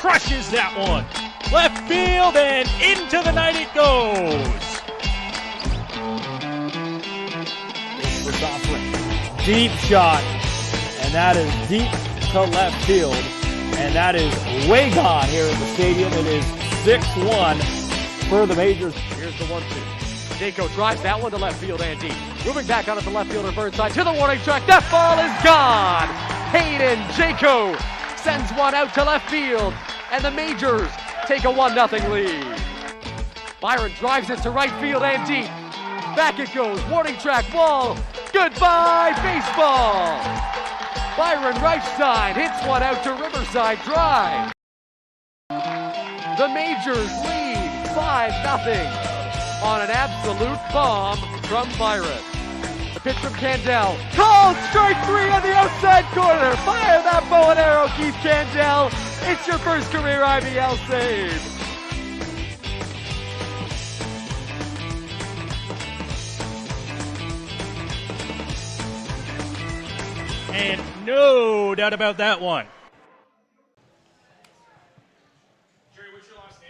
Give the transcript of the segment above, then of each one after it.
crushes that one. Left field and into the night it goes. Deep shot, and that is deep to left field, and that is way gone here at the stadium. It is 6-1 for the Majors. Here's the 1-2. Jaco drives that one to left field and deep. Moving back on it to left fielder Burnside to the warning track. That ball is gone. Hayden Jaco sends one out to left field, and the Majors take a 1-0 lead. Byron drives it to right field and deep. Back it goes. Warning track wall. Goodbye baseball. Byron Reichstein hits one out to Riverside Drive. The Majors lead 5-0 on an absolute bomb from Byron. The pitch from Candell. Called strike 3 on the outside corner. Fire that bow and arrow, Keith Candell. It's your first career IBL save. And no doubt about that one. Jerry, what's your last name?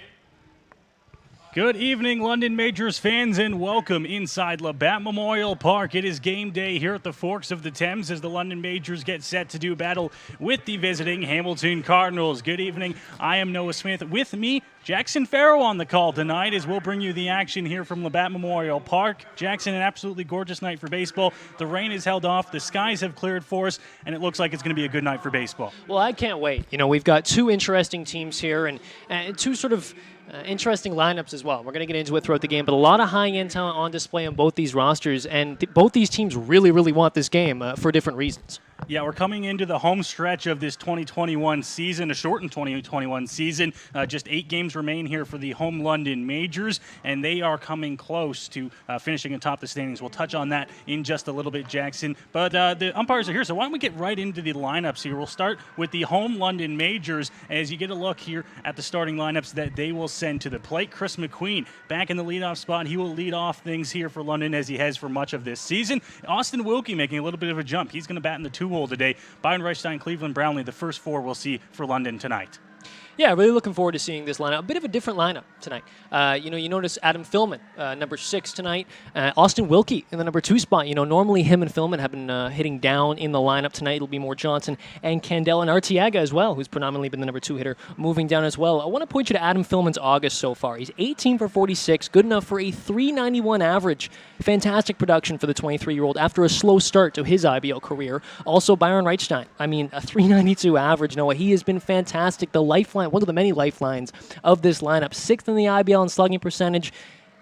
Good evening, London Majors fans, and welcome inside Labatt Memorial Park. It is game day here at the Forks of the Thames as the London Majors get set to do battle with the visiting Hamilton Cardinals. Good evening. I am Noah Smith. With me, Jackson Farough on the call tonight as we'll bring you the action here from Labatt Memorial Park. Jackson, an absolutely gorgeous night for baseball. The rain is held off, the skies have cleared for us, and it looks like it's going to be a good night for baseball. Well, I can't wait. You know, we've got two interesting teams here and two sort of interesting lineups as well. We're going to get into it throughout the game, but a lot of high-end talent on display on both these rosters, and both these teams really, really want this game for different reasons. Yeah, we're coming into the home stretch of this 2021 season, a shortened 2021 season. Just 8 games remain here for the home London Majors, and they are coming close to finishing atop the standings. We'll touch on that in just a little bit, Jackson. But the umpires are here, so why don't we get right into the lineups here. We'll start with the home London Majors as you get a look here at the starting lineups that they will send to the plate. Chris McQueen back in the leadoff spot. He will lead off things here for London as he has for much of this season. Austin Wilkie making a little bit of a jump. He's going to bat in the 2-hole today. Byron Reichstein, Cleveland Brownlee, the first 4 we'll see for London tonight. Yeah, really looking forward to seeing this lineup. A bit of a different lineup tonight. You notice Adam Philman, number 6 tonight. Austin Wilkie in the number 2 spot. You know, normally him and Philman have been hitting down in the lineup tonight. It'll be more Johnson and Candell and Arteaga as well, who's predominantly been the number 2 hitter, moving down as well. I want to point you to Adam Philman's August so far. He's 18 for 46, good enough for a .391 average. Fantastic production for the 23-year-old after a slow start to his IBL career. Also, Byron Reichstein. I mean, a .392 average, Noah. He has been fantastic. The lifeline, one of the many lifelines of this lineup. 6th in the IBL in slugging percentage,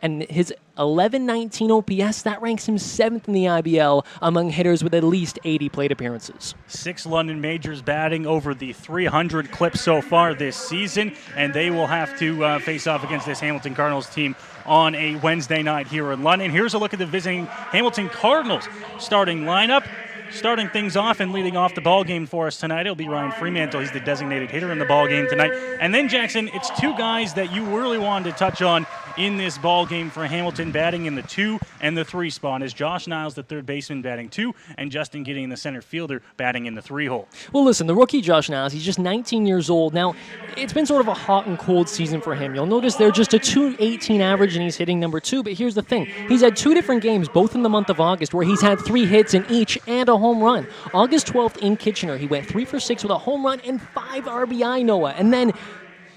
and his 1119 OPS, that ranks him 7th in the IBL among hitters with at least 80 plate appearances. 6 London Majors batting over the 300 clip so far this season, and they will have to face off against this Hamilton Cardinals team on a Wednesday night here in London. Here's a look at the visiting Hamilton Cardinals starting lineup. Starting things off and leading off the ball game for us tonight, it'll be Ryan Fremantle. He's the designated hitter in the ball game tonight. And then, Jackson, it's 2 guys that you really wanted to touch on in this ball game for Hamilton, batting in the 2 and the 3 spot, is Josh Niles, the third baseman, batting 2, and Justin Gideon, the center fielder, batting in the 3-hole. Well, listen, the rookie Josh Niles, he's just 19 years old. Now, it's been sort of a hot and cold season for him. You'll notice they're just a .218 average, and he's hitting number 2. But here's the thing. He's had 2 different games, both in the month of August, where he's had 3 hits in each and a home run. August 12th in Kitchener, he went 3 for 6 with a home run and 5 RBI, Noah. And then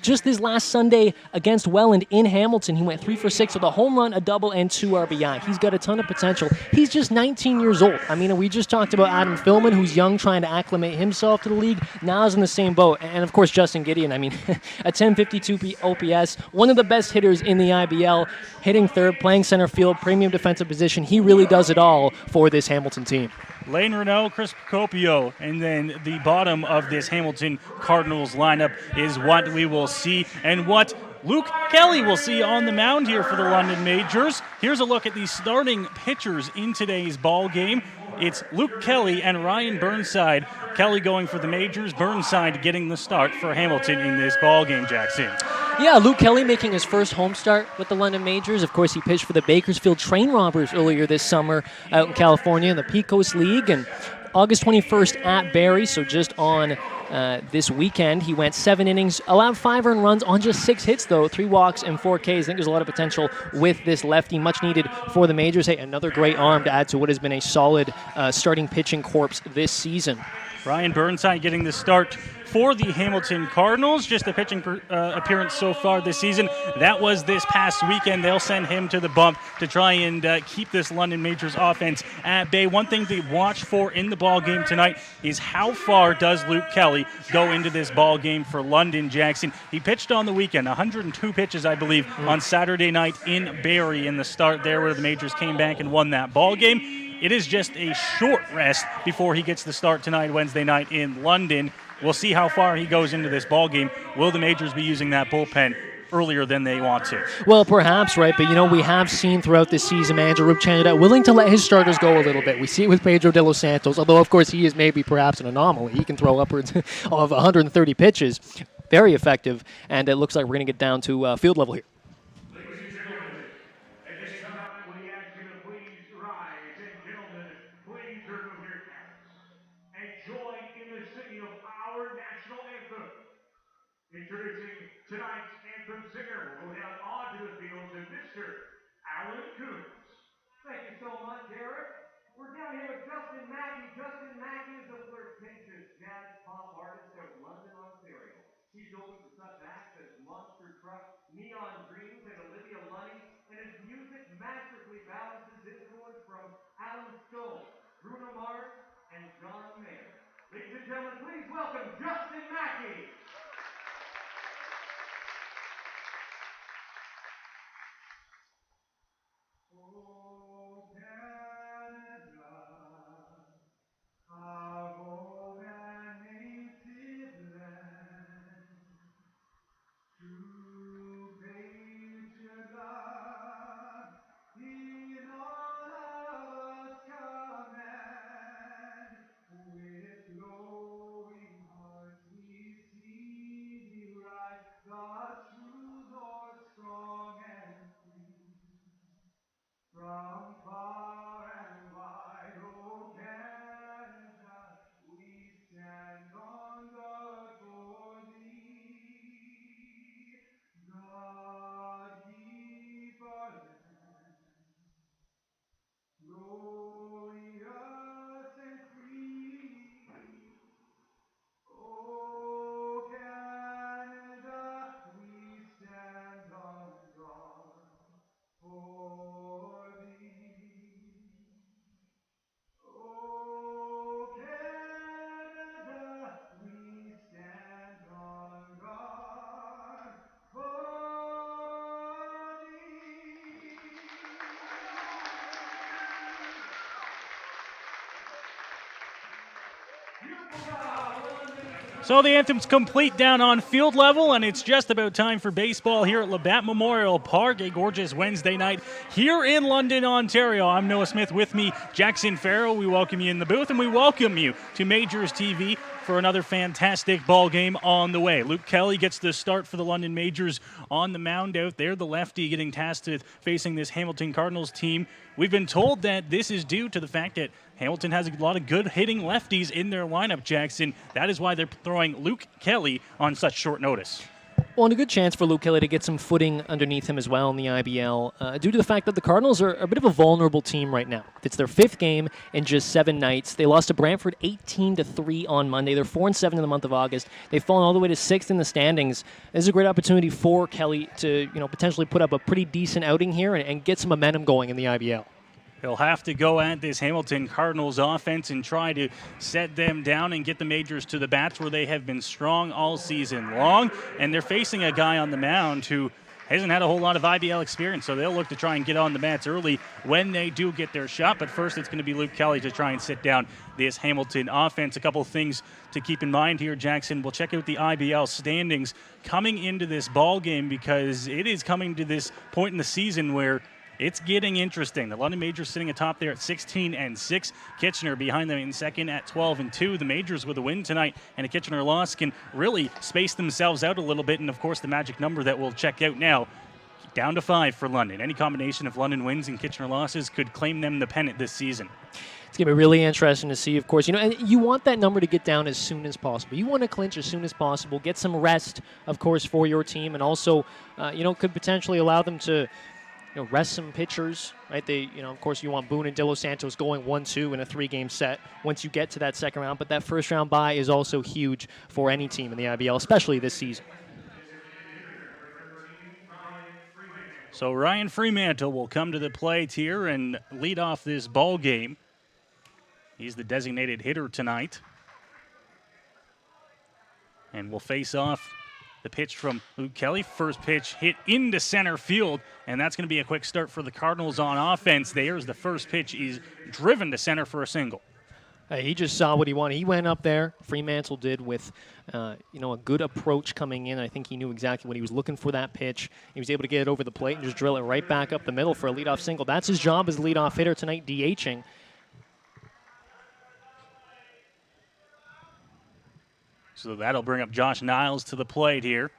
just this last Sunday against Welland in Hamilton, he went 3 for 6 with a home run, a double, and 2 RBI. He's got a ton of potential. He's just 19 years old. I mean, we just talked about Adam Philman, who's young, trying to acclimate himself to the league. Now he's in the same boat. And, of course, Justin Gideon, I mean, a 1052 OPS, one of the best hitters in the IBL, hitting third, playing center field, premium defensive position. He really does it all for this Hamilton team. Lane Renault, Chris Procopio, and then the bottom of this Hamilton Cardinals lineup is what we will see and what Luke Kelly will see on the mound here for the London Majors. Here's a look at the starting pitchers in today's ball game. It's Luke Kelly and Ryan Burnside. Kelly going for the Majors, Burnside getting the start for Hamilton in this ball game, Jackson. Yeah, Luke Kelly making his first home start with the London Majors. Of course, he pitched for the Bakersfield Train Robbers earlier this summer out in California in the Pecos League. And August 21st at Barrie, so just on this weekend. He went 7 innings, allowed 5 earned runs on just 6 hits, though, 3 walks and 4 Ks. I think there's a lot of potential with this lefty, much needed for the majors. Hey, another great arm to add to what has been a solid starting pitching corps this season. Brian Burnside getting the start for the Hamilton Cardinals. Just a pitching appearance so far this season. That was this past weekend. They'll send him to the bump to try and keep this London Majors offense at bay. One thing to watch for in the ball game tonight is how far does Luke Kelly go into this ball game for London, Jackson. He pitched on the weekend, 102 pitches, I believe, on Saturday night in Barrie in the start there where the Majors came back and won that ball game. It is just a short rest before he gets the start tonight, Wednesday night in London. We'll see how far he goes into this ball game. Will the Majors be using that bullpen earlier than they want to? Well, perhaps, right? But, we have seen throughout this season manager Rube Chanada willing to let his starters go a little bit. We see it with Pedro De Los Santos, although, of course, he is maybe perhaps an anomaly. He can throw upwards of 130 pitches. Very effective, and it looks like we're going to get down to field level here. Introducing tonight's anthem singer, will go down onto the field to Mr. Alan Coons. Thank you so much, Eric. We're down here with Justin Mackey. Justin Mackey is a flirtatious jazz pop artist out of London, Ontario. He's open to such acts as Monster Truck, Neon Dreams, and Olivia Lunny, and his music masterfully balances influence from Alan Stone, Bruno Mars, and John Mayer. Ladies and gentlemen, please welcome Justin Mackey. Oh, Canada, our old and native land, to patriot love in all of us command. With glowing hearts we see thee rise, the true Lord strong and from far and wide, O Canada, we stand on guard for thee. God keep our land glorious and free. O Canada, we stand on guard for thee. O Canada, we stand on guard for thee. Beautiful job, London. So the anthem's complete down on field level, and it's just about time for baseball here at Labatt Memorial Park. A gorgeous Wednesday night here in London, Ontario. I'm Noah Smith. With me, Jackson Farough. We welcome you in the booth, and we welcome you to Majors TV for another fantastic ball game on the way. Luke Kelly gets the start for the London Majors on the mound out there. The lefty getting tasked with facing this Hamilton Cardinals team. We've been told that this is due to the fact that Hamilton has a lot of good hitting lefties in their lineup, Jackson. That is why they're throwing Luke Kelly on such short notice. Well, and a good chance for Luke Kelly to get some footing underneath him as well in the IBL, due to the fact that the Cardinals are a bit of a vulnerable team right now. It's their 5th game in just 7 nights. They lost to Brantford 18-3 on Monday. They're 4-7 in the month of August. They've fallen all the way to 6th in the standings. This is a great opportunity for Kelly to, potentially put up a pretty decent outing here and get some momentum going in the IBL. He'll have to go at this Hamilton Cardinals offense and try to set them down and get the Majors to the bats where they have been strong all season long. And they're facing a guy on the mound who hasn't had a whole lot of IBL experience, so they'll look to try and get on the bats early when they do get their shot. But first, it's going to be Luke Kelly to try and sit down this Hamilton offense. A couple of things to keep in mind here, Jackson. We'll check out the IBL standings coming into this ball game because it is coming to this point in the season where it's getting interesting. The London Majors sitting atop there at 16-6. Kitchener behind them in second at 12-2. The Majors with a win tonight and a Kitchener loss can really space themselves out a little bit. And, of course, the magic number that we'll check out now Down to 5 for London. Any combination of London wins and Kitchener losses could claim them the pennant this season. It's going to be really interesting to see, of course. And you want that number to get down as soon as possible. You want to clinch as soon as possible, get some rest, of course, for your team, and also, could potentially allow them to rest some pitchers, right? Of course, you want Boone and De Los Santos going 1-2 in a 3-game set once you get to that second round. But that first round bye is also huge for any team in the IBL, especially this season. So Ryan Fremantle will come to the plate here and lead off this ball game. He's the designated hitter tonight. And will face off the pitch from Luke Kelly. First pitch hit into center field, and that's going to be a quick start for the Cardinals on offense there as the first pitch is driven to center for a single. He just saw what he wanted. He went up there, Fremantle did, with a good approach coming in. I think he knew exactly what he was looking for that pitch. He was able to get it over the plate and just drill it right back up the middle for a leadoff single. That's his job as leadoff hitter tonight, DHing. So that'll bring up Josh Niles to the plate here.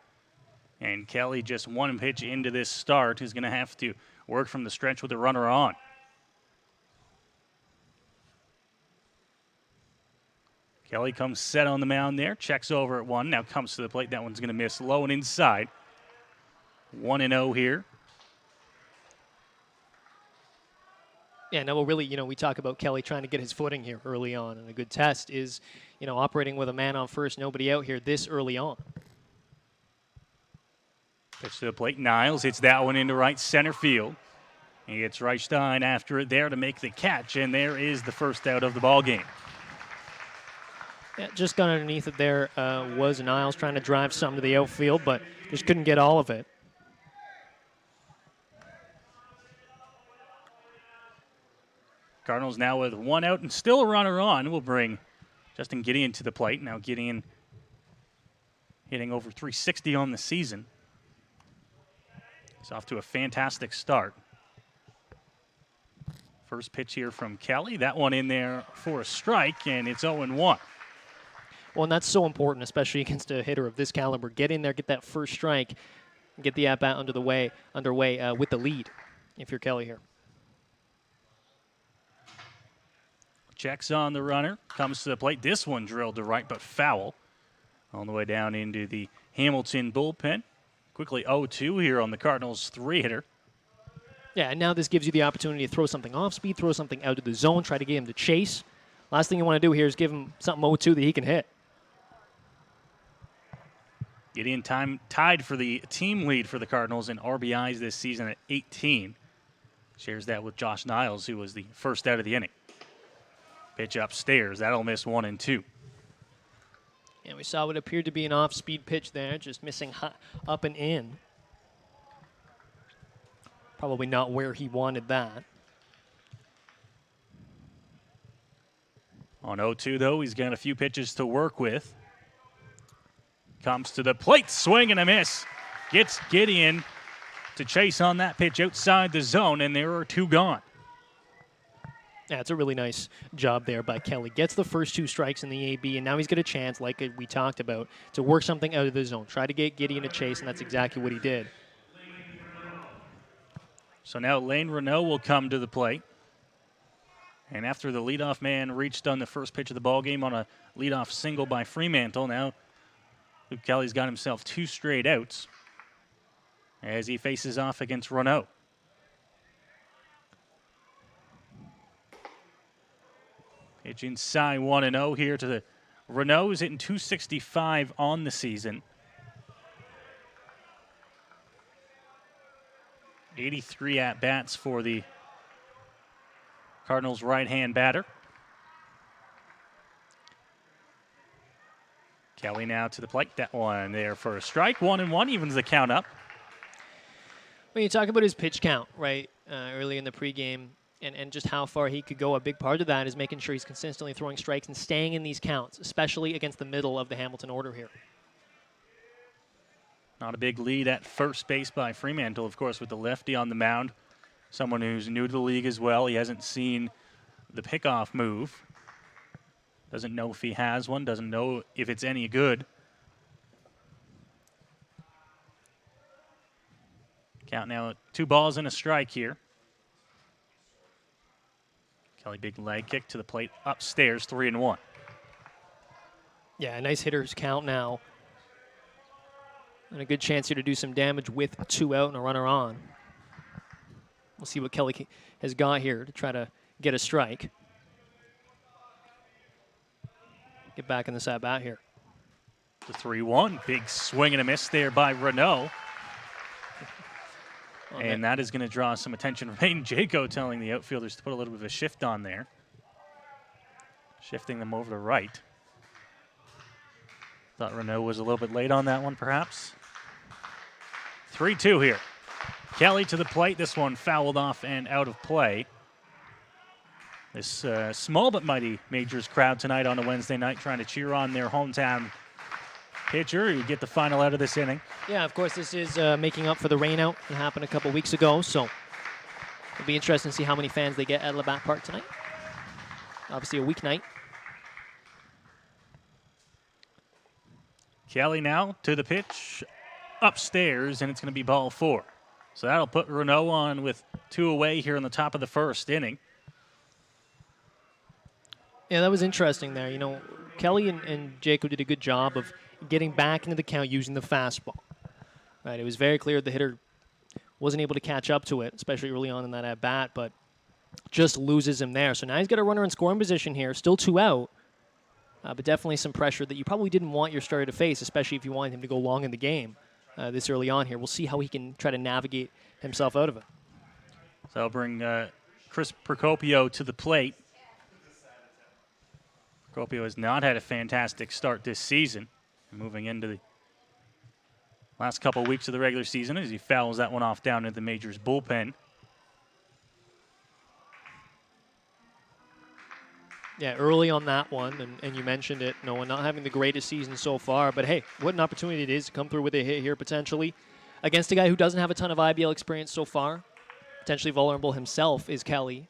And Kelly, just one pitch into this start, is going to have to work from the stretch with the runner on. Kelly comes set on the mound there, checks over at 1, now comes to the plate. That one's going to miss low and inside. 1-0 here. Yeah, no, well, really, we talk about Kelly trying to get his footing here early on, and a good test is, operating with a man on first, nobody out here this early on. Pitch to the plate, Niles hits that one into right center field. He gets Reichstein after it there to make the catch, and there is the first out of the ball game. Yeah, just got underneath it there was Niles trying to drive something to the outfield, but just couldn't get all of it. Cardinals now with 1 out and still a runner on will bring Justin Gideon to the plate. Now Gideon hitting over 360 on the season. He's off to a fantastic start. First pitch here from Kelly. That one in there for a strike, and it's 0-1. Well, and that's so important, especially against a hitter of this caliber. Get in there, get that first strike, and get the at-bat underway with the lead if you're Kelly here. Checks on the runner, comes to the plate. This one drilled to right, but foul. On the way down into the Hamilton bullpen. Quickly 0-2 here on the Cardinals' 3-hitter. Yeah, and now this gives you the opportunity to throw something off speed, throw something out of the zone, try to get him to chase. Last thing you want to do here is give him something 0-2 that he can hit. Gideon tied for the team lead for the Cardinals in RBIs this season at 18. Shares that with Josh Niles, who was the first out of the inning. Pitch upstairs. That'll miss 1 and 2. And we saw what appeared to be an off-speed pitch there, just missing up and in. Probably not where he wanted that. On 0-2, though, he's got a few pitches to work with. Comes to the plate, swing and a miss. Gets Gideon to chase on that pitch outside the zone, and there are 2 gone. Yeah, it's a really nice job there by Kelly. Gets the first 2 strikes in the AB, and now he's got a chance, like we talked about, to work something out of the zone. Try to get Gideon a chase, and that's exactly what he did. So now Lane Renault will come to the plate. And after the leadoff man reached on the first pitch of the ballgame on a leadoff single by Fremantle, now Luke Kelly's got himself 2 straight outs as he faces off against Renault. Pitch inside 1-0 here to the Renault, is hitting 265 on the season. 83 at-bats for the Cardinals' right-hand batter. Kelly now to the plate. That one there for a strike. 1-1 evens the count up. When you talk about his pitch count, right, early in the pregame, and just how far he could go, a big part of that is making sure he's consistently throwing strikes and staying in these counts, especially against the middle of the Hamilton order here. Not a big lead at first base by Fremantle, of course, with the lefty on the mound. Someone who's new to the league as well. He hasn't seen the pickoff move. Doesn't know if he has one, doesn't know if it's any good. Count now 2 balls and a strike here. Kelly, big leg kick to the plate, upstairs, 3-1. Yeah, a nice hitter's count now. And a good chance here to do some damage with 2 out and a runner on. We'll see what Kelly has got here to try to get a strike. Get back in this at-bat here. The 3-1, big swing and a miss there by Renault. And that is going to draw some attention from Hayden Jaco, telling the outfielders to put a little bit of a shift on there. Shifting them over to right. Thought Renault was a little bit late on that one, perhaps. 3-2 here. Kelly to the plate. This one fouled off and out of play. This small but mighty Majors crowd tonight on a Wednesday night trying to cheer on their hometown pitcher. You get the final out of this inning. Yeah, of course, this is making up for the rainout that happened a couple weeks ago, so it'll be interesting to see how many fans they get at Labatt Park tonight. Obviously a weeknight. Kelly now to the pitch, upstairs, and it's going to be ball 4. So that'll put Renault on with 2 away here in the top of the first inning. Yeah, that was interesting there. You know, Kelly and Jaco did a good job of getting back into the count using the fastball. Right, it was very clear the hitter wasn't able to catch up to it, especially early on in that at-bat, but just loses him there. So now he's got a runner in scoring position here, still 2 out, but definitely some pressure that you probably didn't want your starter to face, especially if you wanted him to go long in the game this early on here. We'll see how he can try to navigate himself out of it. So I'll bring Chris Procopio to the plate. Procopio has not had a fantastic start this season. Moving into the last couple of weeks of the regular season as he fouls that one off down into the Majors bullpen. Yeah, early on that one, and you mentioned it, Noah, not having the greatest season so far, but hey, what an opportunity it is to come through with a hit here potentially against a guy who doesn't have a ton of IBL experience so far. Potentially vulnerable himself is Kelly.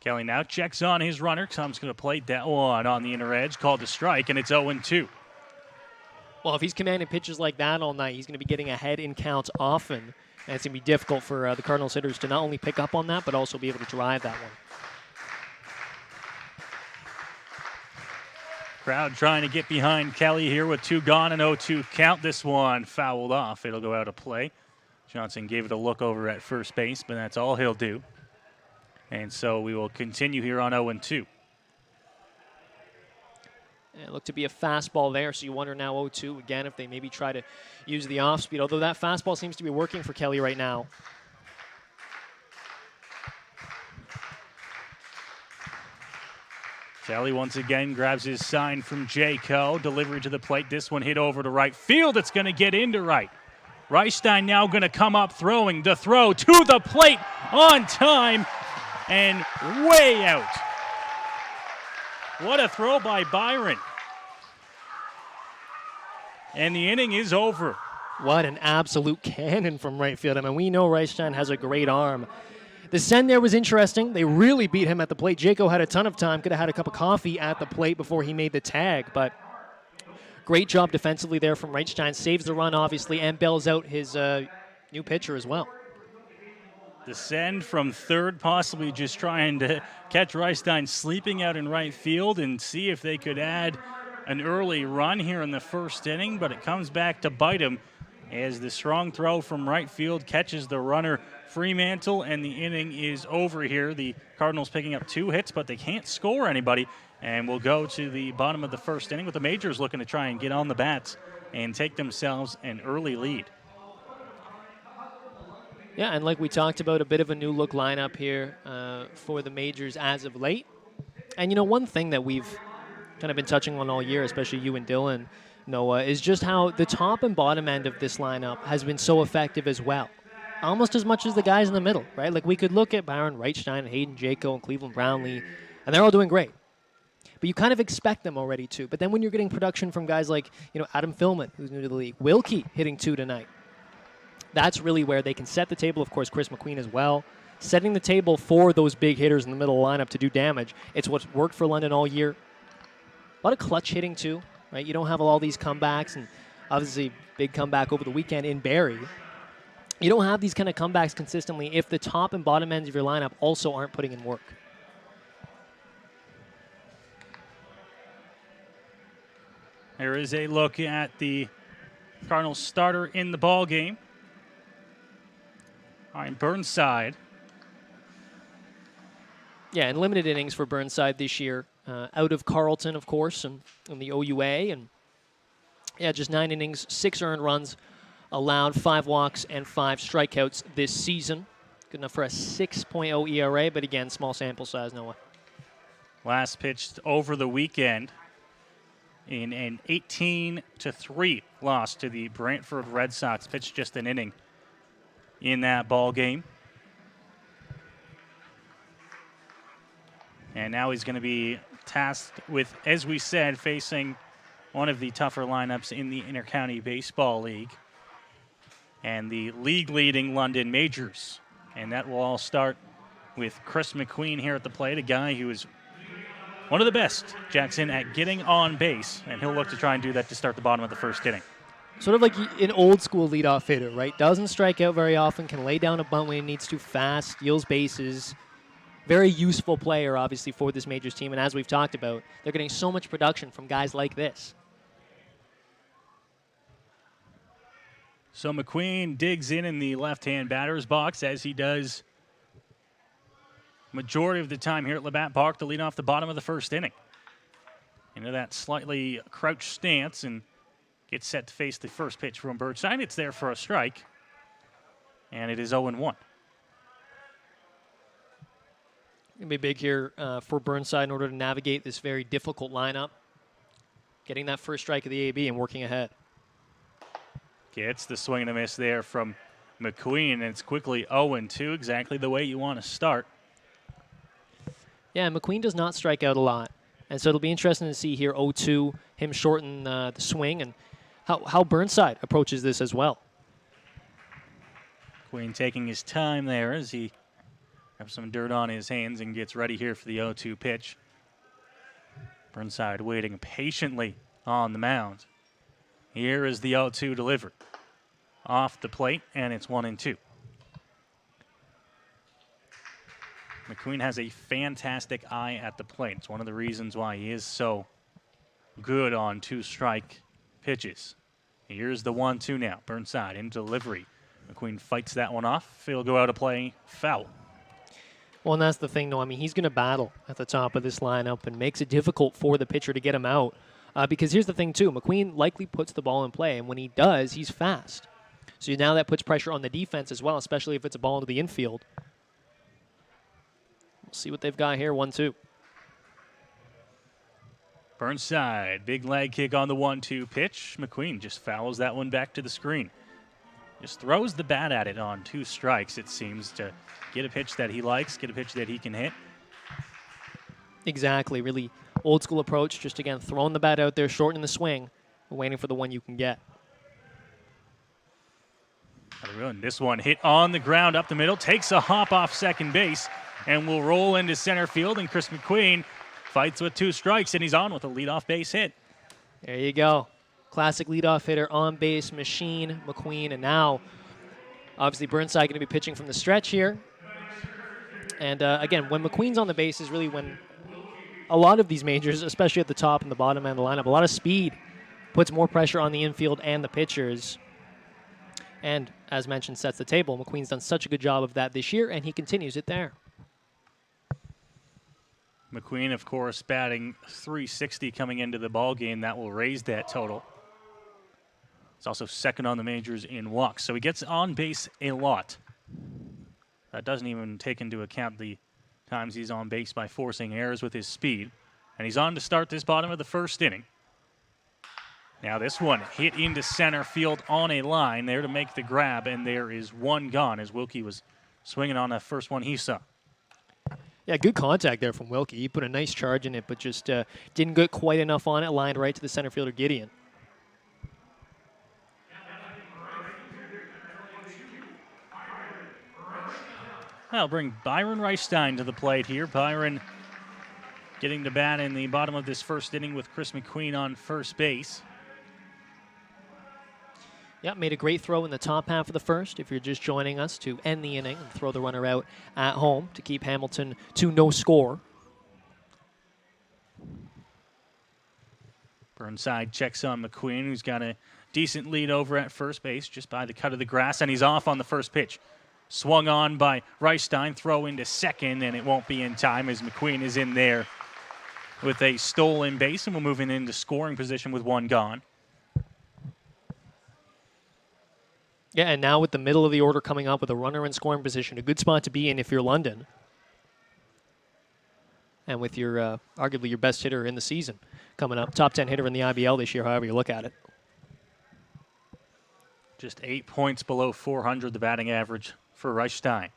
Kelly now checks on his runner. Tom's going to plate that one on the inner edge, called a strike, and it's 0-2. Well, if he's commanding pitches like that all night, he's going to be getting ahead in counts often, and it's going to be difficult for the Cardinals hitters to not only pick up on that, but also be able to drive that one. Crowd trying to get behind Kelly here with 2 gone and 0-2 count. This one fouled off. It'll go out of play. Johnson gave it a look over at first base, but that's all he'll do. And so we will continue here on 0-2. And it looked to be a fastball there, so you wonder now 0-2 again if they maybe try to use the off speed, although that fastball seems to be working for Kelly right now. Kelly once again grabs his sign from Jaco. Delivery to the plate. This one hit over to right field. It's going to get into right. Reichstein now going to come up throwing. The throw to the plate on time and way out. What a throw by Byron. And the inning is over. What an absolute cannon from right field. I mean, we know Reichstein has a great arm. The send there was interesting. They really beat him at the plate. Jaco had a ton of time. Could have had a cup of coffee at the plate before he made the tag. But great job defensively there from Reichstein. Saves the run, obviously, and bails out his new pitcher as well. The send from third, possibly just trying to catch Reichstein sleeping out in right field and see if they could add an early run here in the first inning, but it comes back to bite him as the strong throw from right field catches the runner Fremantle, and the inning is over here. The Cardinals picking up 2 hits, but they can't score anybody, and we'll go to the bottom of the first inning with the Majors looking to try and get on the bats and take themselves an early lead. Yeah, and like we talked about, a bit of a new look lineup here for the Majors as of late. And, you know, one thing that we've kind of been touching on all year, especially you and Dylan, Noah, is just how the top and bottom end of this lineup has been so effective as well. Almost as much as the guys in the middle, right? Like, we could look at Byron Reichstein, Hayden Jaco, and Cleveland Brownlee, and they're all doing great. But you kind of expect them already to. But then when you're getting production from guys like, you know, Adam Philman, who's new to the league, Wilkie hitting 2 tonight, that's really where they can set the table. Of course, Chris McQueen as well. Setting the table for those big hitters in the middle of the lineup to do damage. It's what's worked for London all year. A lot of clutch hitting, too, right? You don't have all these comebacks and Obviously, big comeback over the weekend in Barrie. You don't have these kind of comebacks consistently if the top and bottom ends of your lineup also aren't putting in work. There is a look at the Cardinals starter in the ball game. All right, Burnside. Yeah, and limited innings for Burnside this year. Out of Carleton, of course, and in the OUA. And yeah, just 9 innings, 6 earned runs allowed, 5 walks, and 5 strikeouts this season. Good enough for a 6.0 ERA, but again, small sample size, Noah. Last pitched over the weekend in an 18-3 loss to the Brantford Red Sox. Pitched just an inning in that ball game. And now he's going to be tasked with, as we said, facing one of the tougher lineups in the Intercounty Baseball League and the league-leading London Majors. And that will all start with Chris McQueen here at the plate, a guy who is one of the best, Jackson, at getting on base, and he'll look to try and do that to start the bottom of the first inning. Sort of like an old-school leadoff hitter, right? Doesn't strike out very often, can lay down a bunt when he needs to, fast, steals bases. Very useful player, obviously, for this Majors team. And as we've talked about, they're getting so much production from guys like this. So McQueen digs in the left-hand batter's box, as he does majority of the time here at Labatt Park, to lead off the bottom of the first inning. Into that slightly crouched stance and gets set to face the first pitch from Burnside. It's there for a strike, and it is 0-1. Going to be big here for Burnside in order to navigate this very difficult lineup. Getting that first strike of the AB and working ahead. Gets the swing and a miss there from McQueen, and it's quickly 0-2, exactly the way you want to start. Yeah, McQueen does not strike out a lot. And so it'll be interesting to see here 0-2, him shorten the swing, and how Burnside approaches this as well. McQueen taking his time there as he has some dirt on his hands and gets ready here for the 0-2 pitch. Burnside waiting patiently on the mound. Here is the 0-2 delivered. Off the plate, and it's 1-2. McQueen has a fantastic eye at the plate. It's one of the reasons why he is so good on 2-strike pitches. Here's the 1-2 now. Burnside in delivery. McQueen fights that one off. He'll go out to play foul. Well, and that's the thing, though. I mean, he's going to battle at the top of this lineup and makes it difficult for the pitcher to get him out. Because here's the thing, too. McQueen likely puts the ball in play, and when he does, he's fast. So now that puts pressure on the defense as well, especially if it's a ball into the infield. We'll see what they've got here, 1-2. Burnside, big leg kick on the 1-2 pitch. McQueen just fouls that one back to the screen. Just throws the bat at it on 2 strikes, it seems, to get a pitch that he likes, get a pitch that he can hit. Exactly, really old school approach, just again throwing the bat out there, shortening the swing, waiting for the one you can get. This one hit on the ground up the middle, takes a hop off second base, and will roll into center field, and Chris McQueen fights with 2 strikes, and he's on with a leadoff base hit. There you go. Classic leadoff hitter, on base machine, McQueen, and now obviously Burnside going to be pitching from the stretch here. And again, when McQueen's on the base is really when a lot of these majors, especially at the top and the bottom end of the lineup, a lot of speed puts more pressure on the infield and the pitchers. And as mentioned, sets the table. McQueen's done such a good job of that this year, and he continues it there. McQueen, of course, batting .360 coming into the ball game. That will raise that total. He's also second on the majors in walks, so he gets on base a lot. That doesn't even take into account the times he's on base by forcing errors with his speed. And he's on to start this bottom of the first inning. Now this one hit into center field on a line there to make the grab, and there is one gone as Wilkie was swinging on that first one he saw. Yeah, good contact there from Wilkie. He put a nice charge in it, but just didn't get quite enough on it, lined right to the center fielder, Gideon. I'll bring Byron Reichstein to the plate here. Byron getting to bat in the bottom of this first inning with Chris McQueen on first base. Yeah, made a great throw in the top half of the first. If you're just joining us, to end the inning and throw the runner out at home to keep Hamilton to no score. Burnside checks on McQueen, who's got a decent lead over at first base just by the cut of the grass, and he's off on the first pitch. Swung on by Reichstein, throw into second, and it won't be in time as McQueen is in there with a stolen base, and we're moving into scoring position with one gone. Yeah, and now with the middle of the order coming up with a runner in scoring position, a good spot to be in if you're London. And with your arguably your best hitter in the season coming up, top 10 hitter in the IBL this year, however you look at it. Just 8 points below 400, the batting average for Reichstein.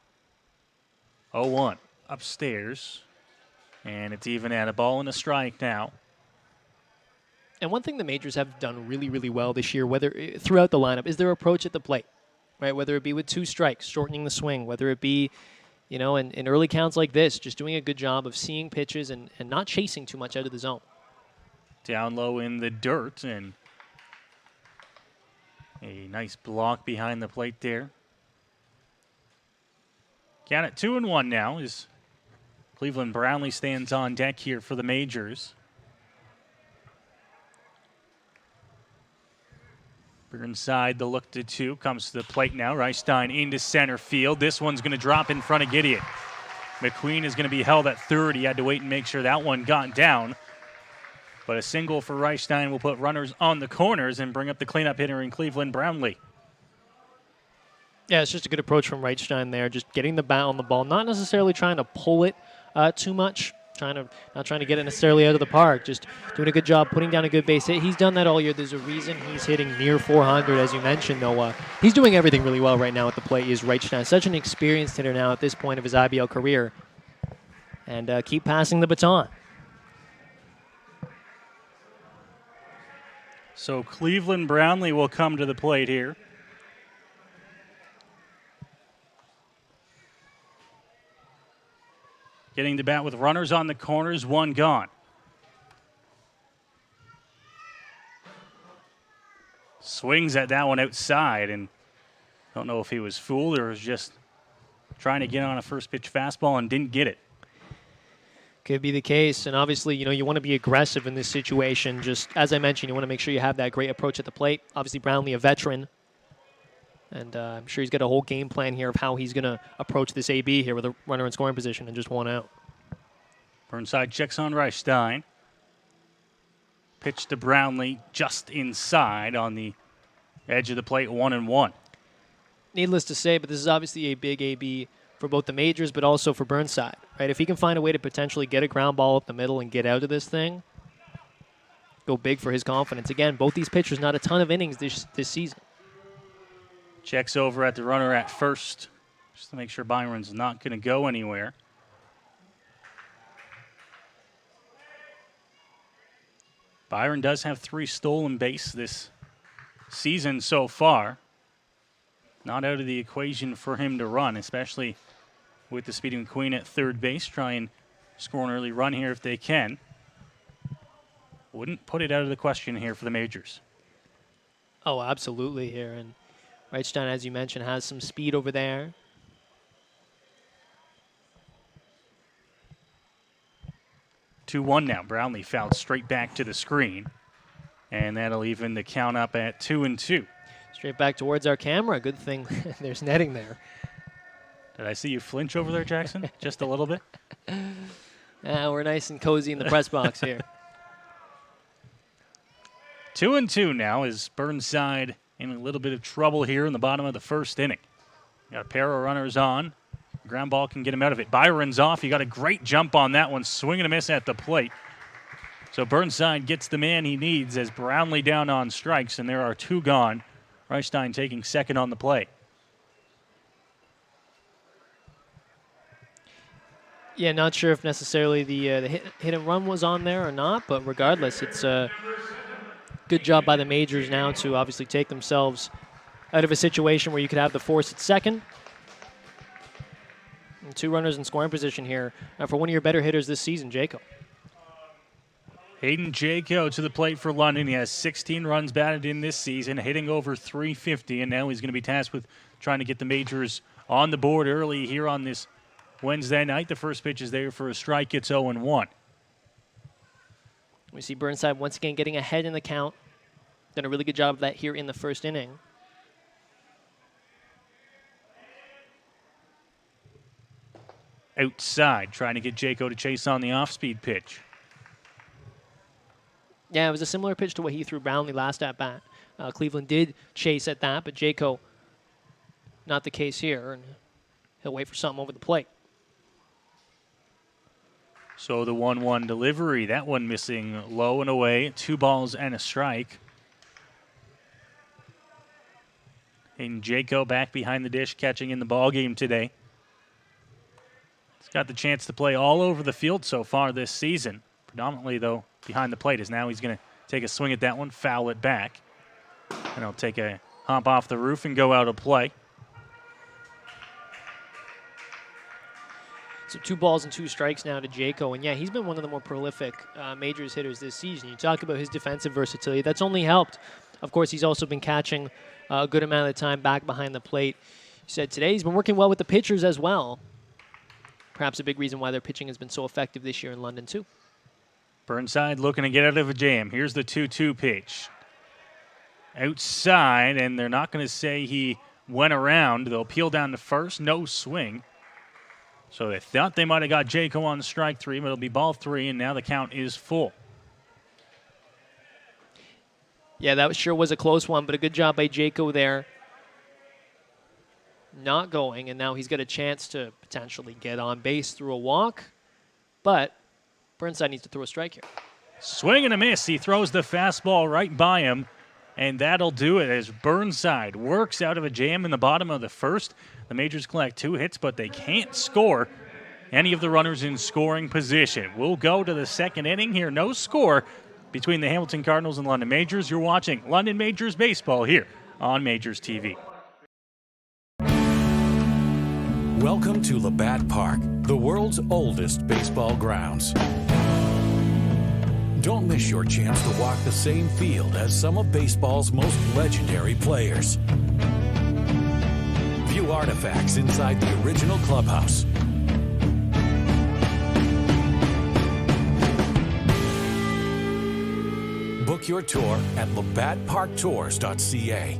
0-1 upstairs, and it's even at a ball and a strike now. And one thing the majors have done really, really well this year, whether throughout the lineup, is their approach at the plate, right? Whether it be with 2 strikes, shortening the swing, whether it be, you know, in early counts like this, just doing a good job of seeing pitches and not chasing too much out of the zone. Down low in the dirt, and a nice block behind the plate there. Count at 2-1 now as Cleveland Brownlee stands on deck here for the majors. Inside the look to 2, comes to the plate now. Reichstein into center field. This one's going to drop in front of Gideon. McQueen is going to be held at third. He had to wait and make sure that one got down. But a single for Reichstein will put runners on the corners and bring up the cleanup hitter in Cleveland Brownlee. Yeah, it's just a good approach from Reichstein there, just getting the bat on the ball, not necessarily trying to pull it too much. Not trying to get it necessarily out of the park, just doing a good job putting down a good base hit. He's done that all year. There's a reason he's hitting near 400, as you mentioned, Noah. He's doing everything really well right now at the plate. Is Reichstein such an experienced hitter now at this point of his IBL career, and keep passing the baton. So Cleveland Brownlee will come to the plate here. Getting the bat with runners on the corners, one gone. Swings at that one outside, and don't know if he was fooled or was just trying to get on a first pitch fastball and didn't get it. Could be the case, and obviously, you know, you want to be aggressive in this situation. Just as I mentioned, you want to make sure you have that great approach at the plate. Obviously, Brownlee, a veteran, and I'm sure he's got a whole game plan here of how he's going to approach this AB here with a runner in scoring position and just one out. Burnside checks on Reichstein. Pitch to Brownlee just inside on the edge of the plate, 1-1. Needless to say, but this is obviously a big AB for both the majors, but also for Burnside, right? If he can find a way to potentially get a ground ball up the middle and get out of this thing, go big for his confidence. Again, both these pitchers, not a ton of innings this season. Checks over at the runner at first, just to make sure Byron's not going to go anywhere. Byron does have 3 stolen base this season so far. Not out of the equation for him to run, especially with the Speedy McQueen at third base. Try and score an early run here if they can. Wouldn't put it out of the question here for the majors. Oh, absolutely here. And Reichstein, as you mentioned, has some speed over there. Two-one now. Brownlee fouled straight back to the screen. And that'll even the count up at 2-2. Straight back towards our camera. Good thing there's netting there. Did I see you flinch over there, Jackson? Just a little bit? We're nice and cozy in the press box here. 2-2 now as Burnside in a little bit of trouble here in the bottom of the first inning. Got a pair of runners on. Ground ball can get him out of it. Byron's off. He got a great jump on that one. Swing and a miss at the plate. So Burnside gets the man he needs as Brownlee down on strikes, and there are 2 gone. Reichstein taking second on the play. Yeah, not sure if necessarily the hit and run was on there or not, but regardless, it's a good job by the majors now to obviously take themselves out of a situation where you could have the force at second. And 2 runners in scoring position here for one of your better hitters this season, Jacob. Hayden Jaco to the plate for London. He has 16 runs batted in this season, hitting over 350, and now he's going to be tasked with trying to get the majors on the board early here on this Wednesday night. The first pitch is there for a strike. It's 0-1. We see Burnside once again getting ahead in the count. Done a really good job of that here in the first inning. Outside, trying to get Jaco to chase on the off-speed pitch. Yeah, it was a similar pitch to what he threw Brownlee last at bat. Cleveland did chase at that, but Jaco, not the case here, and he'll wait for something over the plate. So the 1-1 delivery, that one missing low and away, 2 balls and a strike. And Jaco back behind the dish, catching in the ball game today. He's got the chance to play all over the field so far this season. Predominantly, though, behind the plate, as now he's going to take a swing at that one, foul it back. And he'll take a hop off the roof and go out of play. So 2 balls and 2 strikes now to Jaco. And, yeah, he's been one of the more prolific majors hitters this season. You talk about his defensive versatility. That's only helped. Of course, he's also been catching a good amount of the time back behind the plate. He said today he's been working well with the pitchers as well. Perhaps a big reason why their pitching has been so effective this year in London, too. Burnside looking to get out of a jam. Here's the 2-2 pitch. Outside, and they're not going to say he went around. They'll peel down to first. No swing. So they thought they might have got Jaco on the strike 3, but it'll be ball 3, and now the count is full. Yeah, that sure was a close one, but a good job by Jaco there. Not going, and now he's got a chance to potentially get on base through a walk. But Burnside needs to throw a strike here. Swing and a miss. He throws the fastball right by him, and that'll do it as Burnside works out of a jam in the bottom of the first. The Majors collect 2 hits, but they can't score any of the runners in scoring position. We'll go to the second inning here. No score between the Hamilton Cardinals and London Majors. You're watching London Majors baseball here on Majors TV. Welcome to Labatt Park, the world's oldest baseball grounds. Don't miss your chance to walk the same field as some of baseball's most legendary players. View artifacts inside the original clubhouse. Book your tour at labattparktours.ca.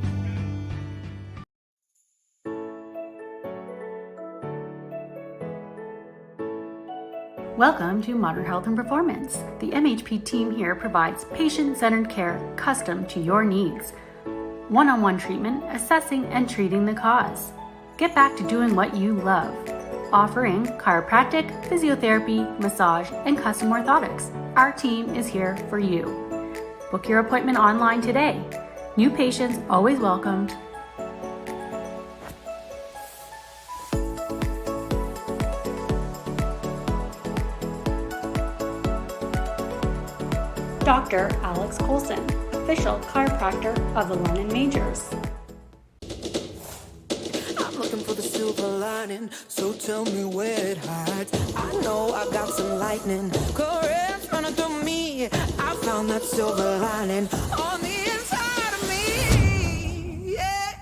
Welcome to Modern Health and Performance. The MHP team here provides patient-centered care custom to your needs. One-on-one treatment, assessing and treating the cause. Get back to doing what you love. Offering chiropractic, physiotherapy, massage, and custom orthotics. Our team is here for you. Book your appointment online today. New patients always welcomed. Dr. Alex Colson, official chiropractor of the London Majors. I'm looking for the silver lining, so tell me where it hides. I know I got some lightning, currents running through me. I found that silver lining on the inside of me. Yeah.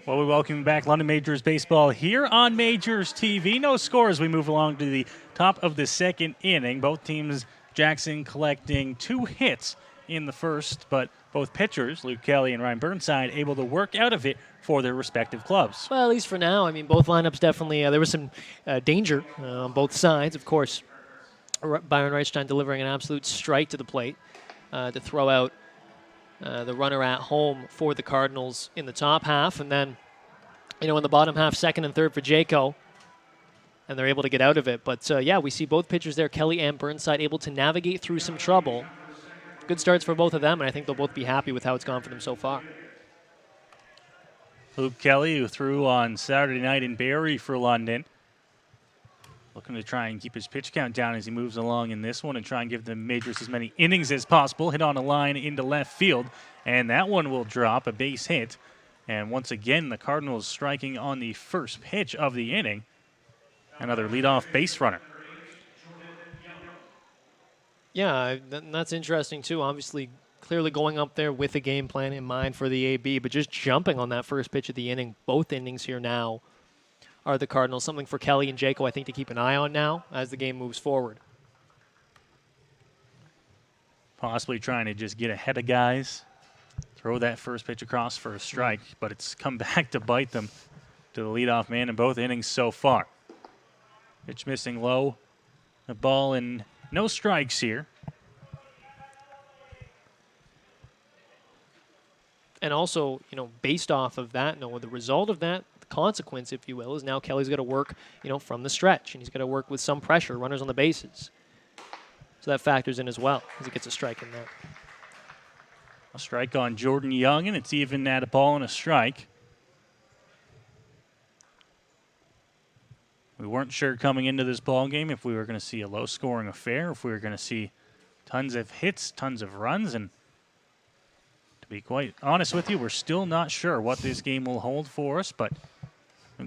Well, we welcome back London Majors baseball here on Majors TV. No score as we move along to the top of the second inning. Both teams, Jackson collecting 2 hits in the first, but both pitchers, Luke Kelly and Ryan Burnside, able to work out of it for their respective clubs. Well, at least for now. I mean, both lineups definitely, there was some danger on both sides. Of course, Byron Reichstein delivering an absolute strike to the plate to throw out the runner at home for the Cardinals in the top half. And then, in the bottom half, second and third for Jaco. And they're able to get out of it. But, yeah, we see both pitchers there, Kelly and Burnside, able to navigate through some trouble. Good starts for both of them, and I think they'll both be happy with how it's gone for them so far. Luke Kelly, who threw on Saturday night in Barrie for London, looking to try and keep his pitch count down as he moves along in this one and try and give the Majors as many innings as possible. Hit on a line into left field, and that one will drop, a base hit. And once again, the Cardinals striking on the first pitch of the inning. Another leadoff base runner. Yeah, that's interesting too. Obviously, clearly going up there with a game plan in mind for the AB, but just jumping on that first pitch of the inning. Both innings here now are the Cardinals. Something for Kelly and Jaco, I think, to keep an eye on now as the game moves forward. Possibly trying to just get ahead of guys. Throw that first pitch across for a strike, but it's come back to bite them to the leadoff man in both innings so far. Pitch missing low. The ball and no strikes here. And also, based off of that, the result of that, the consequence, if you will, is now Kelly's got to work, from the stretch, and he's got to work with some pressure, runners on the bases. So that factors in as well as he gets a strike in there. A strike on Jordan Young, and it's even at a ball and a strike. We weren't sure coming into this ball game if we were going to see a low-scoring affair, if we were going to see tons of hits, tons of runs, and to be quite honest with you, we're still not sure what this game will hold for us, but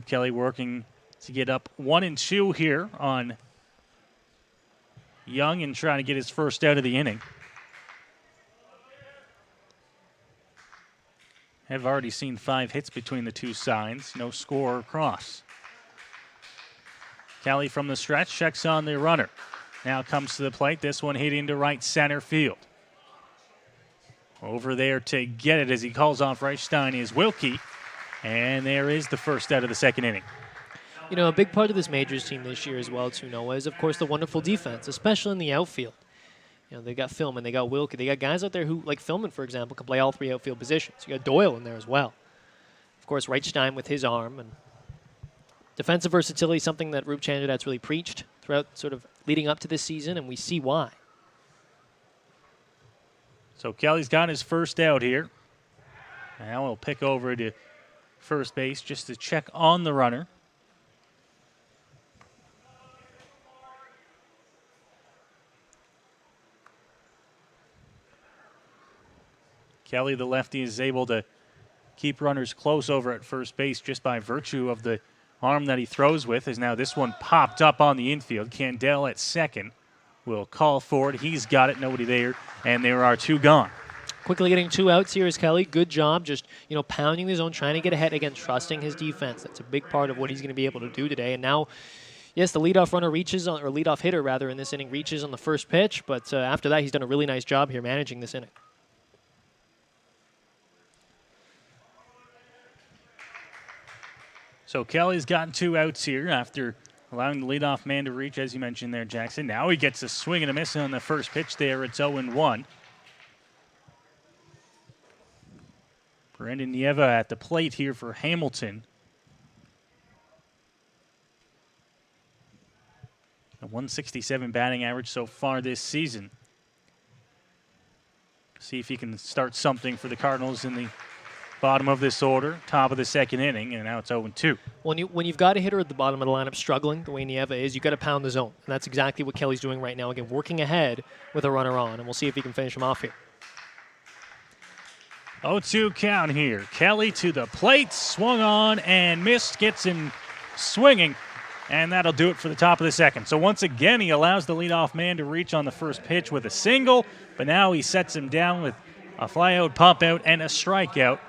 Kelly working to get up 1-2 here on Young and trying to get his first out of the inning. Have already seen 5 hits between the two sides, no score across. Kelly from the stretch checks on the runner. Now comes to the plate. This one hit into right center field. Over there to get it as he calls off Reichstein is Wilkie. And there is the first out of the second inning. A big part of this Majors team this year as well, too, Noah, is, of course, the wonderful defense, especially in the outfield. They got Philman, they got Wilkie. They got guys out there who, like Philman, for example, can play all 3 outfield positions. You got Doyle in there as well. Of course, Reichstein with his arm. And defensive versatility, something that Roop Chandradat's really preached throughout sort of leading up to this season, and we see why. So Kelly's got his first out here. Now he'll pick over to first base just to check on the runner. Kelly, the lefty, is able to keep runners close over at first base just by virtue of the arm that he throws with, as now this one popped up on the infield. Candell at second will call for it. He's got it, nobody there, and there are 2 gone. Quickly getting 2 outs here is Kelly. Good job just, pounding the zone, trying to get ahead again, trusting his defense. That's a big part of what he's going to be able to do today. And now, yes, the leadoff runner reaches on, or leadoff hitter rather in this inning reaches on the first pitch, but after that he's done a really nice job here managing this inning. So Kelly's gotten 2 outs here after allowing the leadoff man to reach, as you mentioned there, Jackson. Now he gets a swing and a miss on the first pitch there. It's 0-1. Brendan Nieva at the plate here for Hamilton. A 167 batting average so far this season. See if he can start something for the Cardinals in the bottom of this order, top of the second inning, and now it's 0-2. When you've got a hitter at the bottom of the lineup struggling the way Nieva is, you've got to pound the zone. And that's exactly what Kelly's doing right now. Again, working ahead with a runner on, and we'll see if he can finish him off here. 0-2 count here. Kelly to the plate, swung on and missed, gets him swinging, and that'll do it for the top of the second. So once again, he allows the leadoff man to reach on the first pitch with a single, but now he sets him down with a fly-out, pop-out, and a strikeout.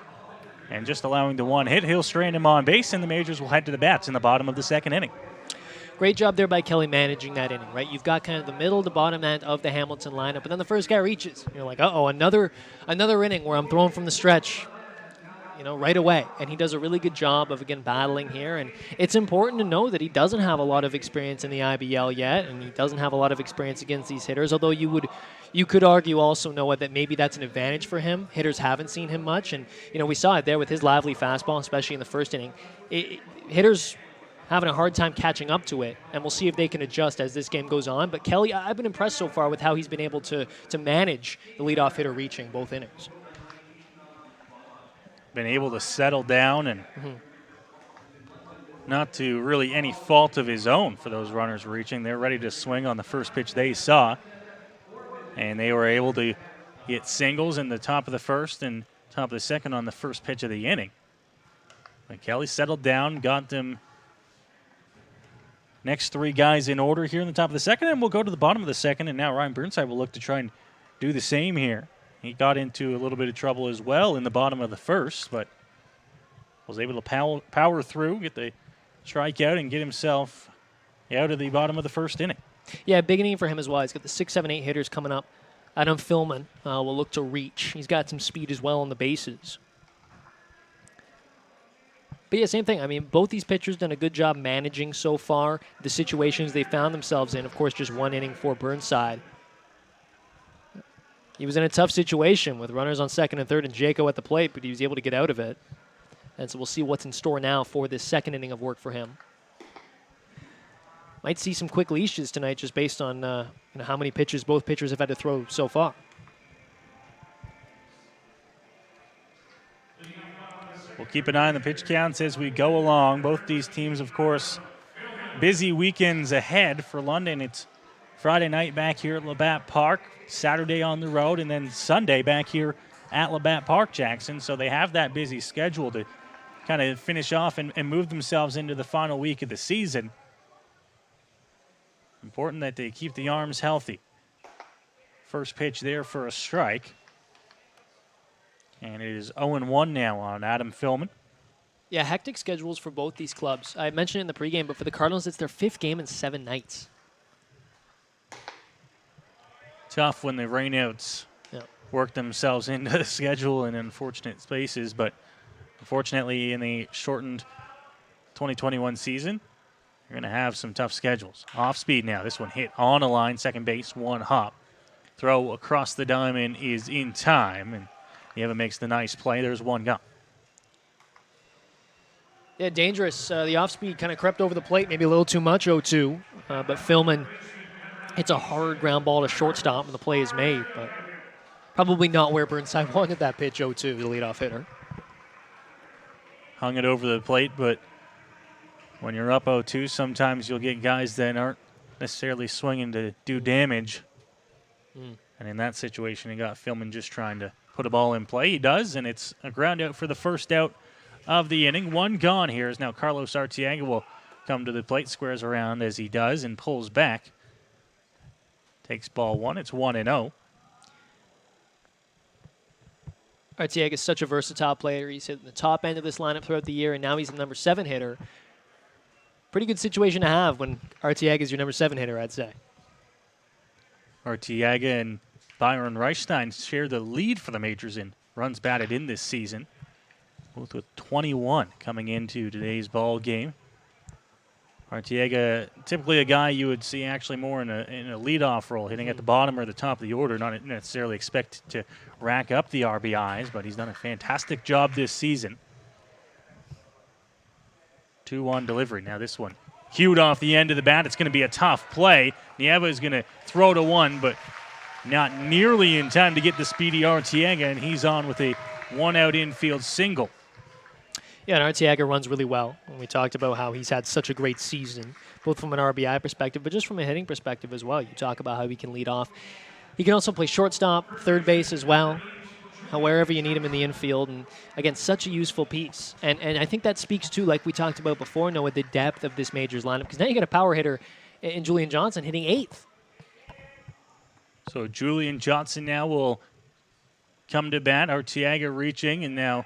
And just allowing the 1 hit, he'll strand him on base, and the Majors will head to the bats in the bottom of the second inning. Great job there by Kelly managing that inning, right? You've got kind of the middle to bottom end of the Hamilton lineup, but then the first guy reaches. You're like, uh-oh, another inning where I'm throwing from the stretch, right away. And he does a really good job of, again, battling here. And it's important to know that he doesn't have a lot of experience in the IBL yet, and he doesn't have a lot of experience against these hitters, although you could argue also, Noah, that maybe that's an advantage for him. Hitters haven't seen him much, and, we saw it there with his lively fastball, especially in the first inning. Hitters having a hard time catching up to it, and we'll see if they can adjust as this game goes on. But Kelly, I've been impressed so far with how he's been able to manage the leadoff hitter reaching both innings. Been able to settle down and not to really any fault of his own for those runners reaching. They're ready to swing on the first pitch they saw, and they were able to get singles in the top of the first and top of the second on the first pitch of the inning. But Kelly settled down, got them next 3 guys in order here in the top of the second, and we'll go to the bottom of the second, and now Ryan Burnside will look to try and do the same here. He got into a little bit of trouble as well in the bottom of the first, but was able to power through, get the strikeout, and get himself out of the bottom of the first inning. Yeah, big inning for him as well. He's got the 6, 7, 8 hitters coming up. Adam Philman will look to reach. He's got some speed as well on the bases. But yeah, same thing. I mean, both these pitchers done a good job managing so far the situations they found themselves in. Of course, just 1 inning for Burnside. He was in a tough situation with runners on second and third and Jaco at the plate, but he was able to get out of it. And so we'll see what's in store now for this second inning of work for him. Might see some quick leashes tonight just based on how many pitches both pitchers have had to throw so far. We'll keep an eye on the pitch counts as we go along. Both these teams, of course, busy weekends ahead for London. It's Friday night back here at Labatt Park, Saturday on the road, and then Sunday back here at Labatt Park, Jackson. So they have that busy schedule to kind of finish off and move themselves into the final week of the season. Important that they keep the arms healthy. First pitch there for a strike. And it is 0-1 now on Adam Philman. Yeah, hectic schedules for both these clubs. I mentioned it in the pregame, but for the Cardinals, it's their 5th game in 7 nights. Tough when the rainouts work themselves into the schedule in unfortunate spaces, but unfortunately in the shortened 2021 season, you're going to have some tough schedules. Off speed now. This one hit on a line, second base, 1 hop. Throw across the diamond is in time, and Nieva makes the nice play. There's 1 gone. Yeah, dangerous. The off-speed kind of crept over the plate, maybe a little too much, 0-2. But Philman hits a hard ground ball to shortstop, and the play is made. But probably not where Burnside wanted that pitch, 0-2, the leadoff hitter. Hung it over the plate, but when you're up 0-2, sometimes you'll get guys that aren't necessarily swinging to do damage. And in that situation, he got Philman just trying to put a ball in play. He does, and it's a ground out for the first out of the inning. 1 gone here as now Carlos Arteaga will come to the plate, squares around as he does, and pulls back. Takes ball 1. It's 1-0. Arteaga is such a versatile player. He's hit the top end of this lineup throughout the year, and now he's the number 7 hitter. Pretty good situation to have when Arteaga is your number 7 hitter, I'd say. Arteaga and Byron Reichstein share the lead for the majors in runs batted in this season, both with 21 coming into today's ball game. Arteaga, typically a guy you would see actually more in a leadoff role, hitting at the bottom or the top of the order, not necessarily expected to rack up the RBIs, but he's done a fantastic job this season. 2-1 delivery. Now this one cued off the end of the bat. It's going to be a tough play. Nieva is going to throw to 1, but not nearly in time to get the speedy Arteaga, and he's on with a 1-out infield single. Yeah, and Arteaga runs really well. And we talked about how he's had such a great season, both from an RBI perspective, but just from a hitting perspective as well. You talk about how he can lead off. He can also play shortstop, third base as well, wherever you need him in the infield. And, again, such a useful piece. And I think that speaks to, like we talked about before, Noah, the depth of this majors lineup, because now you got a power hitter in Julian Johnson hitting 8th. So Julian Johnson now will come to bat. Arteaga reaching, and now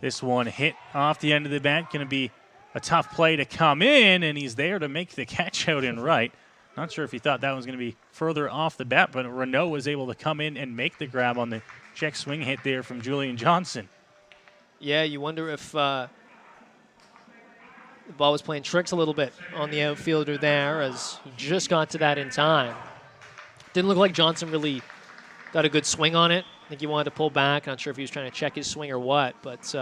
this one hit off the end of the bat. Going to be a tough play to come in, and he's there to make the catch out in right. Not sure if he thought that was going to be further off the bat, but Renault was able to come in and make the grab on the check swing hit there from Julian Johnson. Yeah, you wonder if the ball was playing tricks a little bit on the outfielder there, as he just got to that in time. Didn't look like Johnson really got a good swing on it. I think he wanted to pull back. Not sure if he was trying to check his swing or what, but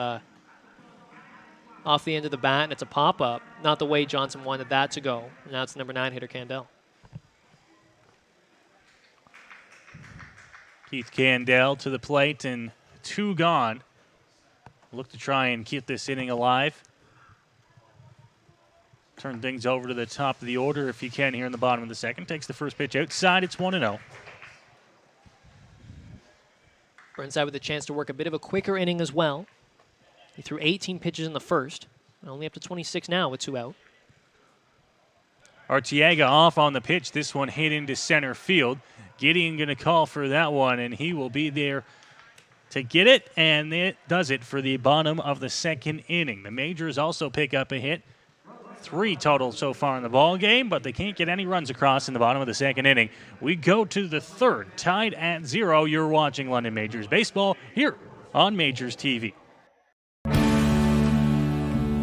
off the end of the bat, and it's a pop-up. Not the way Johnson wanted that to go. Now it's number 9 hitter Candell. Keith Candell to the plate, and 2 gone. Look to try and keep this inning alive. Turn things over to the top of the order if he can here in the bottom of the second. Takes the first pitch outside. It's 1-0. Burnside with a chance to work a bit of a quicker inning as well. He threw 18 pitches in the first, and only up to 26 now with 2 out. Arteaga off on the pitch. This one hit into center field. Gideon going to call for that one, and he will be there to get it, and it does it for the bottom of the second inning. The Majors also pick up a hit. 3 total so far in the ball game, but they can't get any runs across in the bottom of the second inning. We go to the third, tied at 0. You're watching London Majors baseball here on Majors TV.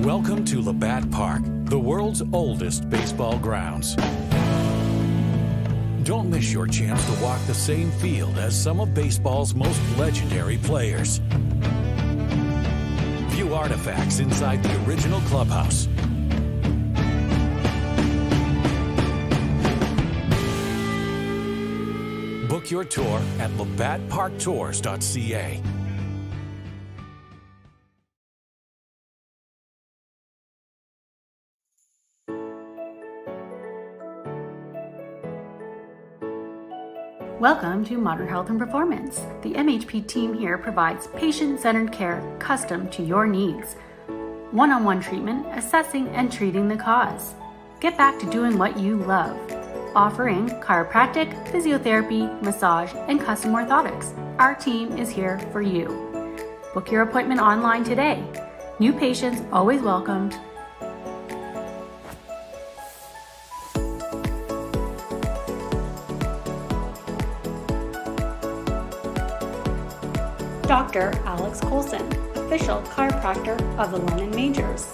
Welcome to Labatt Park, the world's oldest baseball grounds. Don't miss your chance to walk the same field as some of baseball's most legendary players. View artifacts inside the original clubhouse. Book your tour at labattparktours.ca. Welcome to Modern Health and Performance. The MHP team here provides patient-centered care custom to your needs. One-on-one treatment, assessing and treating the cause. Get back to doing what you love. Offering chiropractic, physiotherapy, massage, and custom orthotics. Our team is here for you. Book your appointment online today. New patients always welcomed. Dr. Alex Colson, official chiropractor of the London Majors.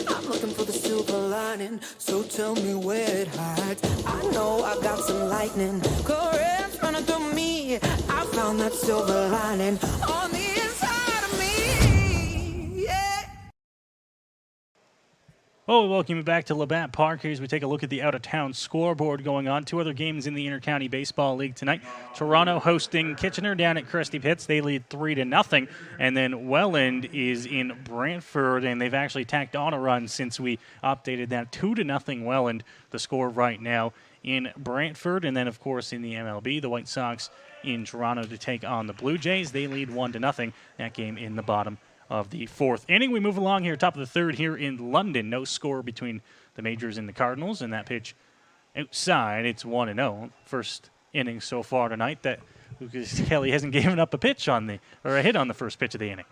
I'm looking for the silver lining, so tell me where it hides. I know I got some lightning, currents running through me. I found that silver lining on the inside of me. Yeah. Oh, welcome back to Labatt Park here as we take a look at the out-of-town scoreboard going on. 2 other games in the Intercounty Baseball League tonight. Toronto hosting Kitchener down at Christie Pitts. They lead 3-0. And then Welland is in Brantford, and they've actually tacked on a run since we updated that. 2-0 Welland, the score right now in Brantford. And then, of course, in the MLB, the White Sox in Toronto to take on the Blue Jays. They lead 1-0. That game in the bottom of the 4th inning. We move along here, top of the 3rd here in London. No score between the Majors and the Cardinals, and that pitch outside, it's 1-0. First inning so far tonight that Lucas Kelly hasn't given up a hit on the first pitch of the inning.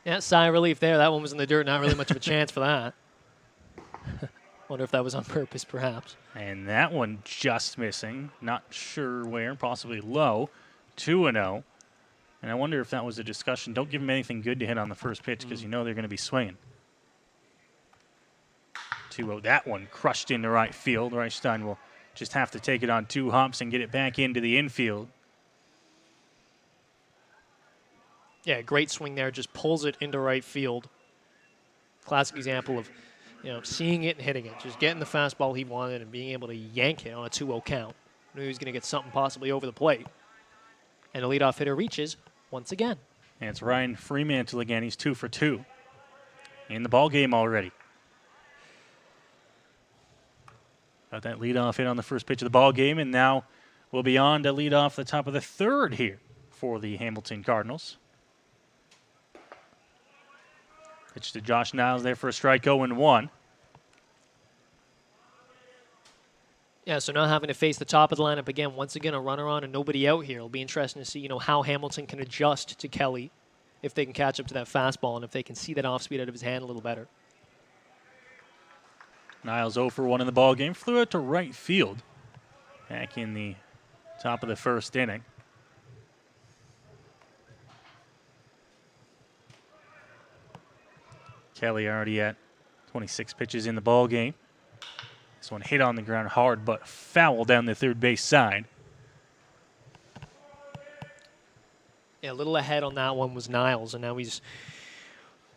Yeah, sigh of relief there. That one was in the dirt. Not really much of a chance for that. Wonder if that was on purpose, perhaps. And that one just missing. Not sure where. Possibly low. 2-0. And I wonder if that was a discussion. Don't give them anything good to hit on the first pitch because you know they're going to be swinging. 2-0. That one crushed into right field. Reichstein will just have to take it on 2 hops and get it back into the infield. Yeah, great swing there. Just pulls it into right field. Classic example of, seeing it and hitting it. Just getting the fastball he wanted and being able to yank it on a 2-0 count. Knew he was going to get something possibly over the plate. And the leadoff hitter reaches once again. And it's Ryan Fremantle again. He's 2 for 2 in the ball game already. Got that leadoff hit on the first pitch of the ball game, and now we'll be on to lead off the top of the 3rd here for the Hamilton Cardinals. Pitch to Josh Niles there for a strike, 0-1. Yeah, so now having to face the top of the lineup again, once again a runner on and nobody out here. It'll be interesting to see, how Hamilton can adjust to Kelly, if they can catch up to that fastball and if they can see that off speed out of his hand a little better. Niles 0 for 1 in the ball game, flew out to right field back in the top of the 1st inning. Kelly already at 26 pitches in the ball game. This one hit on the ground hard, but foul down the third base side. Yeah, a little ahead on that one was Niles, and now he's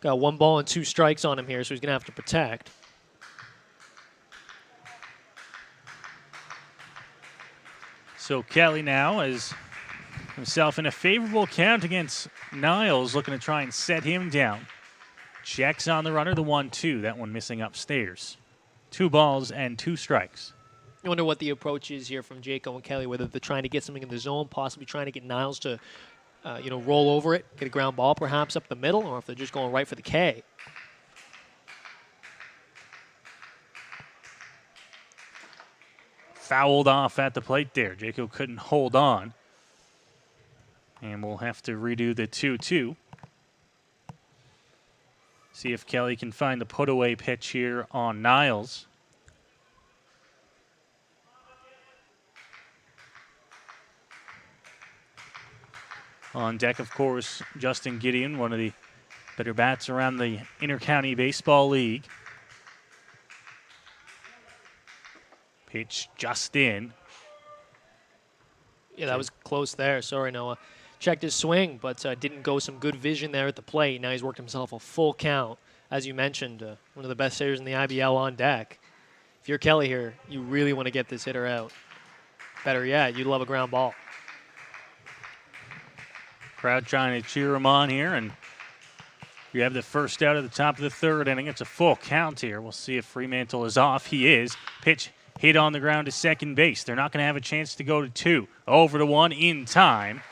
got 1 ball and 2 strikes on him here, so he's going to have to protect. So Kelly now is himself in a favorable count against Niles, looking to try and set him down. Checks on the runner, the 1-2. That one missing upstairs. 2 balls and 2 strikes. I wonder what the approach is here from Jaco and Kelly, whether they're trying to get something in the zone, possibly trying to get Niles to, roll over it, get a ground ball perhaps up the middle, or if they're just going right for the K. fouled off at the plate there. Jaco couldn't hold on. And we'll have to redo the 2-2. See if Kelly can find the put-away pitch here on Niles. On deck, of course, Justin Gideon, one of the better bats around the Intercounty Baseball League. Pitch just in. Yeah, that was close there. Sorry, Noah. Checked his swing, but didn't go some good vision there at the plate. Now he's worked himself a full count. As you mentioned, one of the best hitters in the IBL on deck. If you're Kelly here, you really want to get this hitter out. Better yet, you'd love a ground ball. Crowd trying to cheer him on here, and you have the first out at the top of the third inning. It's a full count here. We'll see if Fremantle is off. He is. Pitch hit on the ground to second base. They're not going to have a chance to go to 2. Over to 1 in time.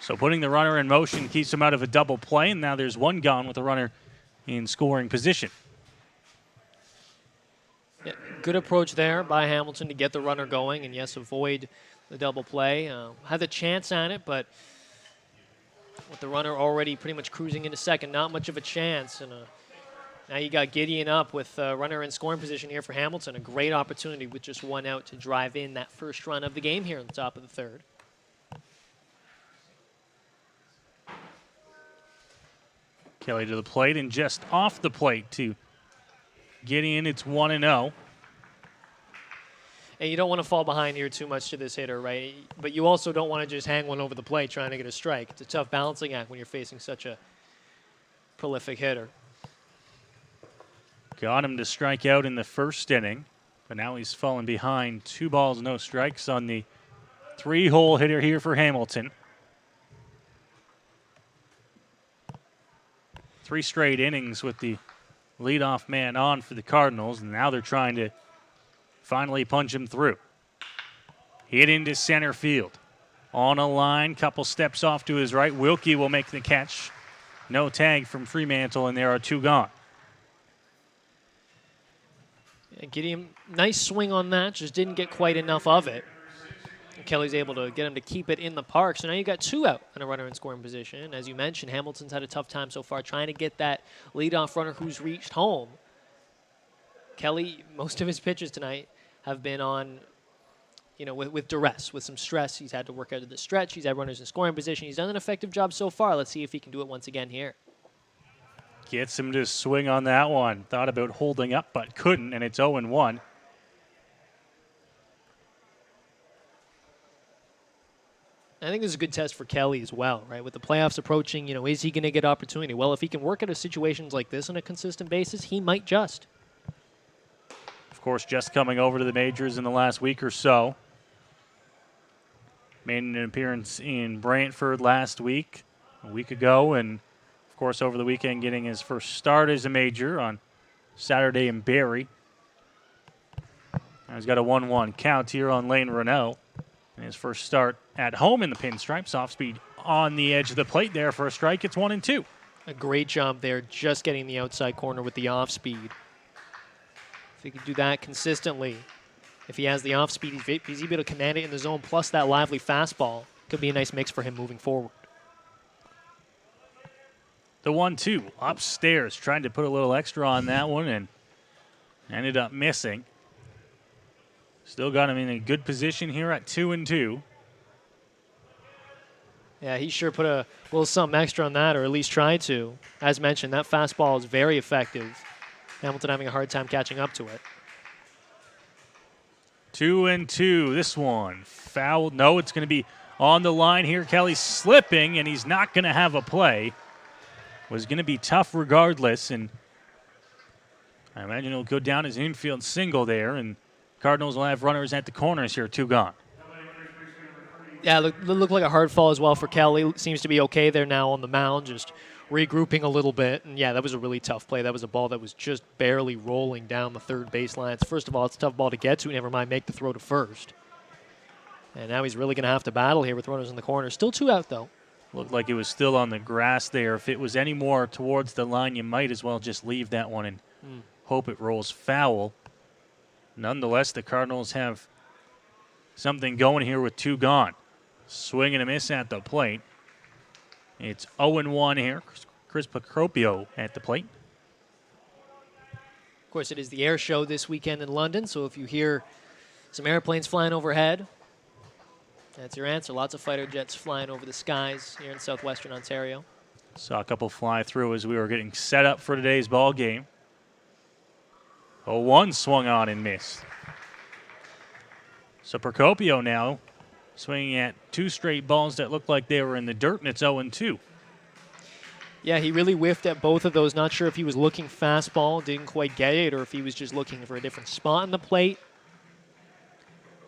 So putting the runner in motion keeps him out of a double play, and now there's 1 gone with the runner in scoring position. Yeah, good approach there by Hamilton to get the runner going and, yes, avoid the double play. Had the chance at it, but with the runner already pretty much cruising into second, not much of a chance. And now you got Gideon up with runner in scoring position here for Hamilton. A great opportunity with just 1 out to drive in that first run of the game here on the top of the third. Kelly to the plate and just off the plate to Gideon. It's 1-0. And you don't want to fall behind here too much to this hitter, right? But you also don't want to just hang one over the plate trying to get a strike. It's a tough balancing act when you're facing such a prolific hitter. Got him to strike out in the first inning, but now he's fallen behind. 2 balls, no strikes on the 3-hole hitter here for Hamilton. 3 straight innings with the leadoff man on for the Cardinals, and now they're trying to finally punch him through. Hit into center field. On a line, couple steps off to his right. Wilkie will make the catch. No tag from Fremantle, and there are 2 gone. Yeah, Gideon, nice swing on that, just didn't get quite enough of it. And Kelly's able to get him to keep it in the park. So now you got 2 out and a runner in scoring position. As you mentioned, Hamilton's had a tough time so far trying to get that leadoff runner who's reached home. Kelly, most of his pitches tonight have been on, with duress, with some stress. He's had to work out of the stretch. He's had runners in scoring position. He's done an effective job so far. Let's see if he can do it once again here. Gets him to swing on that one. Thought about holding up, but couldn't, and it's 0-1. I think this is a good test for Kelly as well, right? With the playoffs approaching, is he going to get opportunity? Well, if he can work out of situations like this on a consistent basis, he might just. Of course, just coming over to the majors in the last week or so. Made an appearance in Brantford last week, a week ago, and of course over the weekend getting his first start as a major on Saturday in Barrie. Now he's got a 1-1 count here on Lane Renault. And his first start at home in the pinstripes. Off speed on the edge of the plate there for a strike. It's 1-2. A great job there, just getting the outside corner with the off speed. If he could do that consistently, if he has the off speed, he's able to command it in the zone, plus that lively fastball. Could be a nice mix for him moving forward. The 1-2 upstairs, trying to put a little extra on that one and ended up missing. Still got him in a good position here at 2-2. Yeah, he sure put a little something extra on that, or at least tried to. As mentioned, that fastball is very effective. Hamilton having a hard time catching up to it. 2-2. This one fouled. No, it's going to be on the line here. Kelly's slipping, and he's not going to have a play. Was going to be tough regardless, and I imagine he'll go down as an infield single there, and Cardinals will have runners at the corners here, 2 gone. Yeah, looked like a hard fall as well for Kelly. Seems to be okay there now on the mound, just regrouping a little bit. And yeah, that was a really tough play. That was a ball that was just barely rolling down the third baseline. First of all, it's a tough ball to get to, never mind make the throw to first. And now he's really going to have to battle here with runners in the corner. Still 2 out, though. Looked like it was still on the grass there. If it was any more towards the line, you might as well just leave that one and hope it rolls foul. Nonetheless, the Cardinals have something going here with 2 gone. Swing and a miss at the plate. It's 0-1 here. Chris Procopio at the plate. Of course, it is the air show this weekend in London, so if you hear some airplanes flying overhead, that's your answer. Lots of fighter jets flying over the skies here in southwestern Ontario. Saw a couple fly through as we were getting set up for today's ball game. 0-1 swung on and missed. So Procopio now swinging at 2 straight balls that looked like they were in the dirt, and it's 0-2. Yeah, he really whiffed at both of those. Not sure if he was looking fastball, didn't quite get it, or if he was just looking for a different spot on the plate.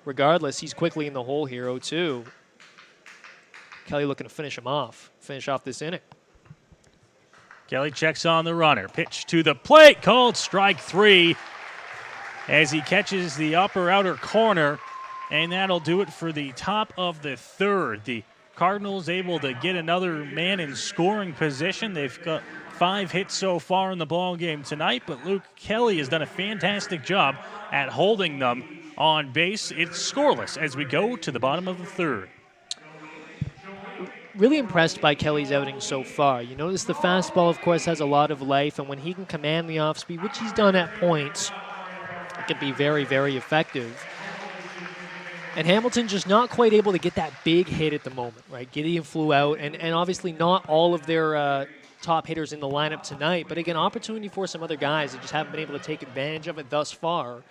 Regardless, he's quickly in the hole here, 0-2. Kelly looking to finish off this inning. Kelly checks on the runner. Pitch to the plate, called strike 3 as he catches the upper outer corner, and that'll do it for the top of the 3rd. The Cardinals able to get another man in scoring position. They've got 5 hits so far in the ball game tonight, but Luke Kelly has done a fantastic job at holding them on base. It's scoreless as we go to the bottom of the 3rd. Really impressed by Kelly's outing so far. You notice the fastball, of course, has a lot of life, and when he can command the off speed, which he's done at points, it can be very, very effective. And Hamilton just not quite able to get that big hit at the moment, right? Gideon flew out, and obviously not all of their top hitters in the lineup tonight, but again, opportunity for some other guys that just haven't been able to take advantage of it thus far.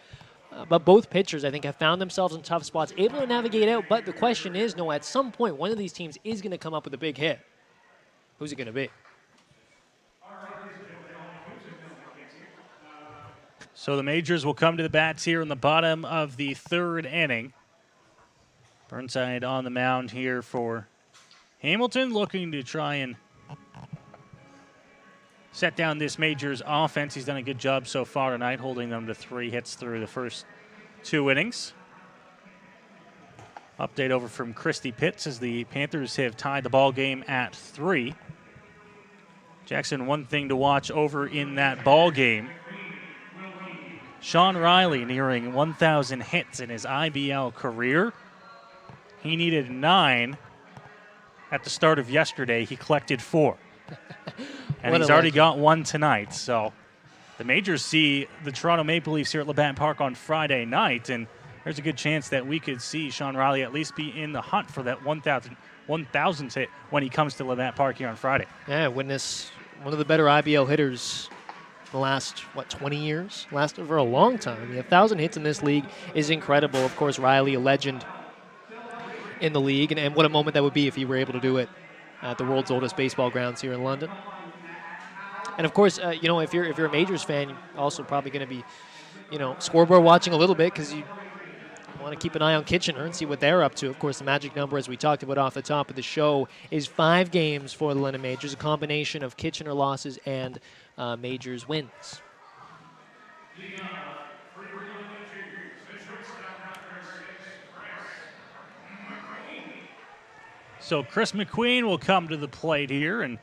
But both pitchers, I think, have found themselves in tough spots, able to navigate out. But the question is, no, at some point, one of these teams is going to come up with a big hit. Who's it going to be? So the Majors will come to the bats here in the bottom of the 3rd inning. Burnside on the mound here for Hamilton, looking to try and set down this Majors offense. He's done a good job so far tonight, holding them to 3 hits through the first 2 innings. Update over from Christy Pitts as the Panthers have tied the ball game at 3. Jackson, one thing to watch over in that ball game. Sean Riley nearing 1,000 hits in his IBL career. He needed 9 at the start of yesterday. He collected 4. And he's already got 1 tonight. So the Majors see the Toronto Maple Leafs here at Labatt Park on Friday night, and there's a good chance that we could see Sean Riley at least be in the hunt for that 1,000th hit when he comes to Labatt Park here on Friday. Yeah, witness one of the better IBL hitters in the last, 20 years? Lasted for a long time. 1,000 hits in this league is incredible. Of course, Riley, a legend in the league, and what a moment that would be if he were able to do it at the world's oldest baseball grounds here in London. And of course, if you're a Majors fan, you're also probably going to be, scoreboard watching a little bit because you want to keep an eye on Kitchener and see what they're up to. Of course, the magic number, as we talked about off the top of the show, is 5 games for the London Majors, a combination of Kitchener losses and Majors wins. So Chris McQueen will come to the plate here, and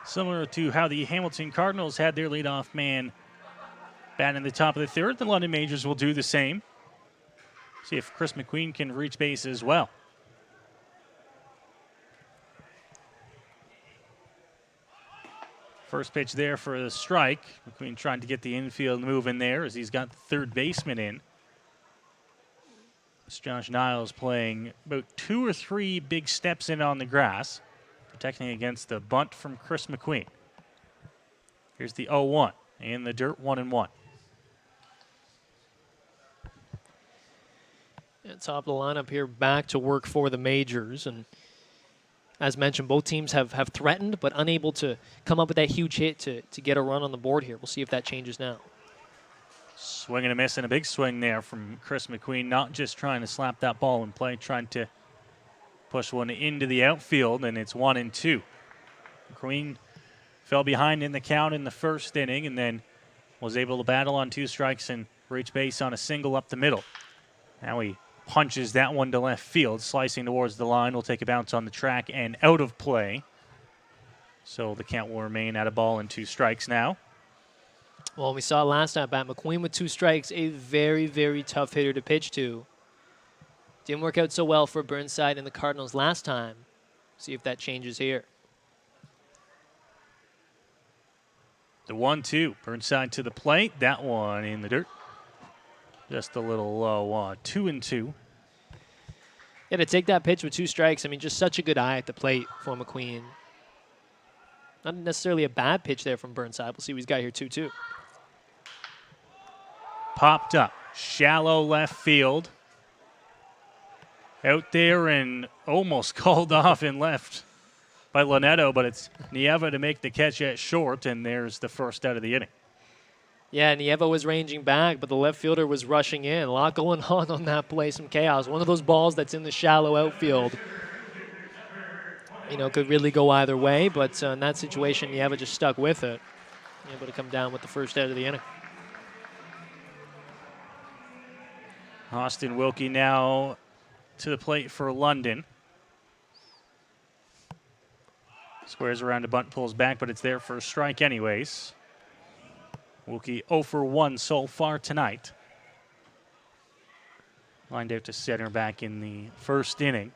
similar to how the Hamilton Cardinals had their leadoff man batting in the top of the 3rd, the London Majors will do the same. See if Chris McQueen can reach base as well. First pitch there for the strike. McQueen trying to get the infield move in there as he's got the 3rd baseman in. It's Josh Niles playing about 2 or 3 big steps in on the grass, protecting against the bunt from Chris McQueen. Here's the 0-1 in the dirt, 1-1. Top of the lineup here, back to work for the Majors. And as mentioned, both teams have threatened, but unable to come up with that huge hit to get a run on the board here. We'll see if that changes now. Swing and a miss, and a big swing there from Chris McQueen, not just trying to slap that ball in play, trying to push one into the outfield, and it's 1-2. McQueen fell behind in the count in the first inning and then was able to battle on 2 strikes and reach base on a single up the middle. Now he punches that one to left field, slicing towards the line. Will take a bounce on the track and out of play. So the count will remain at a ball and 2 strikes now. Well, we saw last time at McQueen with 2 strikes, a very, very tough hitter to pitch to. Didn't work out so well for Burnside and the Cardinals last time. See if that changes here. The 1-2. Burnside to the plate. That one in the dirt. Just a little low. 2-2. Yeah, to take that pitch with 2 strikes, I mean, just such a good eye at the plate for McQueen. Not necessarily a bad pitch there from Burnside. We'll see what he's got here, 2-2. Popped up. Shallow left field. Out there and almost called off and left by Lunetto, but it's Nieva to make the catch at short, and there's the first out of the inning. Yeah, Nieva was ranging back, but the left fielder was rushing in. A lot going on that play, some chaos. One of those balls that's in the shallow outfield, you know, could really go either way, but in that situation, Nieva just stuck with it. Able to come down with the first out of the inning. Austin Wilkie now to the plate for London. Squares around a bunt, pulls back, but it's there for a strike anyways. Wilkie 0 for 1 so far tonight. Lined out to center back in the first inning.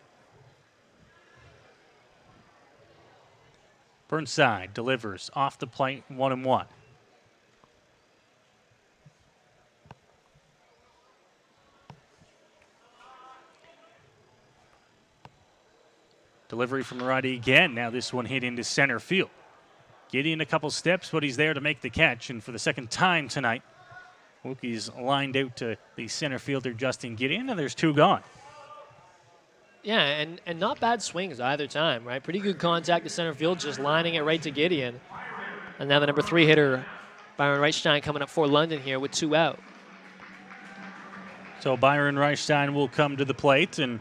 Burnside delivers off the plate, 1-1. Delivery from the righty again. Now this one hit into center field. Gideon a couple steps, but he's there to make the catch. And for the second time tonight, Wilkie's lined out to the center fielder, Justin Gideon, and there's 2 gone. Yeah, and not bad swings either time, right? Pretty good contact to center field, just lining it right to Gideon. And now the number 3 hitter, Byron Reichstein, coming up for London here with 2 out. So Byron Reichstein will come to the plate and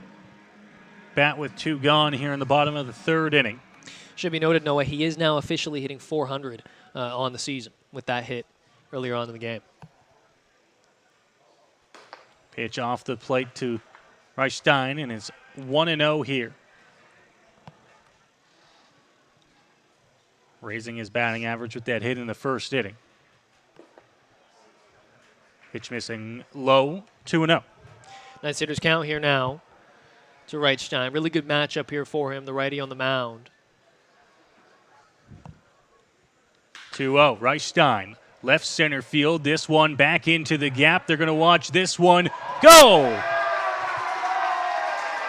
bat with 2 gone here in the bottom of the 3rd inning. Should be noted, Noah, he is now officially hitting 400 on the season with that hit earlier on in the game. Pitch off the plate to Reichstein, and it's 1-0 here. Raising his batting average with that hit in the first inning. Pitch missing low, 2-0. Nice hitter's count here now to Reichstein. Really good matchup here for him, the righty on the mound. 2-0. Reichstein, left center field. This one back into the gap. They're going to watch this one go.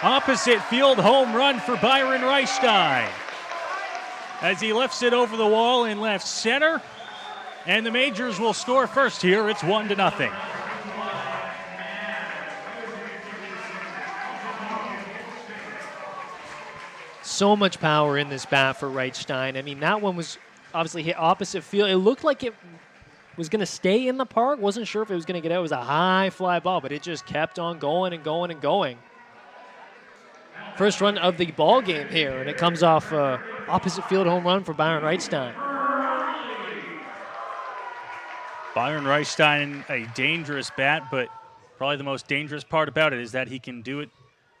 Opposite field home run for Byron Reichstein as he lifts it over the wall in left center. And the Majors will score first here. It's 1-0. So much power in this bat for Reichstein. I mean, that one was obviously hit opposite field. It looked like it was going to stay in the park. Wasn't sure if it was going to get out. It was a high fly ball, but it just kept on going and going and going. First run of the ball game here, and it comes off opposite field home run for Byron Reichstein. Byron Reichstein, a dangerous bat, but probably the most dangerous part about it is that he can do it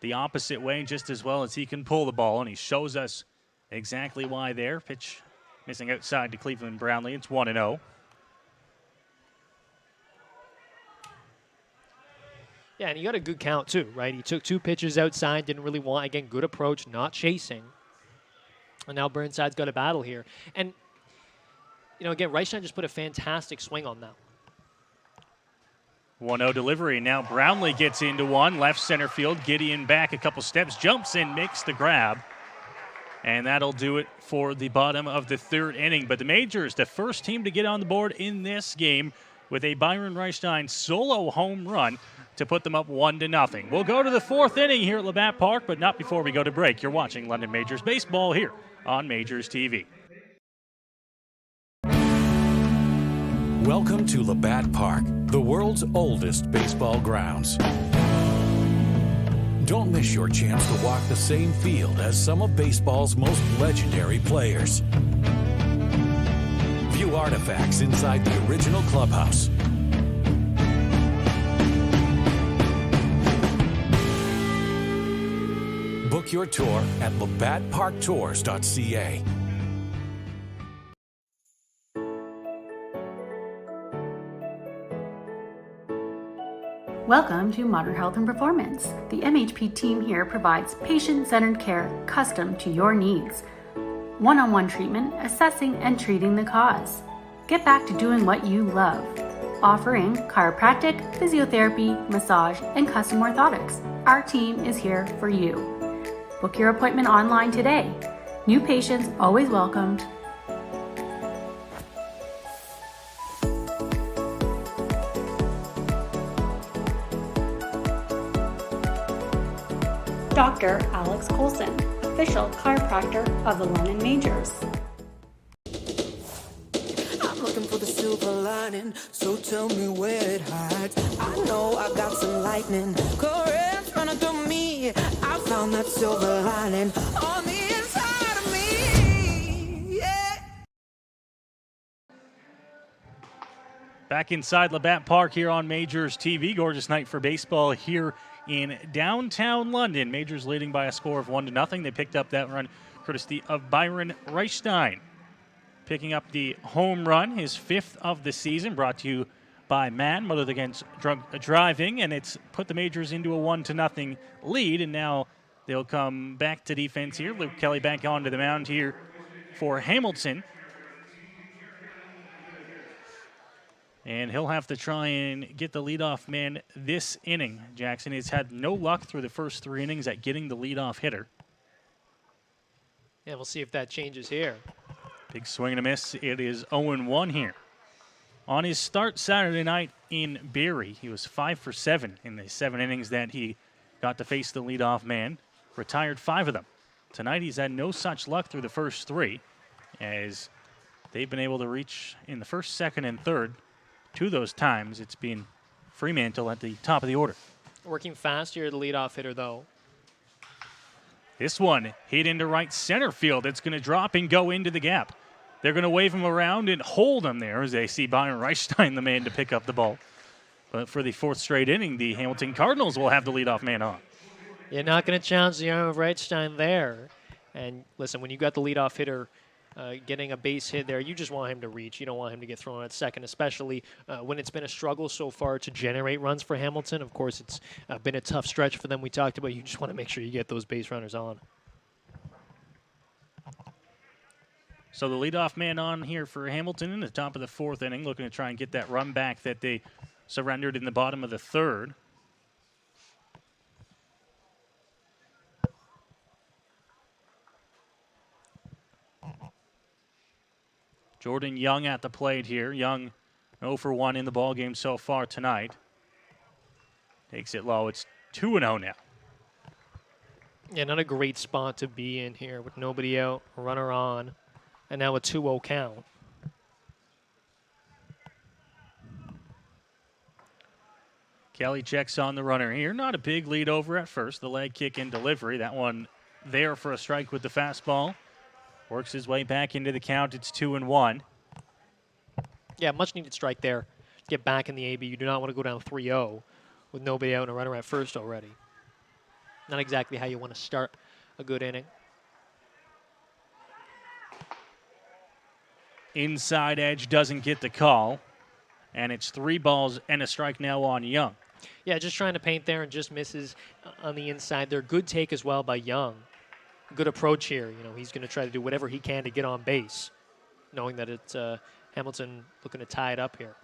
the opposite way just as well as he can pull the ball, and he shows us exactly why there. Pitch missing outside to Cleveland Brownlee. It's 1-0. Yeah, and he got a good count too, right? He took 2 pitches outside, didn't really want, again, good approach, not chasing. And now Burnside's got a battle here. And, you know, again, Reichstein just put a fantastic swing on that. 1-0 delivery. Now Brownlee gets into one. Left center field. Gideon back a couple steps. Jumps in, makes the grab. And that'll do it for the bottom of the 3rd inning. But the Majors, the first team to get on the board in this game with a Byron Reichstein solo home run to put them up 1-0. We'll go to the 4th inning here at Labatt Park, but not before we go to break. You're watching London Majors Baseball here on Majors TV. Welcome to Labatt Park, the world's oldest baseball grounds. Don't miss your chance to walk the same field as some of baseball's most legendary players. View artifacts inside the original clubhouse. Book your tour at labattparktours.ca. Welcome to Modern Health and Performance. The MHP team here provides patient-centered care custom to your needs. One-on-one treatment, assessing and treating the cause. Get back to doing what you love. Offering chiropractic, physiotherapy, massage, and custom orthotics. Our team is here for you. Book your appointment online today. New patients always welcomed. Dr. Alex Colson, official chiropractor of the London Majors. I'm looking for the silver lining, so tell me where it hides. I know I got some lightning, currents running through me. I found that silver lining on the inside of me. Yeah. Back inside Labatt Park here on Majors TV. Gorgeous night for baseball here in downtown London. Majors leading by a score of 1-0. They picked up that run courtesy of Byron Reichstein. Picking up the home run, his 5th of the season, brought to you by Man, Mothers Against Drunk Driving, and it's put the Majors into a 1-0 lead, and now they'll come back to defense here. Luke Kelly back onto the mound here for Hamilton. And he'll have to try and get the leadoff man this inning. Jackson has had no luck through the first 3 innings at getting the leadoff hitter. Yeah, we'll see if that changes here. Big swing and a miss. It is 0-1 here. On his start Saturday night in Barrie, he was 5 for 7 in the 7 innings that he got to face the leadoff man. Retired 5 of them. Tonight he's had no such luck through the first 3, as they've been able to reach in the first, second, and third. 2 of those times, it's been Fremantle at the top of the order. Working fast here, the leadoff hitter, though. This one hit into right center field. It's going to drop and go into the gap. They're going to wave him around and hold him there as they see Byron Reichstein, the man to pick up the ball. But for the 4th straight inning, the Hamilton Cardinals will have the leadoff man on. You're not going to challenge the arm of Reichstein there. And listen, when you got the leadoff hitter getting a base hit there, you just want him to reach. You don't want him to get thrown at second, especially when it's been a struggle so far to generate runs for Hamilton. Of course, it's been a tough stretch for them. We talked about you just want to make sure you get those base runners on. So the leadoff man on here for Hamilton in the top of the 4th inning, looking to try and get that run back that they surrendered in the bottom of the 3rd. Jordan Young at the plate here. Young 0 for 1 in the ballgame so far tonight. Takes it low. It's 2-0 now. Yeah, not a great spot to be in here with nobody out, runner on, and now a 2-0 count. Kelly checks on the runner here. Not a big lead over at first. The leg kick and delivery. That one there for a strike with the fastball. Works his way back into the count. It's 2-1. Yeah, much needed strike there. Get back in the AB. You do not want to go down 3-0 with nobody out and a runner at first already. Not exactly how you want to start a good inning. Inside edge doesn't get the call. And it's 3 balls and a strike now on Young. Yeah, just trying to paint there and just misses on the inside there. Good take as well by Young. Good approach here. You know, he's going to try to do whatever he can to get on base, knowing that it's Hamilton looking to tie it up here.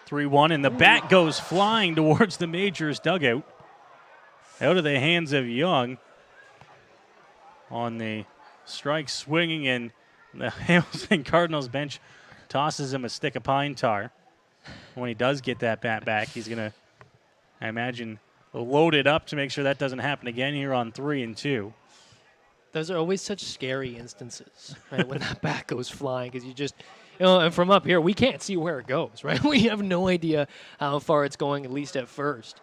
3-1, and the bat goes flying towards the Majors dugout. Out of the hands of Young on the strike swinging, and the Hamilton Cardinals bench tosses him a stick of pine tar. When he does get that bat back, he's going to, I imagine, load it up to make sure that doesn't happen again here on 3-2. Those are always such scary instances, right? When that bat goes flying, because you just, you know, and from up here, we can't see where it goes, right? We have no idea how far it's going, at least at first.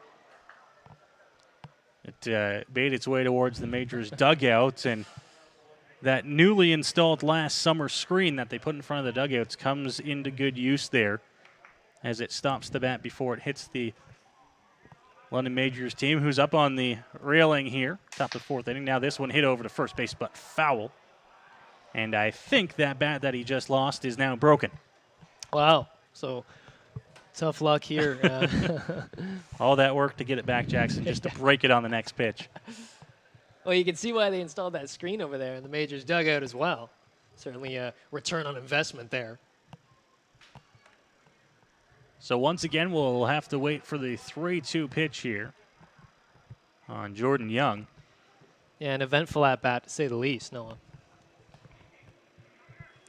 It made its way towards the Majors dugout, and that newly installed last summer screen that they put in front of the dugouts comes into good use there as it stops the bat before it hits the London Majors team, who's up on the railing here, top of the 4th inning. Now this one hit over to first base, but foul. And I think that bat that he just lost is now broken. Wow. So Tough luck here. All that work to get it back, Jackson, just to break it on the next pitch. Well, you can see why they installed that screen over there in the Majors dugout as well. Certainly a return on investment there. So once again, we'll have to wait for the 3-2 pitch here on Jordan Young. Yeah, an eventful at-bat, to say the least, Noah.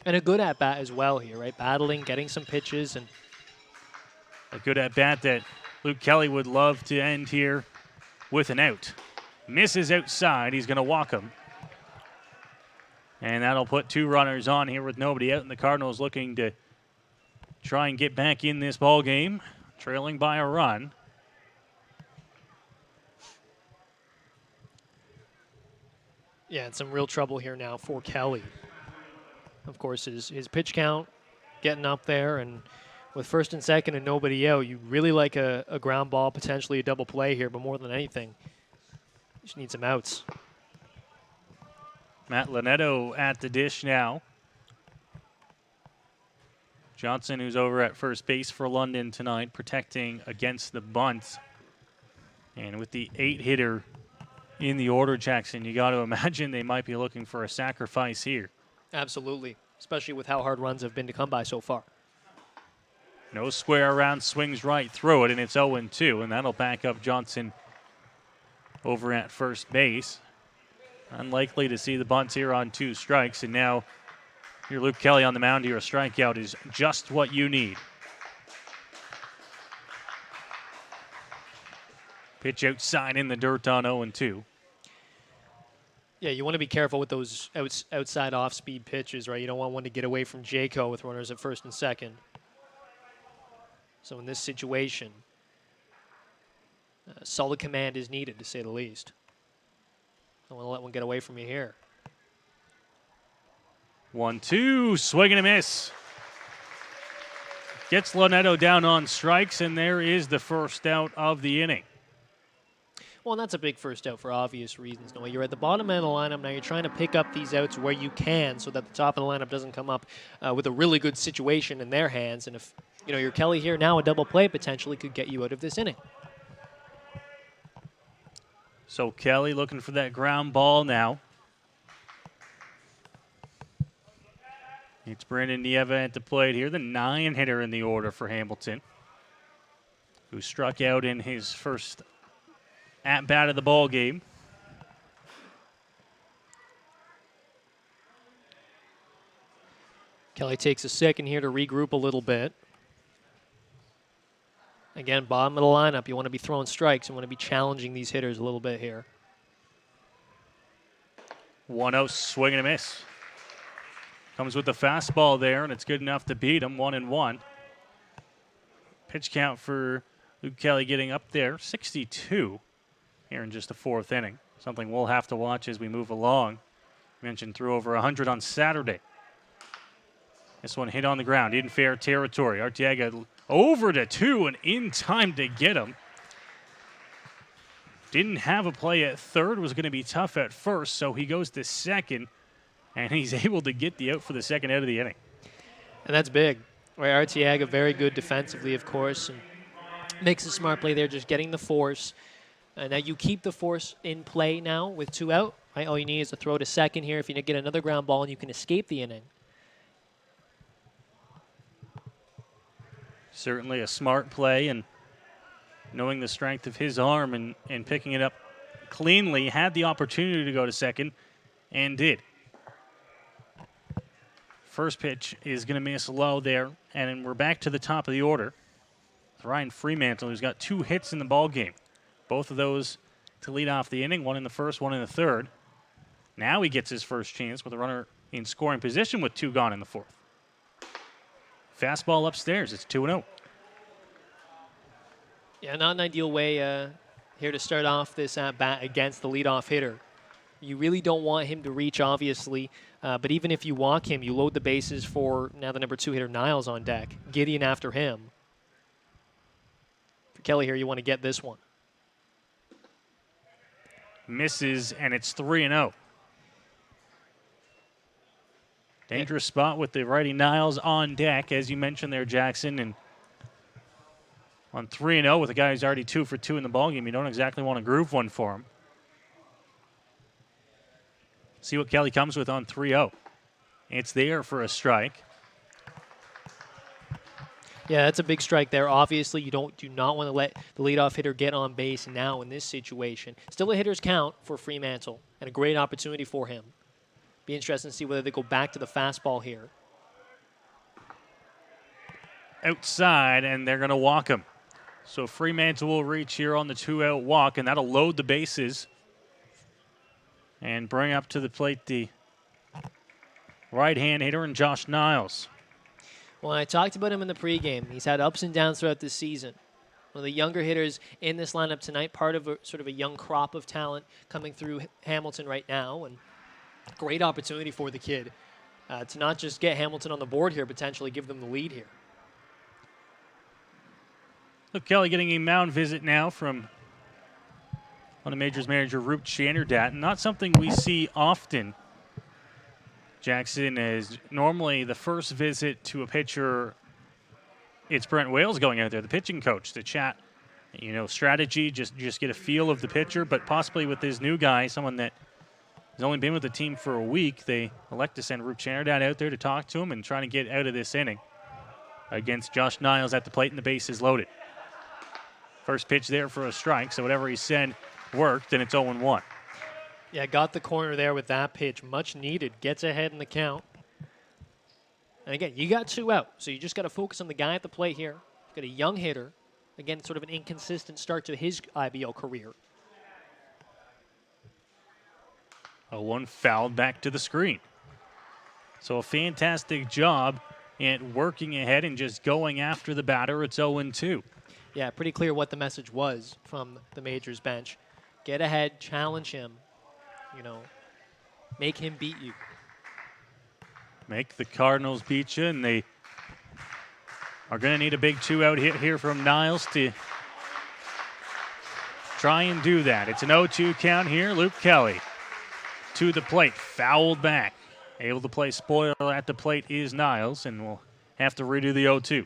And a good at-bat as well here, right? Battling, getting some pitches, and a good at-bat that Luke Kelly would love to end here with an out. Misses outside. He's going to walk him. And that'll put 2 runners on here with nobody out, and the Cardinals looking to try and get back in this ball game, trailing by a run. Yeah, and some real trouble here now for Kelly. Of course, his pitch count getting up there, and with first and second and nobody out, you really like a ground ball, potentially a double play here, but more than anything, you just need some outs. Matt Linetto at the dish now. Johnson, who's over at first base for London tonight, protecting against the bunt. And with the 8-hitter in the order, Jackson, you got to imagine they might be looking for a sacrifice here. Absolutely, especially with how hard runs have been to come by so far. No square around, swings right through it, and it's 0-2, and that'll back up Johnson over at first base. Unlikely to see the bunts here on 2 strikes, and now your Luke Kelly on the mound here. A strikeout is just what you need. Pitch outside in the dirt on 0-2. Yeah, you want to be careful with those outside off-speed pitches, right? You don't want one to get away from Jayco with runners at first and second. So in this situation, solid command is needed, to say the least. Don't want to let one get away from you here. 1-2, swing and a miss. Gets Linetto down on strikes, and there is the first out of the inning. Well, and that's a big first out for obvious reasons. Noah, you're at the bottom end of the lineup. Now you're trying to pick up these outs where you can so that the top of the lineup doesn't come up with a really good situation in their hands. And if you're Kelly here now, a double play potentially could get you out of this inning. So Kelly looking for that ground ball now. It's Brandon Nieva at the plate here, the 9-hitter in the order for Hamilton, who struck out in his first at-bat of the ball game. Kelly takes a second here to regroup a little bit. Again, bottom of the lineup, you want to be throwing strikes. You want to be challenging these hitters a little bit here. 1-0, swing and a miss. Comes with the fastball there, and it's good enough to beat him, 1-1. Pitch count for Luke Kelly getting up there, 62 here in just the 4th inning. Something we'll have to watch as we move along. Mentioned threw over 100 on Saturday. This one hit on the ground, in fair territory. Arteaga over to 2 and in time to get him. Didn't have a play at third, was going to be tough at first, so he goes to second, and he's able to get the out for the second out of the inning. And that's big. Right, Arteaga very good defensively, of course, and makes a smart play there, just getting the force. Now you keep the force in play now with 2 out. Right? All you need is a throw to second here if you get another ground ball and you can escape the inning. Certainly a smart play, and knowing the strength of his arm and picking it up cleanly, had the opportunity to go to second and did. First pitch is going to miss low there, and we're back to the top of the order. Ryan Fremantle, who's got 2 hits in the ball game. Both of those to lead off the inning, one in the first, one in the third. Now he gets his first chance with a runner in scoring position with 2 gone in the 4th. Fastball upstairs, it's 2-0. Yeah, not an ideal way here to start off this at-bat against the leadoff hitter. You really don't want him to reach, obviously, but even if you walk him, you load the bases for now the number 2 hitter, Niles, on deck. Gideon after him. For Kelly here, you want to get this one. Misses, and it's 3-0. Dangerous spot with the righty Niles on deck, as you mentioned there, Jackson. And On 3-0 with a guy who's already 2 for 2 in the ballgame. You don't exactly want to groove one for him. See what Kelly comes with on 3-0. It's there for a strike. Yeah, that's a big strike there. Obviously, you do not want to let the leadoff hitter get on base now in this situation. Still a hitter's count for Fremantle and a great opportunity for him. Be interesting to see whether they go back to the fastball here. Outside, and they're going to walk him. So Fremantle will reach here on the 2-out walk, and that'll load the bases and bring up to the plate the right-hand hitter and Josh Niles. Well, I talked about him in the pregame. He's had ups and downs throughout this season. One of the younger hitters in this lineup tonight, part of sort of a young crop of talent coming through Hamilton right now, and great opportunity for the kid to not just get Hamilton on the board here, potentially give them the lead here. Look, Kelly getting a mound visit now from one of Majors manager Roop Chanderdat. Not something we see often. Jackson is normally the first visit to a pitcher. It's Brent Wales going out there, the pitching coach, to chat, strategy, just get a feel of the pitcher. But possibly with this new guy, someone that has only been with the team for a week, they elect to send Roop Chanderdat out there to talk to him and try to get out of this inning against Josh Niles at the plate, and the base is loaded. First pitch there for a strike, so whatever he said worked, and it's 0-1. Yeah, got the corner there with that pitch. Much needed. Gets ahead in the count. And again, you got 2 out, so you just got to focus on the guy at the plate here. You've got a young hitter. Again, sort of an inconsistent start to his IBL career. 0-1 fouled back to the screen. So a fantastic job at working ahead and just going after the batter. It's 0-2. Yeah, pretty clear what the message was from the Majors bench. Get ahead, challenge him, make him beat you. Make the Cardinals beat you, and they are going to need a big 2-out hit here from Niles to try and do that. It's an 0-2 count here. Luke Kelly to the plate, fouled back. Able to play spoil at the plate is Niles, and we'll have to redo the 0-2.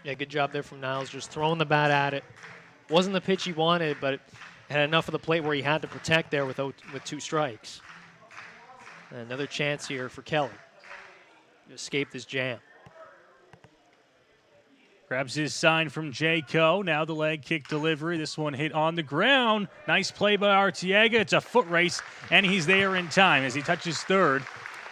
Yeah, good job there from Niles, just throwing the bat at it. Wasn't the pitch he wanted, but had enough of the plate where he had to protect there with 2 strikes. And another chance here for Kelly to escape this jam. Grabs his sign from Jayco. Now the leg kick delivery. This one hit on the ground. Nice play by Arteaga. It's a foot race, and he's there in time as he touches third.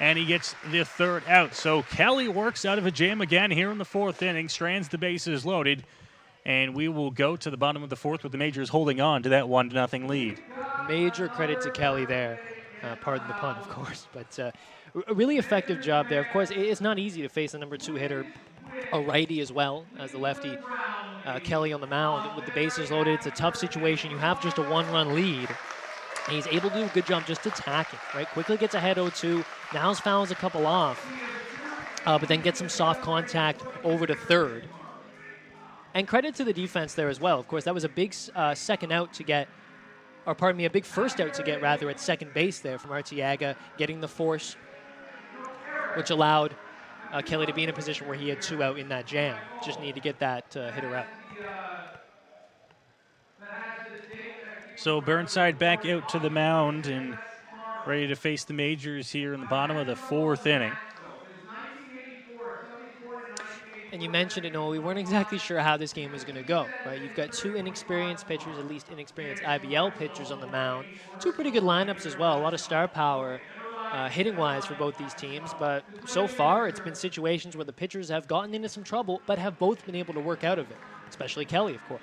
And he gets the 3rd out. So Kelly works out of a jam again here in the 4th inning. Strands the bases loaded. And we will go to the bottom of the 4th with the Majors holding on to that 1-0 lead. Major credit to Kelly there. Pardon the pun, of course. But a really effective job there. Of course, it's not easy to face a number 2 hitter, a righty as well as the lefty. Kelly on the mound with the bases loaded. It's a tough situation. You have just a 1-run lead. And he's able to do a good job just attacking, right? Quickly gets ahead 0-2. Niles fouls a couple off, but then gets some soft contact over to third. And credit to the defense there as well. Of course, that was a big second out to get, or pardon me, a big first out to get rather at second base there from Arteaga, getting the force, which allowed Kelly to be in a position where he had 2 out in that jam. Just need to get that hitter out. So Burnside back out to the mound and ready to face the Majors here in the bottom of the 4th inning. And you mentioned it, Noah, we weren't exactly sure how this game was going to go, right? You've got 2 inexperienced pitchers, at least inexperienced IBL pitchers on the mound. 2 pretty good lineups as well, a lot of star power hitting-wise for both these teams. But so far, it's been situations where the pitchers have gotten into some trouble, but have both been able to work out of it, especially Kelly, of course.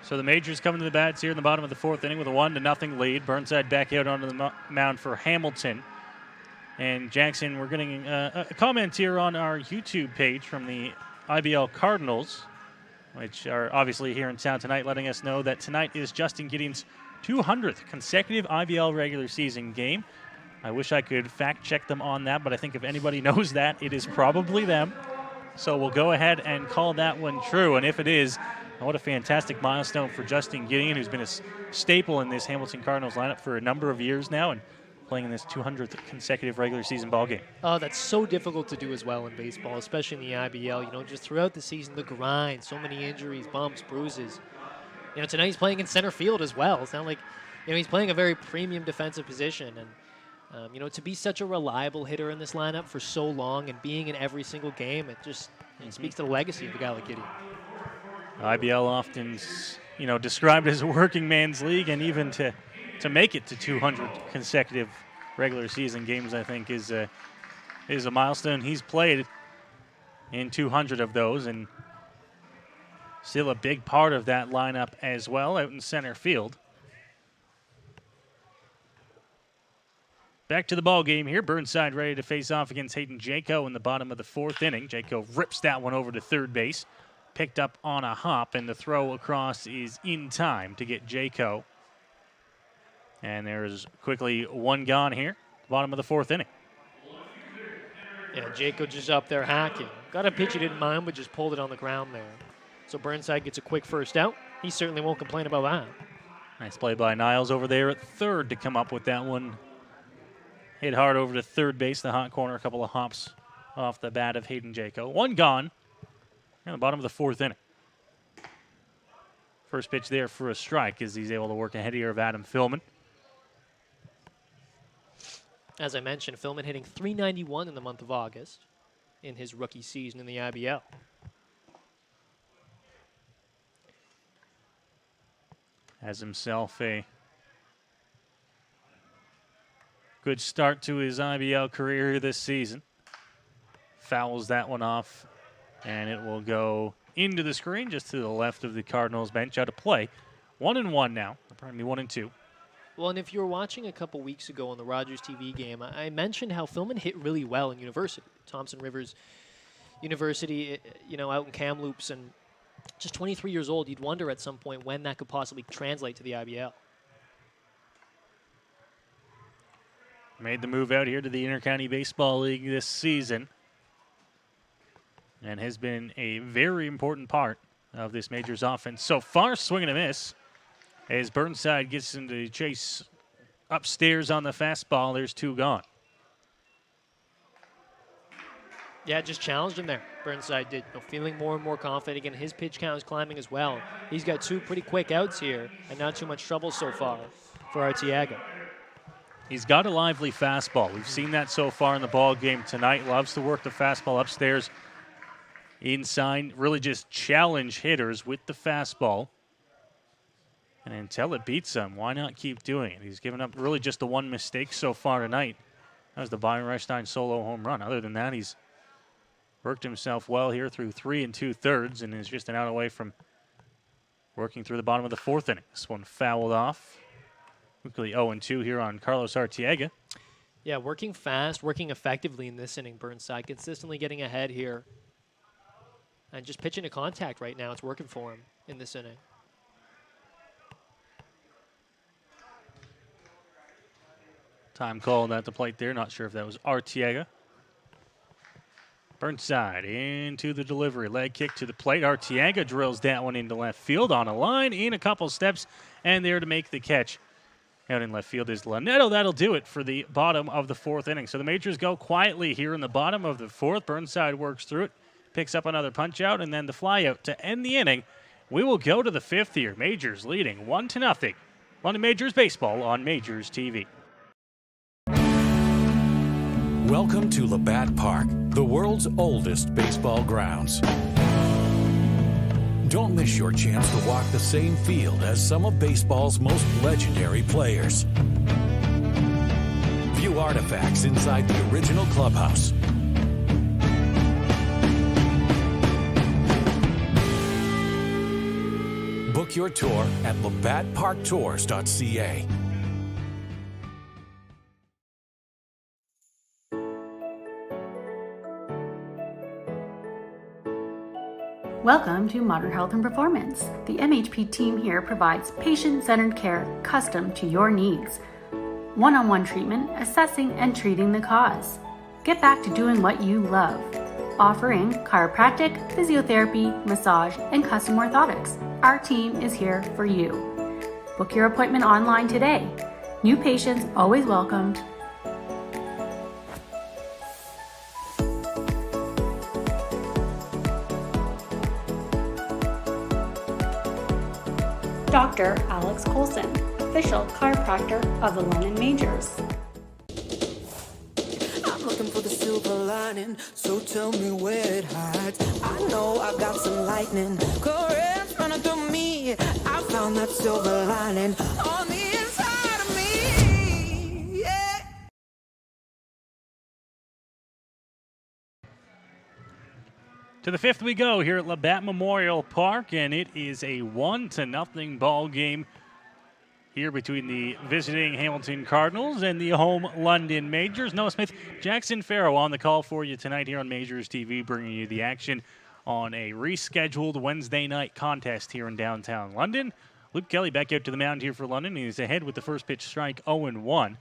So the Majors coming to the bats here in the bottom of the 4th inning with a 1-0 lead. Burnside back out onto the mound for Hamilton. And Jackson, we're getting a comment here on our YouTube page from the IBL Cardinals, which are obviously here in town tonight, letting us know that tonight is Justin Gideon's 200th consecutive IBL regular season game. I wish I could fact check them on that, but I think if anybody knows that, it is probably them. So we'll go ahead and call that one true. And if it is, what a fantastic milestone for Justin Gideon, who's been a staple in this Hamilton Cardinals lineup for a number of years now, and playing in this 200th consecutive regular season ball game. Oh, that's so difficult to do as well in baseball, especially in the IBL. Just throughout the season, the grind, so many injuries, bumps, bruises. Tonight he's playing in center field as well. It's not like, he's playing a very premium defensive position. And, to be such a reliable hitter in this lineup for so long and being in every single game, it just speaks to the legacy of a guy like Gideon. IBL often, described as a working man's league, and even to make it to 200 consecutive regular season games, I think, is a milestone. He's played in 200 of those, and still a big part of that lineup as well out in center field. Back to the ball game here. Burnside ready to face off against Hayden Jaco in the bottom of the 4th inning. Jaco rips that one over to third base. Picked up on a hop, and the throw across is in time to get Jaco. And there's quickly one gone here, bottom of the 4th inning. Yeah, Jaco just up there hacking. Got a pitch he didn't mind, but just pulled it on the ground there. So Burnside gets a quick first out. He certainly won't complain about that. Nice play by Niles over there at third to come up with that one. Hit hard over to third base, the hot corner, a couple of hops off the bat of Hayden Jaco. One gone. And the bottom of the 4th inning. First pitch there for a strike as he's able to work ahead here of Adam Philman. As I mentioned, Philman hitting .391 in the month of August in his rookie season in the IBL. Has himself a good start to his IBL career this season. Fouls that one off, and it will go into the screen just to the left of the Cardinals bench. Out of play. 1-1 now. Pardon me, 1-2. Well, and if you were watching a couple weeks ago on the Rogers TV game, I mentioned how Philman hit really well in university. Thompson Rivers University, out in Kamloops, and just 23 years old. You'd wonder at some point when that could possibly translate to the IBL. Made the move out here to the Intercounty Baseball League this season, and has been a very important part of this Majors offense so far. Swing and a miss as Burnside gets into chase upstairs on the fastball. There's 2 gone. Yeah, just challenged him there. Burnside did. Feeling more and more confident. Again, his pitch count is climbing as well. He's got 2 pretty quick outs here and not too much trouble so far for Arteaga. He's got a lively fastball. We've seen that so far in the ball game tonight. Loves to work the fastball upstairs inside. Really just challenge hitters with the fastball. And until it beats him, why not keep doing it? He's given up really just the one mistake so far tonight. That was the Byron Reichstein solo home run. Other than that, he's worked himself well here through 3 2/3 and is just an out away from working through the bottom of the 4th inning. This one fouled off. Quickly 0-2 here on Carlos Arteaga. Yeah, working fast, working effectively in this inning, Burnside. Consistently getting ahead here. And just pitching to contact right now. It's working for him in this inning. Time called at the plate there. Not sure if that was Arteaga. Burnside into the delivery. Leg kick to the plate. Arteaga drills that one into left field on a line in a couple steps, and there to make the catch. Out in left field is Lanetto. That'll do it for the bottom of the 4th inning. So the Majors go quietly here in the bottom of the 4th. Burnside works through it, picks up another punch out, and then the fly out to end the inning. We will go to the 5th here. Majors leading 1-0. London Majors Baseball on Majors TV. Welcome to Labatt Park, the world's oldest baseball grounds. Don't miss your chance to walk the same field as some of baseball's most legendary players. View artifacts inside the original clubhouse. Book your tour at labattparktours.ca. Welcome to Modern Health and Performance. The MHP team here provides patient-centered care custom to your needs. One-on-one treatment, assessing and treating the cause. Get back to doing what you love. Offering chiropractic, physiotherapy, massage, and custom orthotics. Our team is here for you. Book your appointment online today. New patients always welcomed, Dr. Alex Colson, official chiropractor of the London Majors. I'm looking for the silver lining, so tell me where it hides. I know I got some lightning, currents running through me. I found that silver lining on the inside of me. Yeah. To the fifth we go here at Labatt Memorial Park, and it is a 1-0 ball game here between the visiting Hamilton Cardinals and the home London Majors. Noah Smith, Jackson Farough on the call for you tonight here on Majors TV, bringing you the action on a rescheduled Wednesday night contest here in downtown London. Luke Kelly back out to the mound here for London. He's ahead with the first pitch strike, 0-1.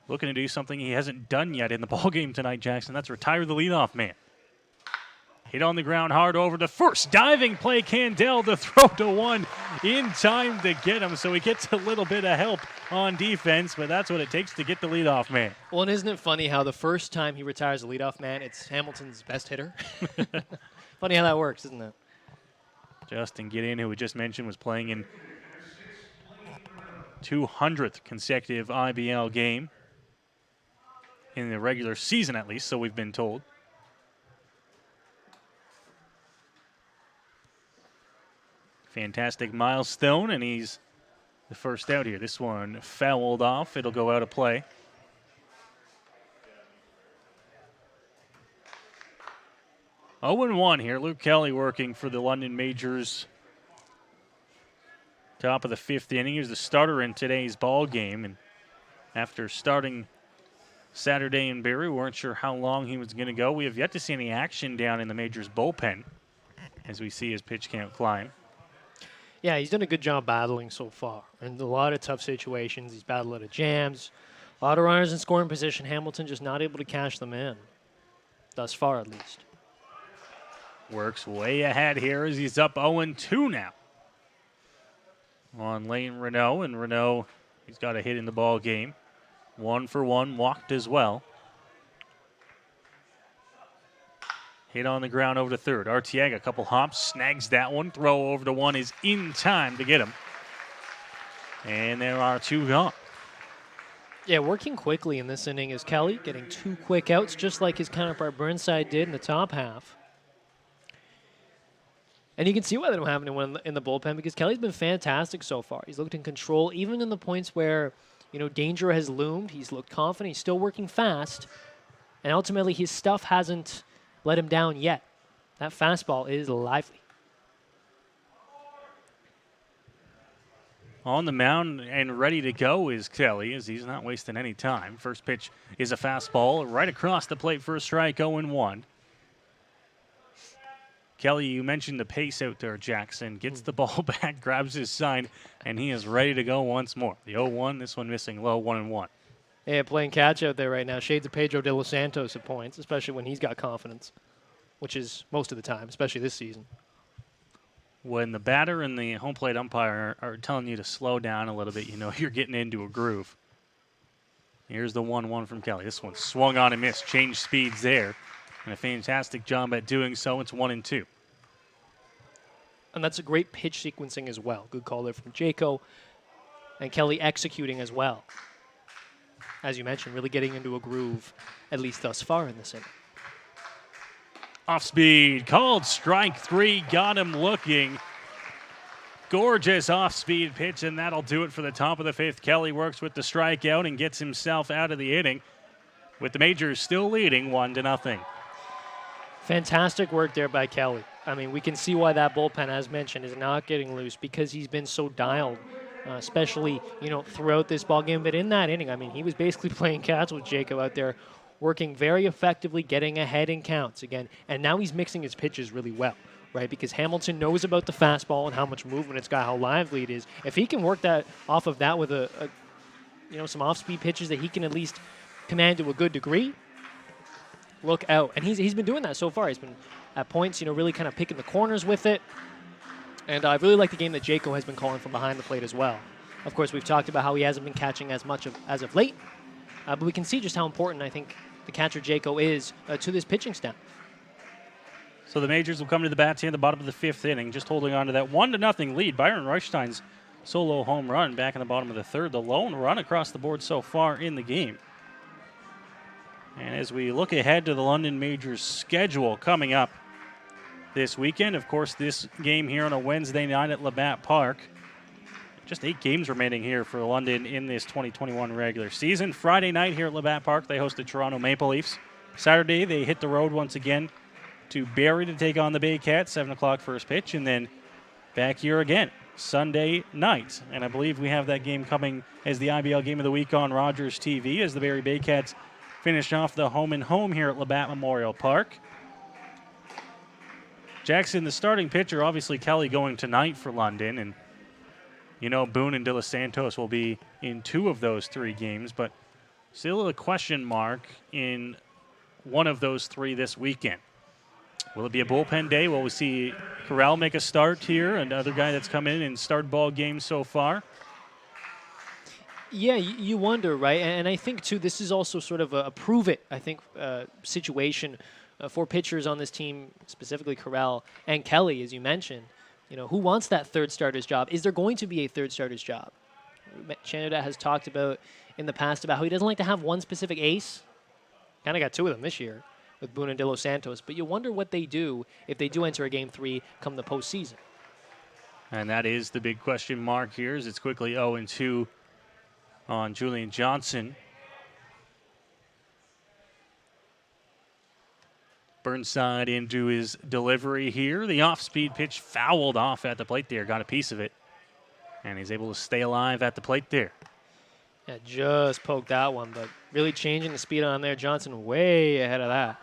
Looking to do something he hasn't done yet in the ballgame tonight, Jackson. That's retire the leadoff man. Hit on the ground hard over to first. Diving play, Candell to throw to one in time to get him. So he gets a little bit of help on defense, but that's what it takes to get the leadoff man. Well, and isn't it funny how the first time he retires a leadoff man, it's Hamilton's best hitter? Funny how that works, isn't it? Justin Gideon, who we just mentioned, was playing in 200th consecutive IBL game. In the regular season, at least, so we've been told. Fantastic milestone, and he's the first out here. This one fouled off. It'll go out of play. Oh, 0-1 here. Luke Kelly working for the London Majors. Top of the fifth inning. He was the starter in today's ball game, and after starting Saturday in Barrie, we weren't sure how long he was going to go. We have yet to see any action down in the Majors bullpen as we see his pitch count climb. Yeah, he's done a good job battling so far. In a lot of tough situations, he's battled a lot of jams, a lot of runners in scoring position. Hamilton just not able to cash them in, thus far at least. Works way ahead here as he's up 0-2 now. On Lane Renault, and Renault, he's got a hit in the ball game. 1 for 1, walked as well. Hit on the ground over to third. Arteaga, a couple hops, snags that one. Throw over to one is in time to get him. And there are two gone. Yeah, working quickly in this inning is Kelly, getting 2 quick outs, just like his counterpart Burnside did in the top half. And you can see why they don't have anyone in the bullpen, because Kelly's been fantastic so far. He's looked in control, even in the points where danger has loomed. He's looked confident. He's still working fast. And ultimately, his stuff hasn't let him down yet. That fastball is lively. On the mound and ready to go is Kelly, as he's not wasting any time. First pitch is a fastball right across the plate for a strike, 0-1. Kelly, you mentioned the pace out there, Jackson. Gets the ball back, grabs his sign, and he is ready to go once more. The 0-1, this one missing low, 1-1. Yeah, playing catch out there right now. Shades of Pedro de los Santos at points, especially when he's got confidence, which is most of the time, especially this season. When the batter and the home plate umpire are telling you to slow down a little bit, you're getting into a groove. Here's the 1-1 from Kelly. This one swung on and missed. Changed speeds there. And a fantastic job at doing so. It's 1-2. And that's a great pitch sequencing as well. Good call there from Jaco. And Kelly executing as well. As you mentioned, really getting into a groove, at least thus far in this inning. Off speed, called strike 3, got him looking. Gorgeous off-speed pitch, and that'll do it for the top of the fifth. Kelly works with the strikeout and gets himself out of the inning, with the Majors still leading 1-0. Fantastic work there by Kelly. I mean, we can see why that bullpen, as mentioned, is not getting loose, because he's been so dialed, especially, throughout this ballgame. But in that inning, I mean, he was basically playing catch with Jacob out there, working very effectively, getting ahead in counts again. And now he's mixing his pitches really well, right? Because Hamilton knows about the fastball and how much movement it's got, how lively it is. If he can work that off of that with some off-speed pitches that he can at least command to a good degree, look out. And he's been doing that so far. He's been at points, really kind of picking the corners with it. And I really like the game that Jaco has been calling from behind the plate as well. Of course, we've talked about how he hasn't been catching as much as of late. But we can see just how important I think the catcher Jaco is to this pitching staff. So the Majors will come to the bats here in the bottom of the 5th inning, just holding on to that 1-0 lead. Byron Reichstein's solo home run back in the bottom of the 3rd, the lone run across the board so far in the game. And as we look ahead to the London Majors schedule coming up this weekend, of course, this game here on a Wednesday night at Labatt Park. Just 8 games remaining here for London in this 2021 regular season. Friday night here at Labatt Park, they host the Toronto Maple Leafs. Saturday, they hit the road once again to Barrie to take on the Bay Cats, 7 o'clock first pitch, and then back here again Sunday night. And I believe we have that game coming as the IBL Game of the Week on Rogers TV as the Barrie Bay Cats finish off the home and home here at Labatt Memorial Park. Jackson, the starting pitcher, obviously Kelly going tonight for London, and you know Boone and De Los Santos will be in 2 of those 3 games, but still a question mark in one of those 3 this weekend. Will it be a bullpen day? Will we see Corral make a start here, another guy that's come in and started ball games so far? Yeah, you wonder, right? And I think, too, this is also sort of a prove-it, I think, situation for pitchers on this team, specifically Corral and Kelly, as you mentioned. You know, who wants that 3rd starter's job? Is there going to be a 3rd starter's job? Chanada has talked about in the past about how he doesn't like to have one specific ace. Kind of got 2 of them this year with Boone and De Los Santos. But you wonder what they do if they do enter a Game 3 come the postseason. And that is the big question mark here as it's quickly 0-2 on Julian Johnson. Burnside into his delivery here. The off-speed pitch fouled off at the plate there. Got a piece of it. And he's able to stay alive at the plate there. Yeah, just poked that one, but really changing the speed on there. Johnson way ahead of that.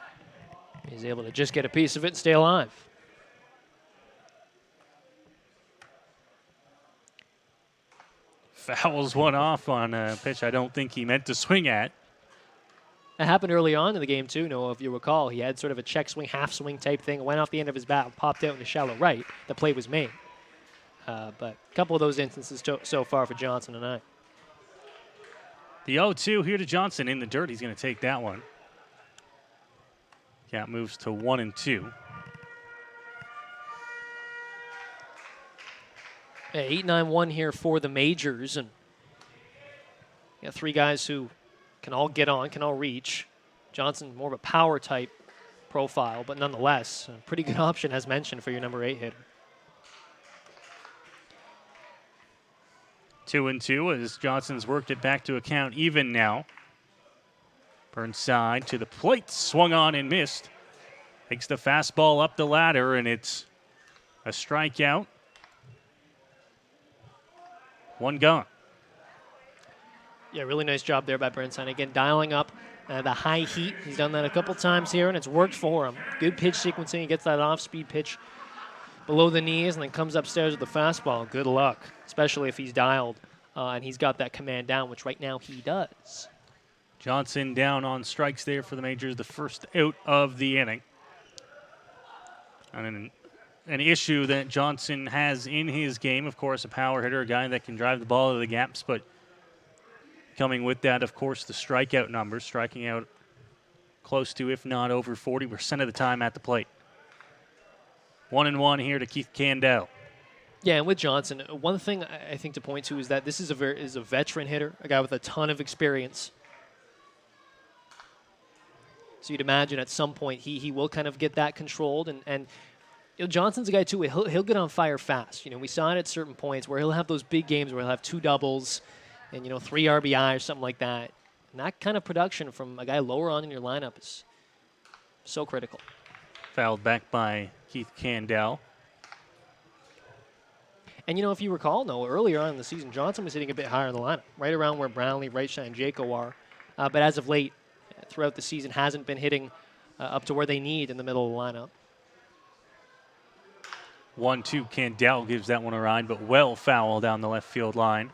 He's able to just get a piece of it and stay alive. Fouls one off on a pitch I don't think he meant to swing at. That happened early on in the game, too, Noah, if you recall. He had sort of a check swing, half swing type thing. Went off the end of his bat and popped out into shallow right. The play was made. But a couple of those instances so far for Johnson tonight. The 0-2 here to Johnson in the dirt. He's going to take that one. Count moves to 1-2. 8-9-1 here for the Majors. And you got 3 guys who can all get on, can all reach. Johnson, more of a power type profile, but nonetheless, a pretty good option, as mentioned, for your number 8 hitter. 2-2 as Johnson's worked it back to a count even now. Burnside to the plate, swung on and missed. Takes the fastball up the ladder, and it's a strikeout. 1 gone. Yeah, really nice job there by Burnside. Again, dialing up the high heat. He's done that a couple times here, and it's worked for him. Good pitch sequencing. He gets that off-speed pitch below the knees and then comes upstairs with the fastball. Good luck, especially if he's dialed and he's got that command down, which right now he does. Johnson down on strikes there for the Majors, the first out of the inning. And an issue that Johnson has in his game, of course, a power hitter, a guy that can drive the ball to the gaps, but coming with that, of course, the strikeout numbers, striking out close to, if not over 40% of the time at the plate. 1-1 here to Keith Candell. Yeah, and with Johnson, one thing I think to point to is that this is a veteran hitter, a guy with a ton of experience. So you'd imagine at some point he will kind of get that controlled. And you know, Johnson's a guy, too, he'll get on fire fast. You know, we saw it at certain points where he'll have those big games where he'll have 2 doubles and, 3 RBI or something like that. And that kind of production from a guy lower on in your lineup is so critical. Fouled back by Keith Candell. And, if you recall, Noah, earlier on in the season, Johnson was hitting a bit higher in the lineup, right around where Brownlee, Reichstein, and Jaco are. But as of late, throughout the season, hasn't been hitting up to where they need in the middle of the lineup. 1-2, Candell gives that one a ride, but well foul down the left field line.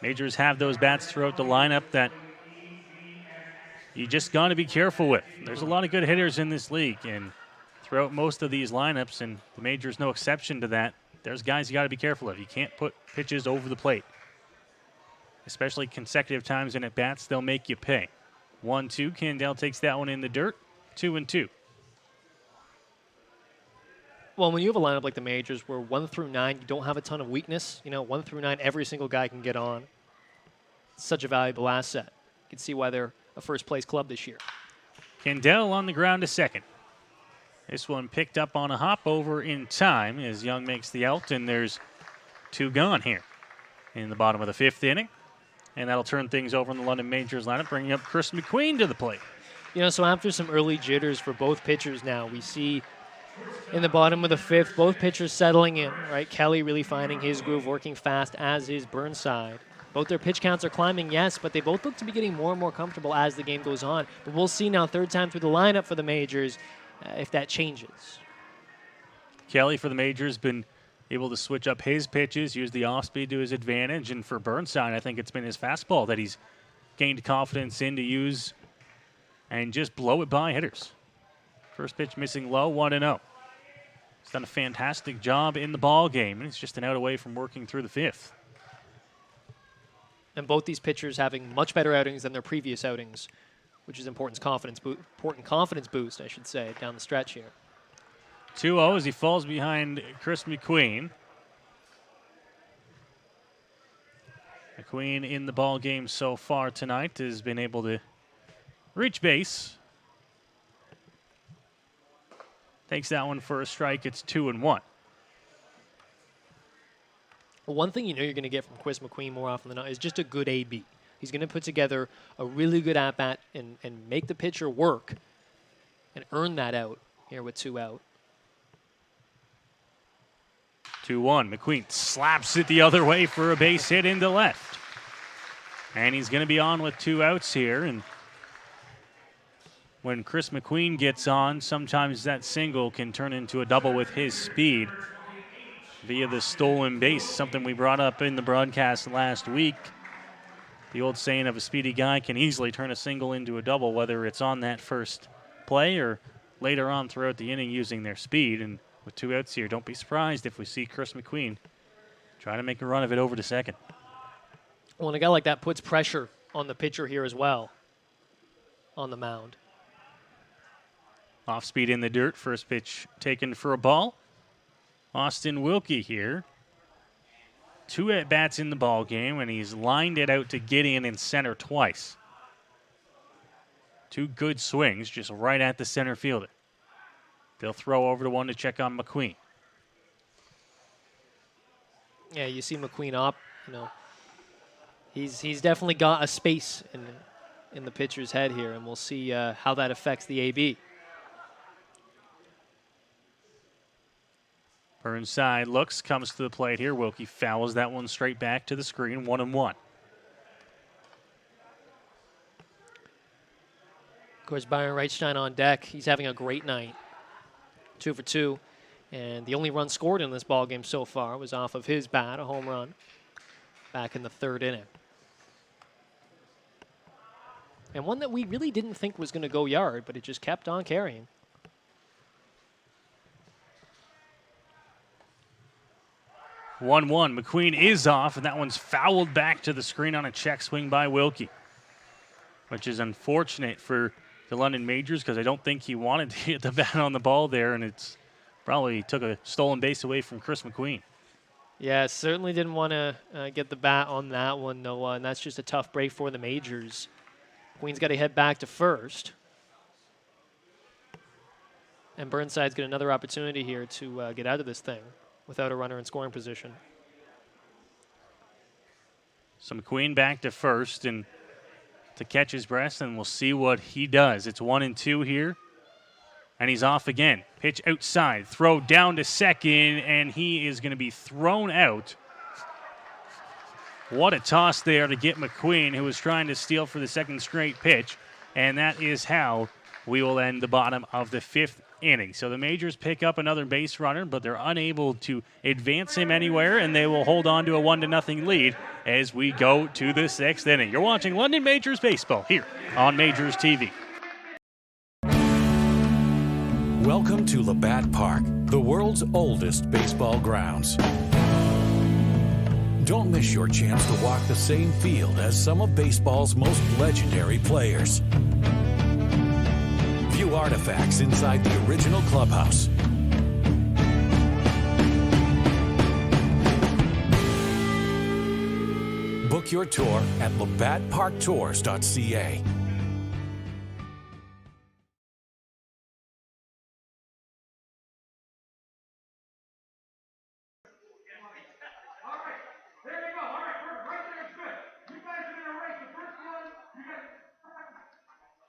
Majors have those bats throughout the lineup that you just got to be careful with. There's a lot of good hitters in this league, and throughout most of these lineups, and the Majors no exception to that, there's guys you got to be careful of. You can't put pitches over the plate, especially consecutive times in at bats. They'll make you pay. 1-2, Candell takes that one in the dirt. 2-2. Well, when you have a lineup like the majors where 1 through 9, you don't have a ton of weakness. 1 through 9, every single guy can get on. It's such a valuable asset. You can see why they're a first-place club this year. Kendall on the ground to second. This one picked up on a hop over in time as Young makes the out, and there's 2 gone here in the bottom of the 5th inning. And that'll turn things over in the London Majors lineup, bringing up Chris McQueen to the plate. So after some early jitters for both pitchers now, we see in the bottom of the 5th, both pitchers settling in, right? Kelly really finding his groove, working fast, as is Burnside. Both their pitch counts are climbing, yes, but they both look to be getting more and more comfortable as the game goes on. But we'll see now, third time through the lineup for the Majors, if that changes. Kelly for the Majors been able to switch up his pitches, use the off-speed to his advantage, and for Burnside, I think it's been his fastball that he's gained confidence in to use and just blow it by hitters. First pitch missing low, 1-0. He's done a fantastic job in the ball game, and it's just an out away from working through the 5th. And both these pitchers having much better outings than their previous outings, which is important confidence boost, I should say, down the stretch here. 2-0 as he falls behind Chris McQueen. McQueen in the ball game so far tonight has been able to reach base. Takes that one for a strike. It's 2-1. Well, one thing you're going to get from Chris McQueen more often than not is just a good AB. He's going to put together a really good at-bat and make the pitcher work and earn that out here with 2 out. 2-1. McQueen slaps it the other way for a base hit into left. And he's going to be on with 2 outs here. And when Chris McQueen gets on, sometimes that single can turn into a double with his speed via the stolen base, something we brought up in the broadcast last week. The old saying of a speedy guy can easily turn a single into a double, whether it's on that first play or later on throughout the inning using their speed. And with 2 outs here, don't be surprised if we see Chris McQueen try to make a run of it over to second. Well, and a guy like that puts pressure on the pitcher here as well on the mound. Off speed in the dirt, first pitch taken for a ball. Austin Wilkie here. 2 at-bats in the ball game, and he's lined it out to get in center twice. 2 good swings, just right at the center fielder. They'll throw over to one to check on McQueen. Yeah, you see McQueen up. He's definitely got a space in the pitcher's head here, and we'll see how that affects the AB. Burnside looks, comes to the plate here. Wilkie fouls that one straight back to the screen, 1-1. Of course, Byron Reichstein on deck. He's having a great night. 2 for 2. And the only run scored in this ballgame so far was off of his bat, a home run, back in the 3rd inning. And one that we really didn't think was going to go yard, but it just kept on carrying. 1-1. McQueen is off, and that one's fouled back to the screen on a check swing by Wilkie, which is unfortunate for the London Majors because I don't think he wanted to hit the bat on the ball there, and it's probably took a stolen base away from Chris McQueen. Yeah, certainly didn't want to get the bat on that one, Noah, and that's just a tough break for the Majors. McQueen's got to head back to first. And Burnside's got another opportunity here to get out of this thing without a runner in scoring position. So McQueen back to first and to catch his breath, and we'll see what he does. It's 1-2 here, and he's off again. Pitch outside, throw down to second, and he is going to be thrown out. What a toss there to get McQueen, who was trying to steal for the 2nd straight pitch, and that is how we will end the bottom of the 5th inning. So the Majors pick up another base runner, but they're unable to advance him anywhere, and they will hold on to a 1-0 lead as we go to the 6th inning. You're watching London Majors Baseball here on Majors TV. Welcome to Labatt Park, the world's oldest baseball grounds. Don't miss your chance to walk the same field as some of baseball's most legendary players. View artifacts inside the original clubhouse. Book your tour at labattparktours.ca. There you go. All right, right there, it's good. You guys are gonna race the first one.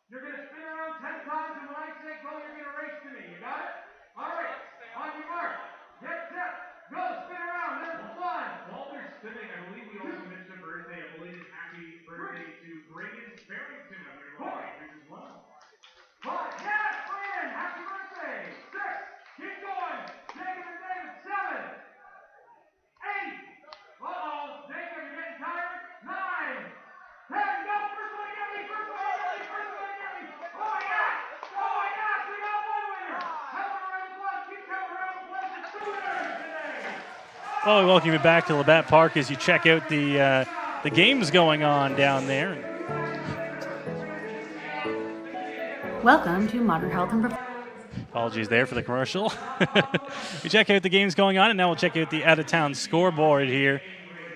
You're gonna spin around 10 times, and when I say go, you're gonna race to me. You got it? All right. On your mark. Get set. Go. Spin around. There's one. While they're spinning, I believe we also mentioned a birthday. A belated happy birthday to Brayden Barrington of your life as well. 5. Yes, Brandon. Happy birthday. 6. Keep going. Jacob and David. 7. 8. Uh-oh. Jacob, you're getting tired. 9. 10. Go. First one get me. First one get me. First one get me. Oh, my gosh. Oh, my gosh. We got one winner. Hamilton Cardinals. Keep coming around the place. It's 2 winners today. Well, we welcome you back to Labatt Park as you check out the games going on down there. Welcome to Modern Health and Performance. Apologies there for the commercial. We check out the games going on, and now we'll check out the out-of-town scoreboard here.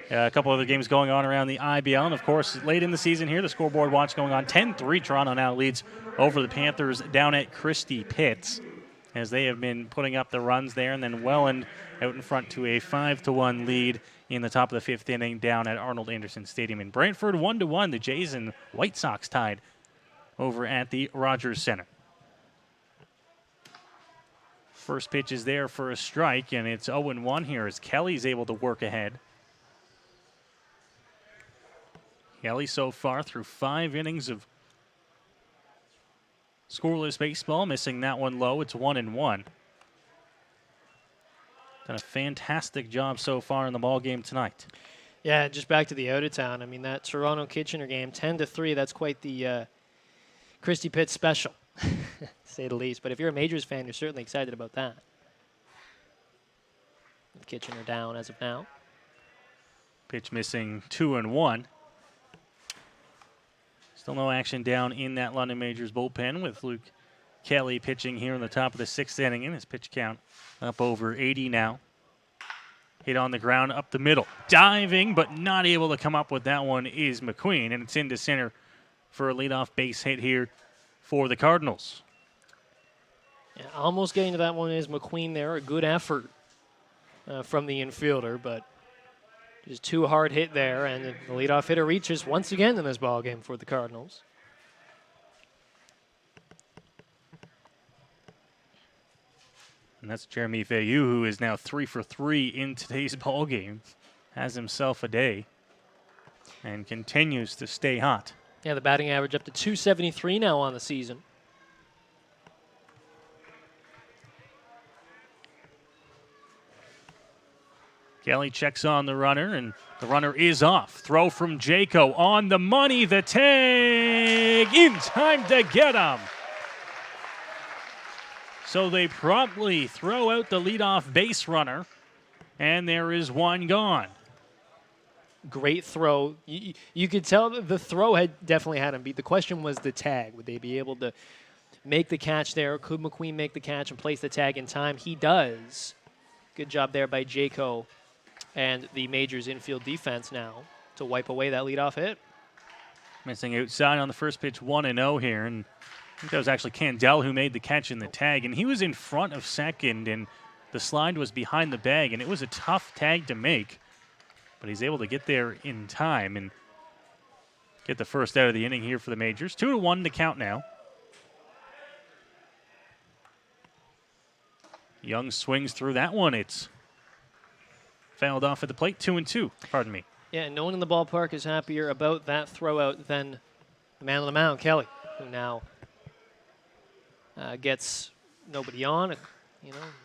A couple other games going on around the IBL, and of course, late in the season here, the scoreboard watch going on. 10-3, Toronto now leads over the Panthers down at Christie Pitts, as they have been putting up the runs there, and then Welland out in front to a 5-1 lead in the top of the 5th inning down at Arnold Anderson Stadium in Brantford. 1-1, the Jays and White Sox tied over at the Rogers Center. First pitch is there for a strike, and it's 0-1 here as Kelly's able to work ahead. Kelly so far through 5 innings of scoreless baseball, missing that one low. It's 1-1. Done a fantastic job so far in the ball game tonight. Yeah, just back to the out of town. I mean, that Toronto-Kitchener game, 10-3, that's quite the Christie Pitts special, to say the least. But if you're a Majors fan, you're certainly excited about that. With Kitchener down as of now. Pitch missing 2-1. Still no action down in that London Majors bullpen with Luke Kelly pitching here in the top of the 6th inning, and his pitch count up over 80 now. Hit on the ground up the middle. Diving, but not able to come up with that one is McQueen, and it's into center for a leadoff base hit here for the Cardinals. Yeah, almost getting to that one is McQueen there. A good effort from the infielder, but just too hard hit there, and the leadoff hitter reaches once again in this ball game for the Cardinals. And that's Jeremy Fayou, who is now 3 for 3 in today's ball game. Has himself a day and continues to stay hot. Yeah, the batting average up to .273 now on the season. Kelly checks on the runner, and the runner is off. Throw from Jaco on the money. The tag in time to get him. So they promptly throw out the leadoff base runner, and there is one gone. Great throw. You could tell that the throw had definitely had him beat. The question was the tag. Would they be able to make the catch there? Could McQueen make the catch and place the tag in time? He does. Good job there by Jaco and the Majors infield defense now to wipe away that leadoff hit. Missing outside on the first pitch, 1-0 here. And I think that was actually Candell who made the catch in the tag. And he was in front of second, and the slide was behind the bag. And it was a tough tag to make. But he's able to get there in time and get the first out of the inning here for the Majors. 2-1 to count now. Young swings through that one. It's fouled off at the plate. 2-2. Pardon me. Yeah, no one in the ballpark is happier about that throw out than the man on the mound, Kelly, who now gets nobody on.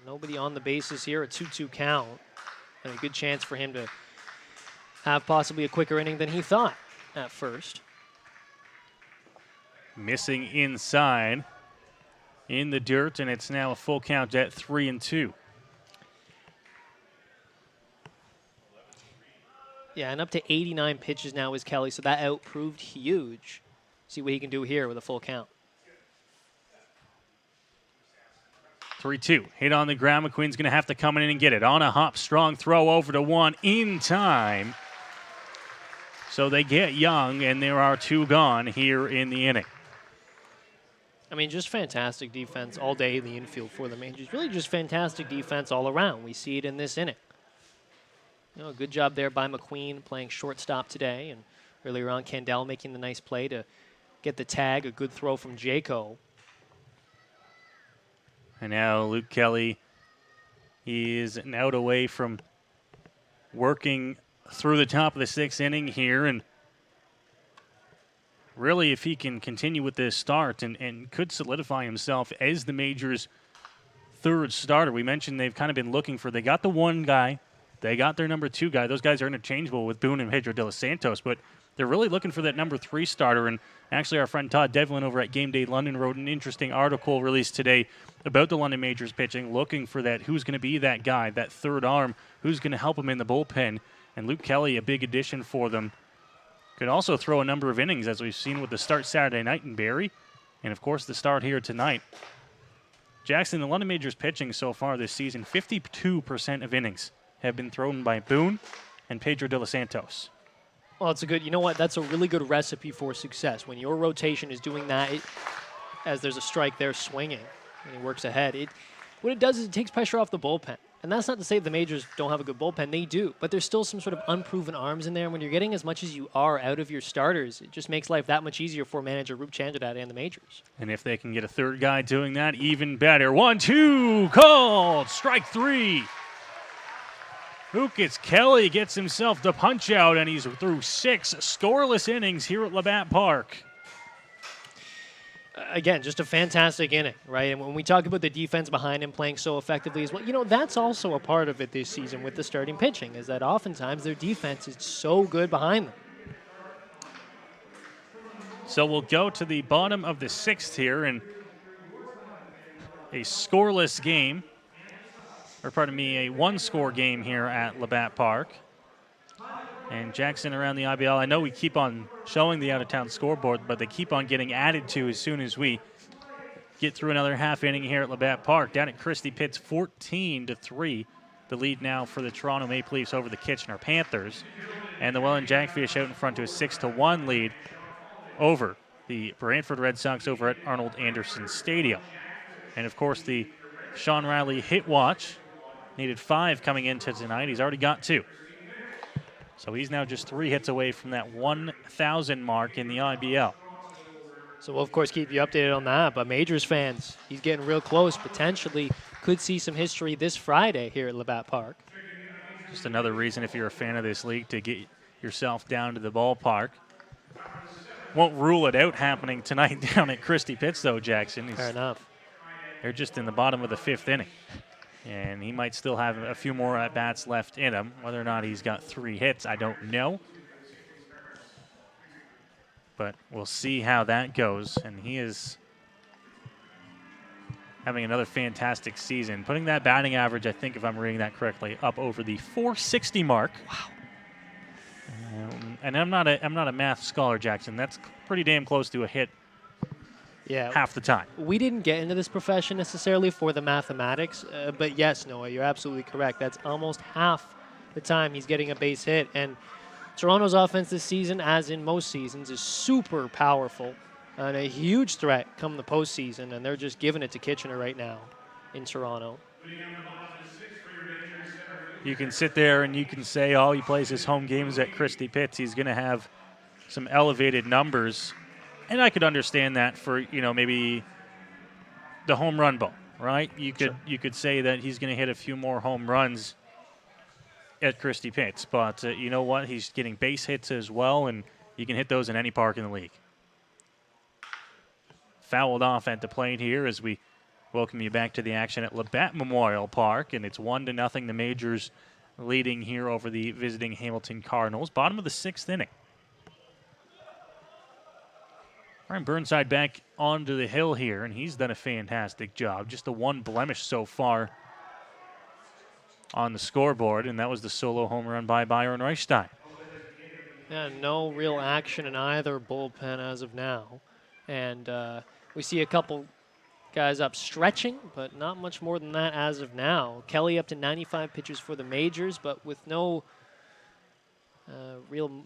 Nobody on the bases here. A 2-2 count. And a good chance for him to have possibly a quicker inning than he thought at first. Missing inside in the dirt, and it's now a full count at 3-2. Yeah, and up to 89 pitches now is Kelly, so that out proved huge. See what he can do here with a full count. 3-2. Hit on the ground. McQueen's going to have to come in and get it. On a hop, strong throw over to one in time. So they get Young, and there are 2 gone here in the inning. I mean, just fantastic defense all day in the infield for the Rangers. Really just fantastic defense all around. We see it in this inning. You know, good job there by McQueen playing shortstop today. And earlier on, Candell making the nice play to get the tag. A good throw from Jaco. And now Luke Kelly is an out away from working through the top of the 6th inning here. And really, if he can continue with this start and could solidify himself as the Majors' 3rd starter. We mentioned they've kind of been looking for, they got the 1 guy, they got their number 2 guy. Those guys are interchangeable with Boone and Pedro de los Santos, but they're really looking for that number 3 starter. And actually, our friend Todd Devlin over at Game Day London wrote an interesting article released today about the London Majors pitching, looking for that, who's going to be that guy, that 3rd arm, who's going to help him in the bullpen. And Luke Kelly, a big addition for them. Could also throw a number of innings, as we've seen with the start Saturday night in Barrie. And, of course, the start here tonight. Jackson, the London Majors pitching so far this season, 52% of innings have been thrown by Boone and Pedro de los Santos. Well, it's a good, you know what, that's a really good recipe for success. When your rotation is doing that, as there's a strike there swinging, and he works ahead, what it does is it takes pressure off the bullpen. And that's not to say the Majors don't have a good bullpen. They do. But there's still some sort of unproven arms in there. And when you're getting as much as you are out of your starters, it just makes life that much easier for manager Roop Chandrat and the Majors. And if they can get a 3rd guy doing that, even better. 1-2, called. Strike 3. Lucas Kelly gets himself the punch out, and he's through 6 scoreless innings here at Labatt Park. Again, just a fantastic inning, right? And when we talk about the defense behind him playing so effectively as well, you know, that's also a part of it this season with the starting pitching, is that oftentimes their defense is so good behind them. So we'll go to the bottom of the 6th here, and a scoreless game, or pardon me, a 1-score game here at Labatt Park. And Jackson around the IBL, I know we keep on showing the out-of-town scoreboard, but they keep on getting added to as soon as we get through another half inning here at Labatt Park. Down at Christie Pitts, 14-3. The lead now for the Toronto Maple Leafs over the Kitchener Panthers. And the Welland Jackfish out in front to a 6-1 lead over the Brantford Red Sox over at Arnold Anderson Stadium. And, of course, the Sean Riley hit watch needed 5 coming into tonight. He's already got 2. So he's now just 3 hits away from that 1,000 mark in the IBL. So we'll, of course, keep you updated on that. But Majors fans, he's getting real close. Potentially could see some history this Friday here at Labatt Park. Just another reason, if you're a fan of this league, to get yourself down to the ballpark. Won't rule it out happening tonight down at Christie Pitts, though, Jackson. Fair enough. They're just in the bottom of the 5th inning. And he might still have a few more at-bats left in him. Whether or not he's got 3 hits, I don't know. But we'll see how that goes. And he is having another fantastic season. Putting that batting average, I think, if I'm reading that correctly, up over the 460 mark. Wow. And I'm not a math scholar, Jackson. That's pretty damn close to a hit. Yeah, half the time. We didn't get into this profession necessarily for the mathematics, but yes, Noah, you're absolutely correct. That's almost half the time he's getting a base hit. And Toronto's offense this season, as in most seasons, is super powerful and a huge threat come the postseason, and they're just giving it to Kitchener right now in Toronto. You can sit there and you can say, oh, he plays his home games at Christie Pitts. He's going to have some elevated numbers. And I could understand that for, maybe the home run ball, right? You could say that he's going to hit a few more home runs at Christie Pitts. But you know what? He's getting base hits as well, and you can hit those in any park in the league. Fouled off at the plate here as we welcome you back to the action at Labatt Memorial Park. And it's 1-0, the Majors leading here over the visiting Hamilton Cardinals. Bottom of the 6th inning. Ryan Burnside back onto the hill here, and he's done a fantastic job. Just the 1 blemish so far on the scoreboard, and that was the solo home run by Byron Reichstein. Yeah, no real action in either bullpen as of now. And we see a couple Guys up stretching, but not much more than that as of now. Kelly up to 95 pitches for the majors, but with no real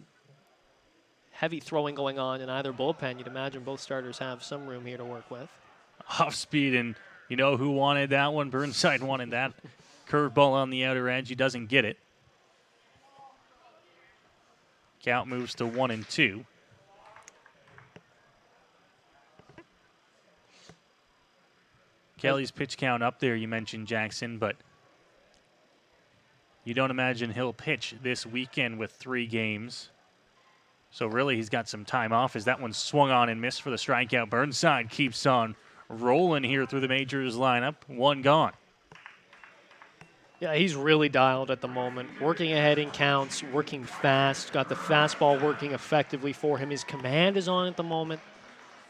heavy throwing going on in either bullpen. You'd imagine both starters have some room here to work with. Off speed, and you know who wanted that one? Burnside wanted that curveball on the outer edge. He doesn't get it. Count moves to 1-2. Kelly's pitch count up there, you mentioned, Jackson, but you don't imagine he'll pitch this weekend with 3 games. So really he's got some time off as that one swung on and missed for the strikeout. Burnside keeps on rolling here through the majors lineup. 1 gone. Yeah, he's really dialed at the moment. Working ahead in counts, working fast, got the fastball working effectively for him. His command is on at the moment.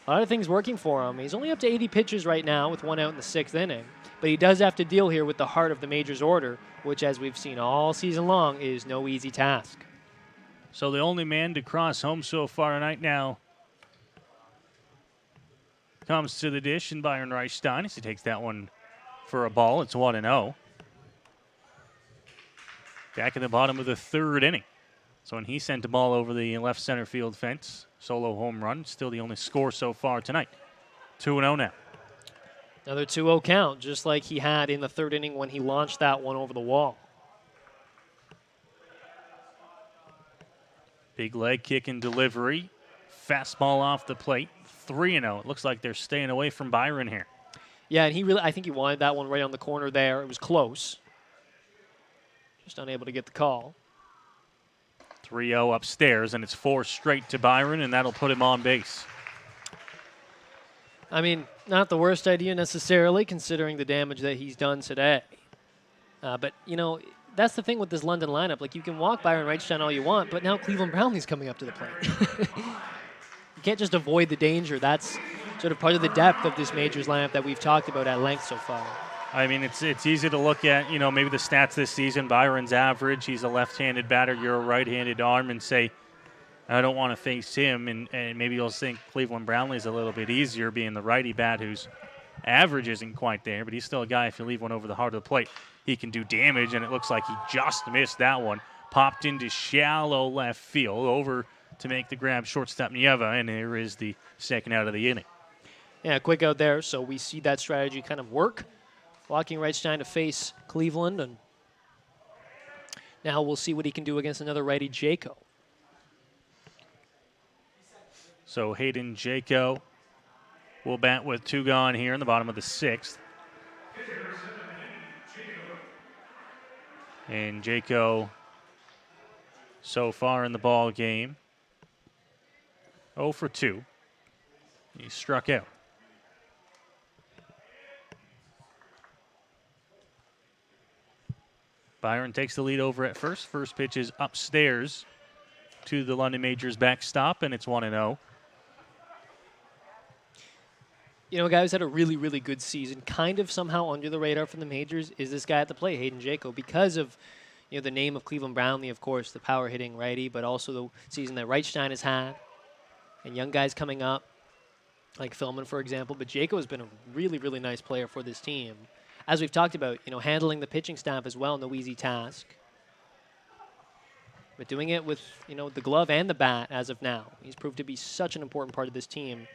A lot of things working for him. He's only up to 80 pitches right now with 1 out in the 6th inning. But he does have to deal here with the heart of the majors order, which, as we've seen all season long, is no easy task. So the only man to cross home so far tonight now comes to the dish, and Byron Reichstein as he takes that one for a ball. It's 1-0. Back in the bottom of the 3rd inning. So when he sent the ball over the left center field fence, solo home run, still the only score so far tonight. 2-0 now. Another 2-0 count, just like he had in the 3rd inning when he launched that one over the wall. Big leg kick and delivery. Fastball off the plate. 3-0. It looks like they're staying away from Byron here. Yeah, and I think he wanted that one right on the corner there. It was close. Just unable to get the call. 3-0 upstairs, and it's 4 straight to Byron, and that'll put him on base. I mean, not the worst idea necessarily, considering the damage that he's done today. But, you know, that's the thing with this London lineup. Like, you can walk Byron Reichstein all you want, but now Cleveland Brownlee's coming up to the plate. You can't just avoid the danger. That's sort of part of the depth of this majors lineup that we've talked about at length so far. I mean, it's easy to look at, you know, maybe the stats this season. Byron's average. He's a left-handed batter. You're a right-handed arm, and say, I don't want to face him. And maybe you'll think Cleveland Brownlee's a little bit easier, being the righty bat whose average isn't quite there. But he's still a guy, if you leave one over the heart of the plate, he can do damage. And it looks like he just missed that one. Popped into shallow left field, over to make the grab shortstop Nieva. And there is the second out of the inning. Yeah, quick out there. So we see that strategy kind of work. Walking Reichstein to face Cleveland, and now we'll see what he can do against another righty, Jaco. So Hayden Jaco will bat with 2 gone here in the bottom of the 6th. And Jaco, so far in the ball game, 0 for 2. He struck out. Byron takes the lead over at first. First pitch is upstairs to the London Majors backstop, and it's 1-0. You know, a guy who's had a really, really good season, kind of somehow under the radar from the majors, is this guy at the plate, Hayden Jaco, because of, you know, the name of Cleveland Brownlee, of course, the power-hitting righty, but also the season that Reichstein has had, and young guys coming up, like Philman, for example. But Jaco has been a really, really nice player for this team. As we've talked about, you know, handling the pitching staff as well, no easy task. But doing it with, you know, the glove and the bat as of now. He's proved to be such an important part of this team.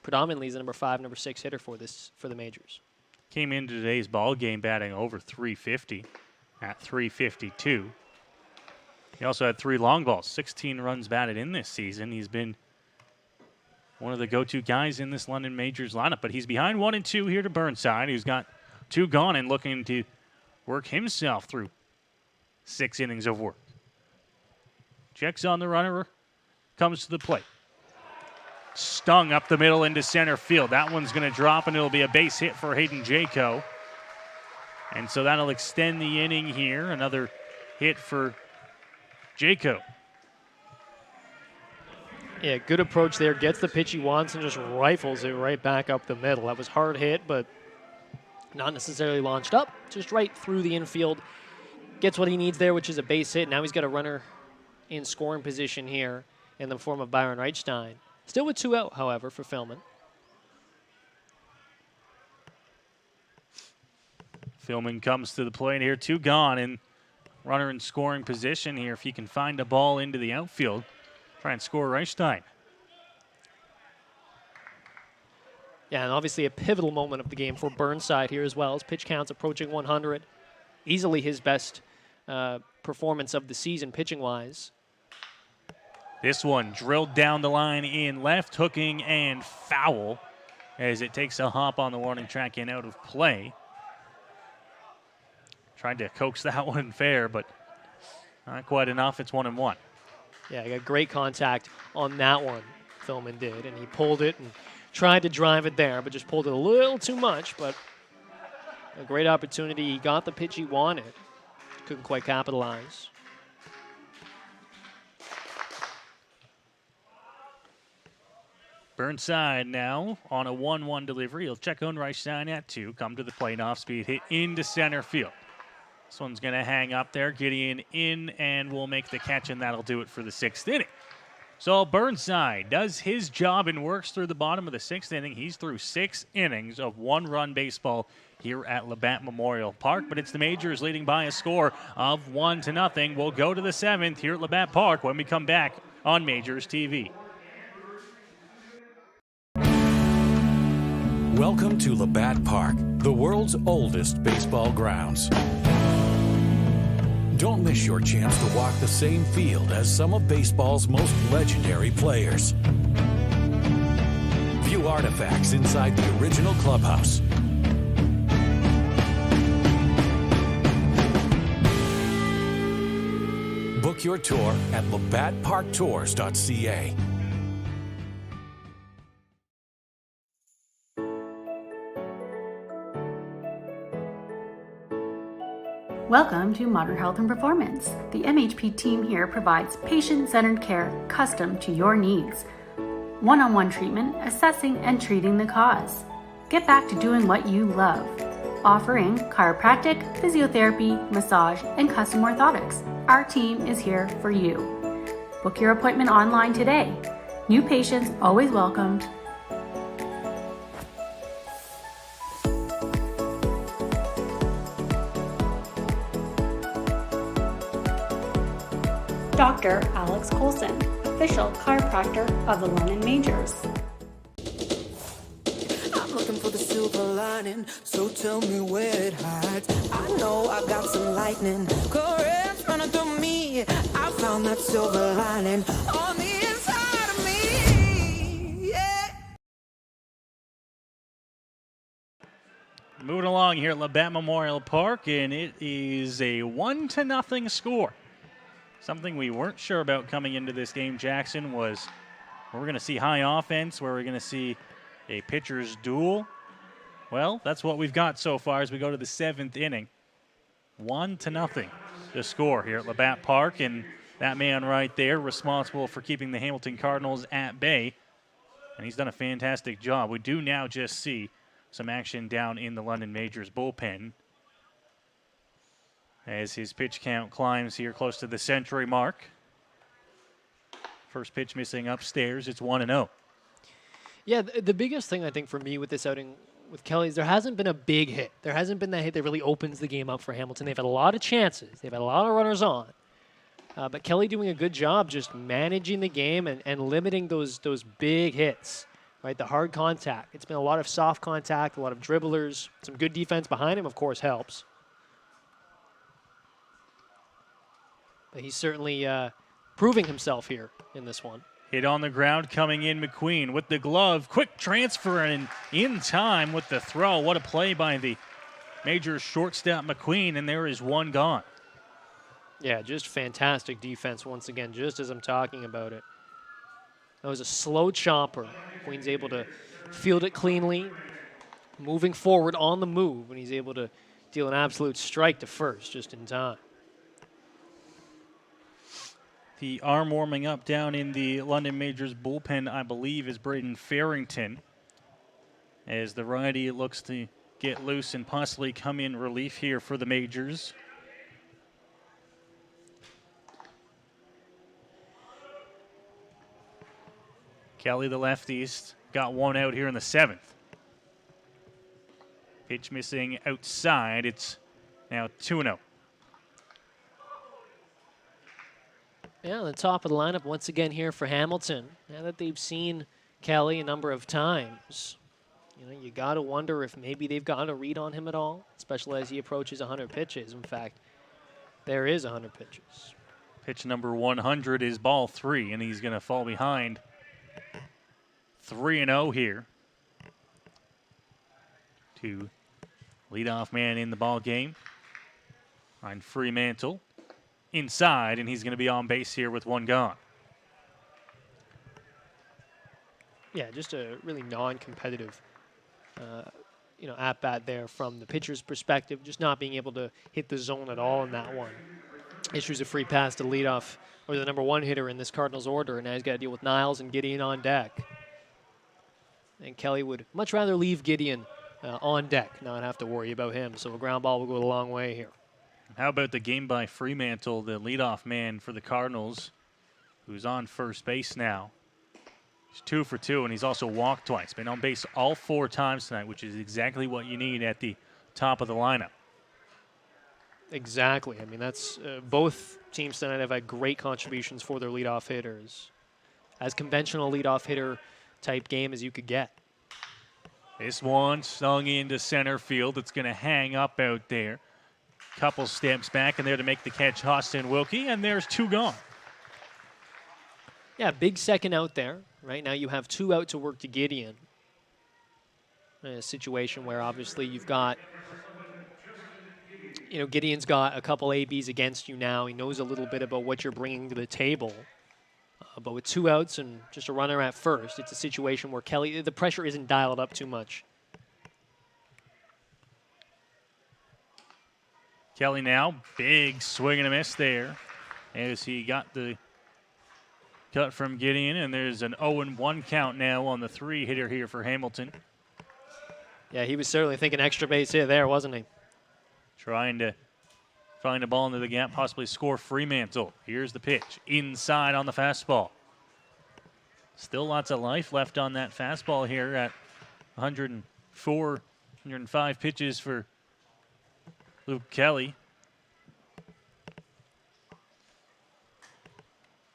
Predominantly as the number 5, number 6 hitter for the majors. Came into today's ball game batting over 350 at 352. He also had 3 long balls, 16 runs batted in this season. He's been one of the go-to guys in this London Majors lineup, but he's behind 1-2 here to Burnside, who's got 2 gone and looking to work himself through 6 innings of work. Checks on the runner, comes to the plate. Stung up the middle into center field. That one's going to drop, and it'll be a base hit for Hayden Jaco. And so that'll extend the inning here. Another hit for Jaco. Yeah, good approach there. Gets the pitch he wants and just rifles it right back up the middle. That was hard hit, but not necessarily launched up. Just right through the infield. Gets what he needs there, which is a base hit. Now he's got a runner in scoring position here in the form of Byron Reichstein. Still with 2 out, however, for Philman. Philman comes to the plate here, 2 gone, and runner in scoring position here if he can find a ball into the outfield. Try and score Reichstein. Yeah, and obviously a pivotal moment of the game for Burnside here as well. His pitch count's approaching 100. Easily his best performance of the season pitching-wise. This one drilled down the line in left, hooking and foul as it takes a hop on the warning track and out of play. Tried to coax that one fair, but not quite enough. It's 1-1. Yeah, he got great contact on that one, Philman did, and he pulled it and tried to drive it there, but just pulled it a little too much, but a great opportunity. He got the pitch he wanted. Couldn't quite capitalize. Burnside now on a 1-1 delivery. He'll check on Reichstein at 2. Come to the plate, off-speed hit into center field. This one's going to hang up there. Gideon in and will make the catch, and that'll do it for the 6th inning. So Burnside does his job and works through the bottom of the 6th inning. He's through 6 innings of 1-run baseball here at Labatt Memorial Park, but it's the Majors leading by a score of 1-0. We'll go to the 7th here at Labatt Park when we come back on Majors TV. Welcome to Labatt Park, the world's oldest baseball grounds. Don't miss your chance to walk the same field as some of baseball's most legendary players. View artifacts inside the original clubhouse. Book your tour at labattparktours.ca. Welcome to Modern Health and Performance. The MHP team here provides patient-centered care custom to your needs. One-on-one treatment, assessing and treating the cause. Get back to doing what you love. Offering chiropractic, physiotherapy, massage, and custom orthotics. Our team is here for you. Book your appointment online today. New patients always welcomed. Dr. Alex Colson, official chiropractor of the London Majors. I'm looking for the silver lining, so tell me where it hides. I know I got some lightning, currents running through me. I found that silver lining on the inside of me. Yeah. Moving along here at Labatt Memorial Park, and it is a 1-0 score. Something we weren't sure about coming into this game, Jackson, was we're going to see high offense, where we're going to see a pitcher's duel. Well, that's what we've got so far as we go to the 7th inning. 1-0 the score here at Labatt Park, and that man right there responsible for keeping the Hamilton Cardinals at bay, and he's done a fantastic job. We do now just see some action down in the London Majors bullpen as his pitch count climbs here close to the century mark. First pitch missing upstairs. It's 1-0. Yeah, the biggest thing I think for me with this outing with Kelly is there hasn't been a big hit. There hasn't been that hit that really opens the game up for Hamilton. They've had a lot of chances. They've had a lot of runners on. But Kelly doing a good job just managing the game and limiting those big hits, right? The hard contact. It's been a lot of soft contact, a lot of dribblers. Some good defense behind him, of course, helps. But he's certainly proving himself here in this one. Hit on the ground coming in McQueen with the glove. Quick transfer and in time with the throw. What a play by the Majors shortstop McQueen, and there is one gone. Yeah, just fantastic defense once again, just as I'm talking about it. That was a slow chopper. McQueen's able to field it cleanly, moving forward on the move, and he's able to deal an absolute strike to first just in time. The arm warming up down in the London Majors bullpen, I believe, is Braden Farrington, as the righty looks to get loose and possibly come in relief here for the Majors. Kelly, the lefties, got one out here in the 7th. Pitch missing outside. It's now 2-0. Yeah, on the top of the lineup once again here for Hamilton. Now that they've seen Kelly a number of times, you got to wonder if maybe they've got a read on him at all, especially as he approaches 100 pitches. In fact, there is 100 pitches. Pitch number 100 is ball 3, and he's going to fall behind. 3-0 here to leadoff man in the ball game. On Fremantle. Inside, and he's going to be on base here with 1 gone. Yeah, just a really non-competitive, at-bat there from the pitcher's perspective, just not being able to hit the zone at all in that one. Issues a free pass to leadoff, or the number 1 hitter in this Cardinals order, and now he's got to deal with Niles and Gideon on deck. And Kelly would much rather leave Gideon on deck, not have to worry about him, so a ground ball will go a long way here. How about the game by Fremantle, the leadoff man for the Cardinals, who's on first base now. He's 2 for 2, and he's also walked twice. Been on base all 4 times tonight, which is exactly what you need at the top of the lineup. Exactly. I mean, that's both teams tonight have had great contributions for their leadoff hitters. As conventional leadoff hitter type game as you could get. This one sung into center field. It's going to hang up out there. Couple steps back in there to make the catch, Austin Wilkie, and there's 2 gone. Yeah, big second out there. Right now you have 2 out to work to Gideon. In a situation where obviously you've got, Gideon's got a couple ABs against you now. He knows a little bit about what you're bringing to the table. But with 2 outs and just a runner at first, it's a situation where Kelly, the pressure isn't dialed up too much. Kelly now, big swing and a miss there as he got the cut from Gideon, and there's an 0-1 count now on the 3 hitter here for Hamilton. Yeah, he was certainly thinking extra base hit there, wasn't he? Trying to find a ball into the gap, possibly score Fremantle. Here's the pitch, inside on the fastball. Still lots of life left on that fastball here at 104, 105 pitches for Luke Kelly.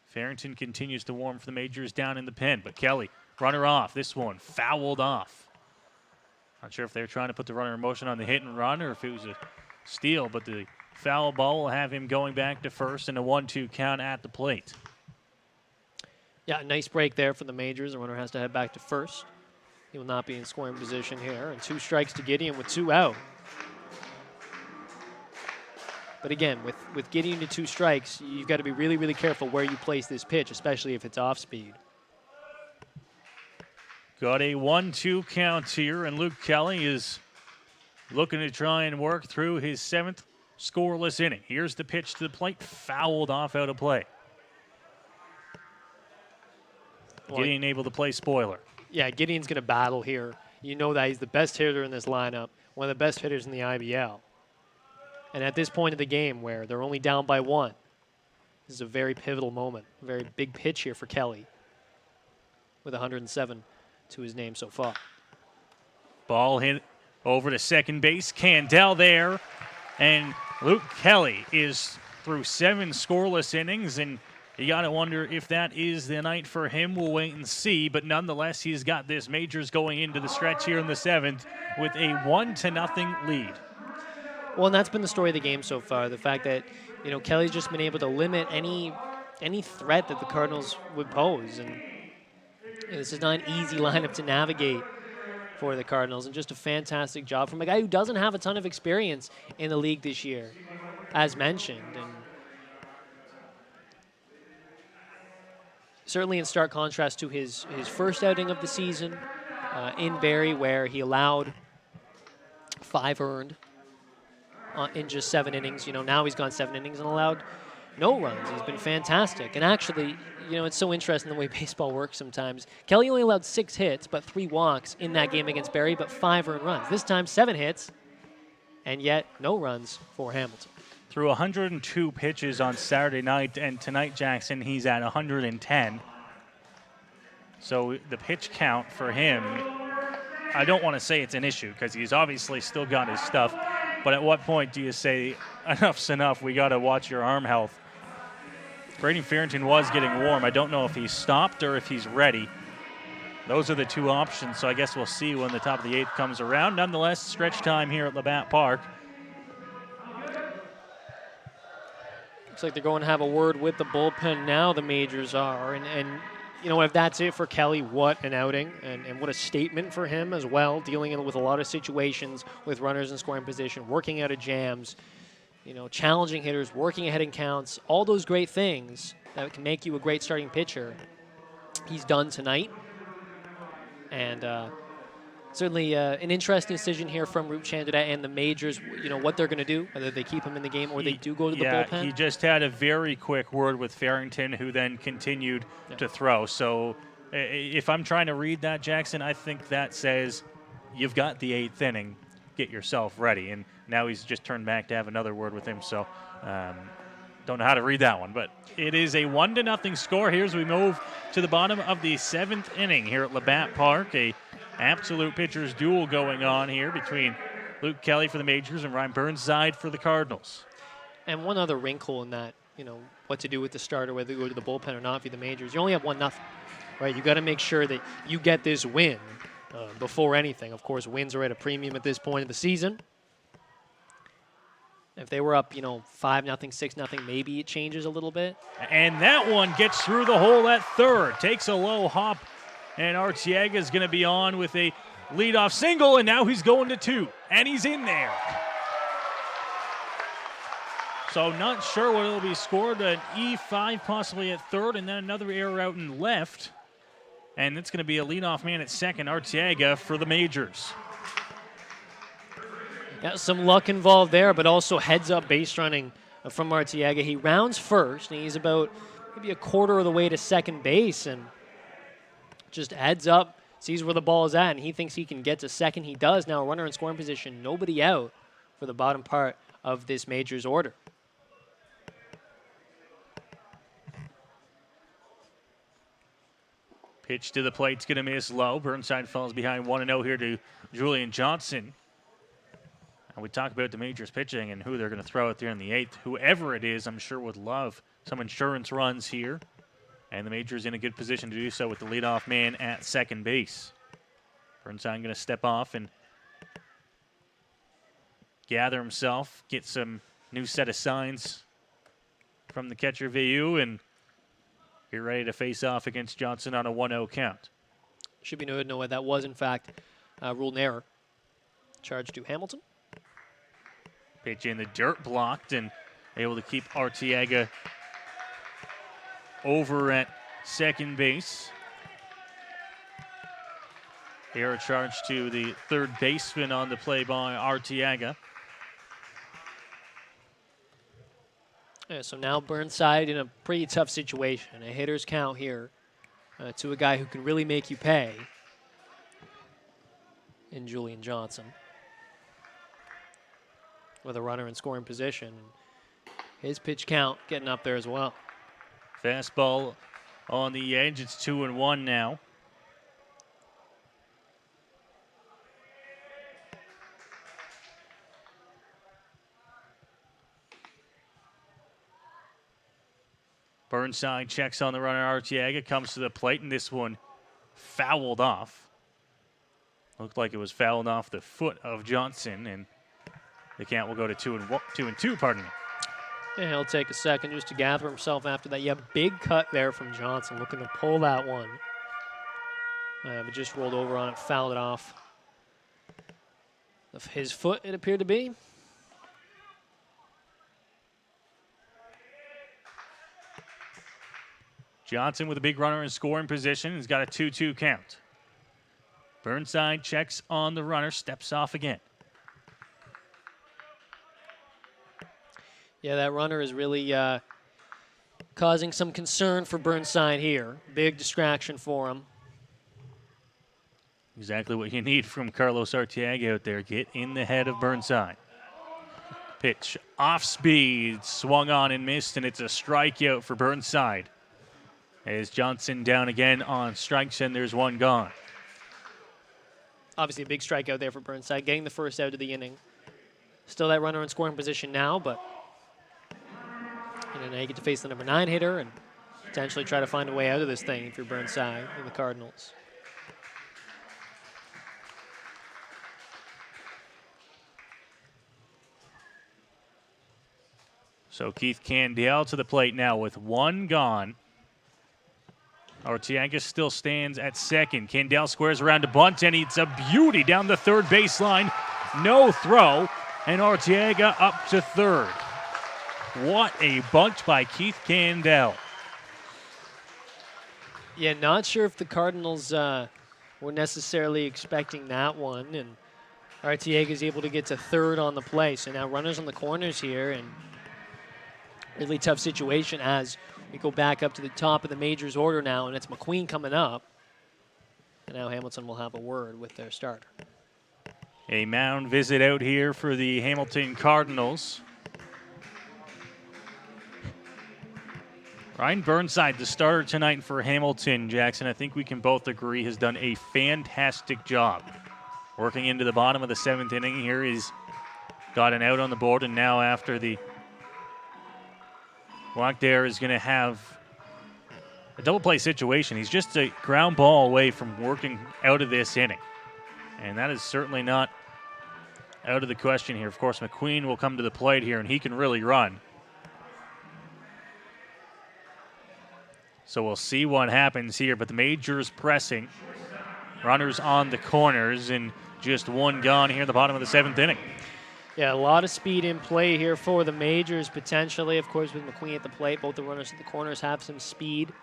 Farrington continues to warm for the majors down in the pen, but Kelly, runner off. This one fouled off. Not sure if they were trying to put the runner in motion on the hit and run or if it was a steal, but the foul ball will have him going back to first and a 1-2 count at the plate. Yeah, nice break there for the majors. The runner has to head back to first. He will not be in scoring position here. And 2 strikes to Gideon with 2 out. But again, with Gideon to 2 strikes, you've got to be really, really careful where you place this pitch, especially if it's off speed. Got a 1-2 count here, and Luke Kelly is looking to try and work through his 7th scoreless inning. Here's the pitch to the plate, fouled off out of play. Gideon able to play spoiler. Yeah, Gideon's going to battle here. You know that he's the best hitter in this lineup, one of the best hitters in the IBL. And at this point of the game where they're only down by 1, this is a very pivotal moment, a very big pitch here for Kelly with 107 to his name so far. Ball hit over to second base. Candell there. And Luke Kelly is through 7 scoreless innings, and you got to wonder if that is the night for him. We'll wait and see, but nonetheless, he's got this majors going into the stretch here in the 7th with a 1-0 lead. Well, and that's been the story of the game so far. The fact that, Kelly's just been able to limit any threat that the Cardinals would pose. And this is not an easy lineup to navigate for the Cardinals. And just a fantastic job from a guy who doesn't have a ton of experience in the league this year, as mentioned. And certainly in stark contrast to his first outing of the season in Barrie, where he allowed 5 earned in just 7 innings. Now he's gone 7 innings and allowed no runs. He's been fantastic. And actually, it's so interesting the way baseball works sometimes. Kelly only allowed 6 hits, but 3 walks in that game against Barrie, but 5 earned runs. This time, 7 hits, and yet no runs for Hamilton. Through 102 pitches on Saturday night, and tonight, Jackson, he's at 110. So the pitch count for him I don't want to say it's an issue because he's obviously still got his stuff. But at what point do you say, enough's enough, we got to watch your arm health? Braden Farrington was getting warm. I don't know if he's stopped or if he's ready. Those are the two options, so I guess we'll see when the top of the 8th comes around. Nonetheless, stretch time here at Labatt Park. Looks like they're going to have a word with the bullpen now, the Majors are. And you know, if that's it for Kelly, what an outing and what a statement for him as well, dealing with a lot of situations with runners in scoring position, working out of jams, you know, challenging hitters, working ahead in counts, all those great things that can make you a great starting pitcher. He's done tonight. And certainly an interesting decision here from Roop Chandra and the Majors, you know, what they're going to do, whether they keep him in the game or they do go to the bullpen. He just had a very quick word with Farrington, who then continued to throw. So if I'm trying to read that, Jackson, I think that says you've got the 8th inning. Get yourself ready. And now he's just turned back to have another word with him. So don't know how to read that one. But it is a 1-0 score here as we move to the bottom of the 7th inning here at Labatt Park. A absolute pitchers duel going on here between Luke Kelly for the Majors and Ryan Burnside for the Cardinals. And one other wrinkle in that, you know, what to do with the starter, whether you go to the bullpen or not for the Majors. You only have 1-0, right? You got to make sure that you get this win before anything. Of course, wins are at a premium at this point of the season. If they were up, you know, 5-0, 6-0, maybe it changes a little bit. And that one gets through the hole at third. Takes a low hop, and Arteaga is going to be on with a leadoff single, and now he's going to 2, and he's in there. So not sure what it'll be scored. An E5 possibly at third, and then another error out in left. And it's going to be a leadoff man at second, Arteaga for the Majors. Yeah, some luck involved there, but also heads-up base running from Arteaga. He rounds first, and he's about maybe a quarter of the way to second base, and just heads up, sees where the ball is at, and he thinks he can get to second. He does. Now a runner in scoring position, nobody out for the bottom part of this Majors order. Pitch to the plate's going to miss low. Burnside falls behind 1-0 here to Julian Johnson. And we talk about the Majors pitching and who they're going to throw out there in the 8th. Whoever it is, I'm sure would love some insurance runs here. And the Majors in a good position to do so with the leadoff man at second base. Burnside going to step off and gather himself, get some new set of signs from the catcher VU, and get ready to face off against Johnson on a 1-0 count. Should be noted, Noah, that was in fact ruled an error. Charge to Hamilton. Pitch in the dirt, blocked, and able to keep Arteaga over at second base. Error charge to the third baseman on the play by Arteaga. Yeah, so now Burnside in a pretty tough situation. A hitter's count here to a guy who can really make you pay in Julian Johnson. With a runner in scoring position. His pitch count getting up there as well. Fastball on the edge. It's 2-1 now. Burnside checks on the runner. Arteaga comes to the plate, and this one fouled off. Looked like it was fouled off the foot of Johnson, and the count will go to 2-2, pardon me. And he'll take a second just to gather himself after that. Yeah, big cut there from Johnson, looking to pull that one. But just rolled over on it, fouled it off of his foot, it appeared to be. Johnson with a big runner in scoring position. He's got a 2-2 count. Burnside checks on the runner, steps off again. Yeah, that runner is really causing some concern for Burnside here. Big distraction for him. Exactly what you need from Carlos Arteaga out there. Get in the head of Burnside. Pitch off speed, swung on and missed, and it's a strikeout for Burnside. As Johnson down again on strikes, and there's one gone. Obviously a big strikeout there for Burnside, getting the first out of the inning. Still that runner in scoring position now, but now you get to face the number 9 hitter and potentially try to find a way out of this thing if you're Burnside and the Cardinals. So Keith Candale to the plate now with 1 gone. Arteaga still stands at second. Candale squares around to bunt, and it's a beauty down the third baseline. No throw, and Arteaga up to third. What a bunt by Keith Candale. Yeah, not sure if the Cardinals were necessarily expecting that one, and Arteaga is able to get to third on the play. So now runners on the corners here, and really tough situation as we go back up to the top of the majors order now, and it's McQueen coming up. And now Hamilton will have a word with their starter. A mound visit out here for the Hamilton Cardinals. Ryan Burnside, the starter tonight for Hamilton, Jackson, I think we can both agree has done a fantastic job. Working into the bottom of the 7th inning here, he's got an out on the board, and now after the walk there is going to have a double play situation. He's just a ground ball away from working out of this inning. And that is certainly not out of the question here. Of course, McQueen will come to the plate here, and he can really run. So we'll see what happens here. But the majors pressing. Runners on the corners, and just 1 gone here at the bottom of the 7th inning. Yeah, a lot of speed in play here for the majors, potentially. Of course, with McQueen at the plate, both the runners at the corners have some speed.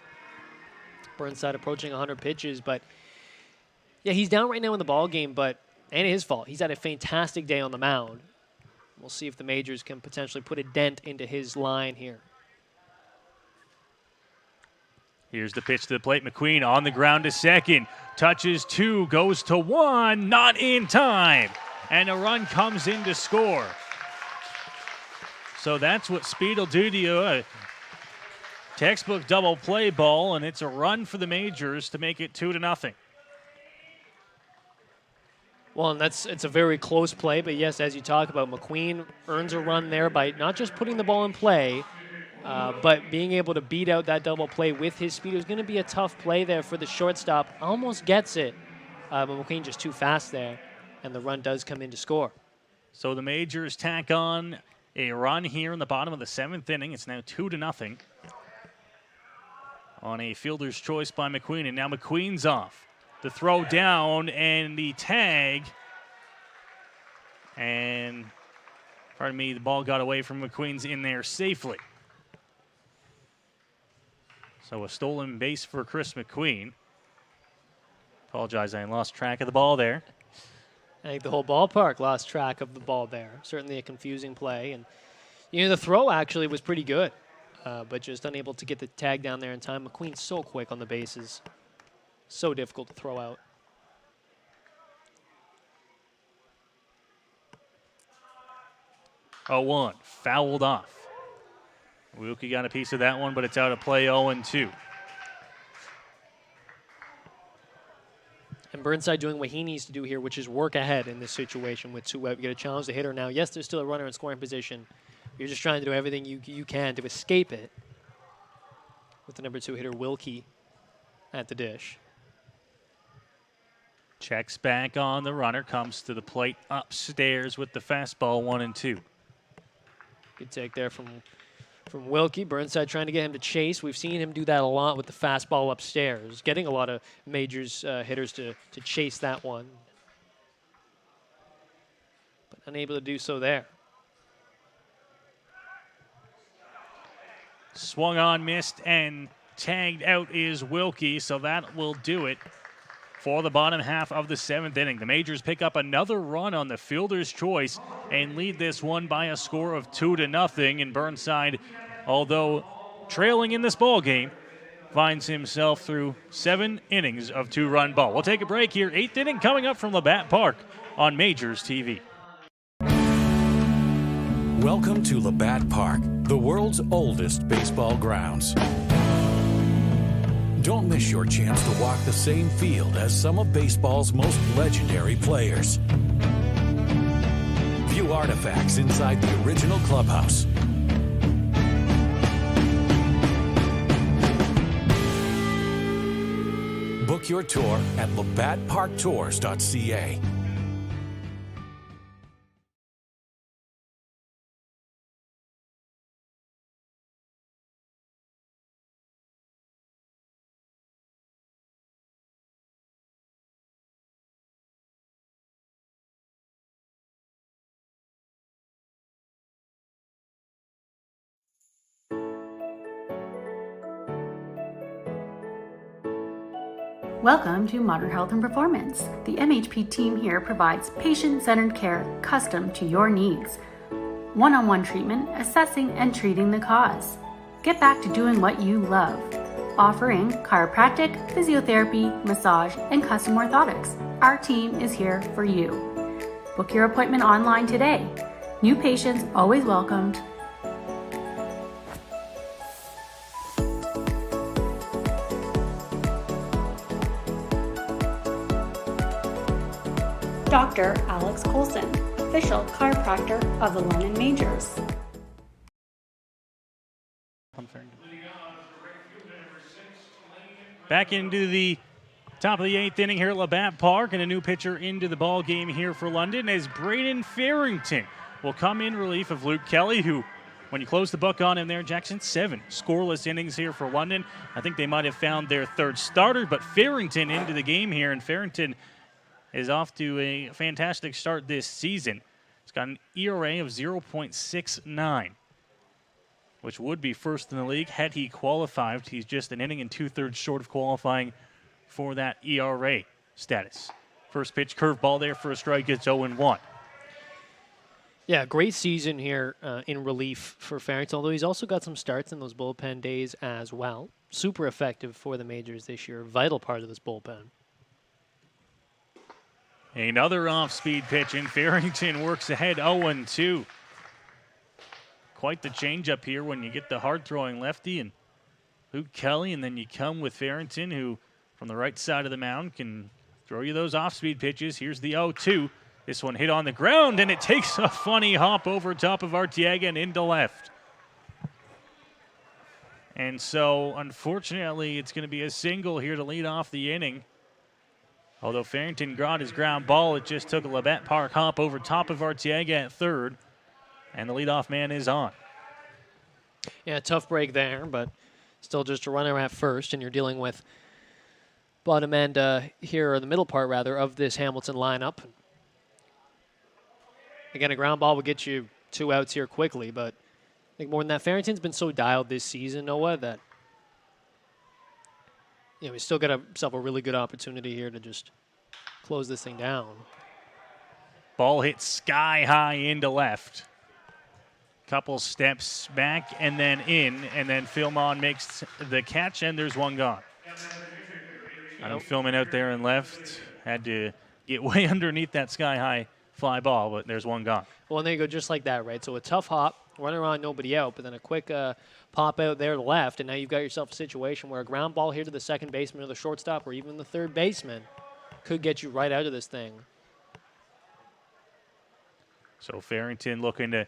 Burnside approaching 100 pitches, but yeah, he's down right now in the ball game, but ain't his fault. He's had a fantastic day on the mound. We'll see if the majors can potentially put a dent into his line here. Here's the pitch to the plate. McQueen on the ground to second. Touches 2, goes to 1, not in time. And a run comes in to score. So that's what speed will do to you. A textbook double play ball, and it's a run for the majors to make it 2-0. Well, and it's a very close play, but yes, as you talk about, McQueen earns a run there by not just putting the ball in play, but being able to beat out that double play with his speed. It was going to be a tough play there for the shortstop. Almost gets it, but McQueen just too fast there. And the run does come in to score. So the majors tack on a run here in the bottom of the 7th inning. It's now 2-0 on a fielder's choice by McQueen. And now McQueen's off. The throw down and the tag. And, pardon me, the ball got away from McQueen's in there safely. So a stolen base for Chris McQueen. Apologize, I lost track of the ball there. I think the whole ballpark lost track of the ball there. Certainly a confusing play. And, the throw actually was pretty good, but just unable to get the tag down there in time. McQueen's so quick on the bases. So difficult to throw out. Oh, 1 fouled off. Wilkie got a piece of that one, but it's out of play 0-2. And Burnside doing what he needs to do here, which is work ahead in this situation with 2 out. You got to challenge the hitter now. Yes, there's still a runner in scoring position. You're just trying to do everything you can to escape it with the number 2 hitter, Wilkie, at the dish. Checks back on the runner, comes to the plate upstairs with the fastball 1-2. Good take there from Wilkie. Burnside trying to get him to chase. We've seen him do that a lot with the fastball upstairs, getting a lot of majors hitters to chase that one. But unable to do so there. Swung on, missed, and tagged out is Wilkie, so that will do it for the bottom half of the 7th inning. The majors pick up another run on the fielder's choice and lead this one by a score of 2-0. And Burnside, although trailing in this ball game, finds himself through 7 innings of 2-run ball. We'll take a break here. 8th inning coming up from Labatt Park on Majors TV. Welcome to Labatt Park, the world's oldest baseball grounds. Don't miss your chance to walk the same field as some of baseball's most legendary players. View artifacts inside the original clubhouse. Book your tour at labattparktours.ca. Welcome to Modern Health and Performance. The MHP team here provides patient-centered care custom to your needs. One-on-one treatment, assessing and treating the cause. Get back to doing what you love. Offering chiropractic, physiotherapy, massage, and custom orthotics. Our team is here for you. Book your appointment online today. New patients always welcomed. Dr. Alex Colson, official chiropractor of the London Majors. Back into the top of the 8th inning here at Labatt Park, and a new pitcher into the ball game here for London as Braden Farrington will come in relief of Luke Kelly, who, when you close the book on him there, Jackson, 7 scoreless innings here for London. I think they might have found their third starter, but Farrington into the game here, and Farrington is off to a fantastic start this season. He's got an ERA of 0.69, which would be first in the league had he qualified. He's just an inning and 2/3 short of qualifying for that ERA status. First pitch curveball there for a strike. It's 0-1. Yeah, great season here in relief for Farrington, although he's also got some starts in those bullpen days as well. Super effective for the Majors this year. Vital part of this bullpen. Another off-speed pitch, and Farrington works ahead 0-2. Quite the change-up here when you get the hard-throwing lefty and Luke Kelly, and then you come with Farrington, who from the right side of the mound can throw you those off-speed pitches. Here's the 0-2. This one hit on the ground, and it takes a funny hop over top of Arteaga and into left. And so, unfortunately, it's going to be a single here to lead off the inning. Although Farrington got his ground ball, it just took a Labatt Park hop over top of Arteaga at third, and the leadoff man is on. Yeah, tough break there, but still just a runner at first, and you're dealing with bottom end here, or the middle part rather, of this Hamilton lineup. Again, a ground ball would get you 2 outs here quickly, but I think more than that, Farrington's been so dialed this season, Noah, that he's still got himself a really good opportunity here to just close this thing down. Ball hit sky high into left. Couple steps back and then in, and then Philmon makes the catch, and there's one gone. I'm filming out there in left. Had to get way underneath that sky high fly ball, but there's one gone. Well, and there you go, just like that, right? So a tough hop, runner on, nobody out, but then a quick pop out there to left, and now you've got yourself a situation where a ground ball here to the second baseman or the shortstop or even the third baseman could get you right out of this thing. So Farrington looking to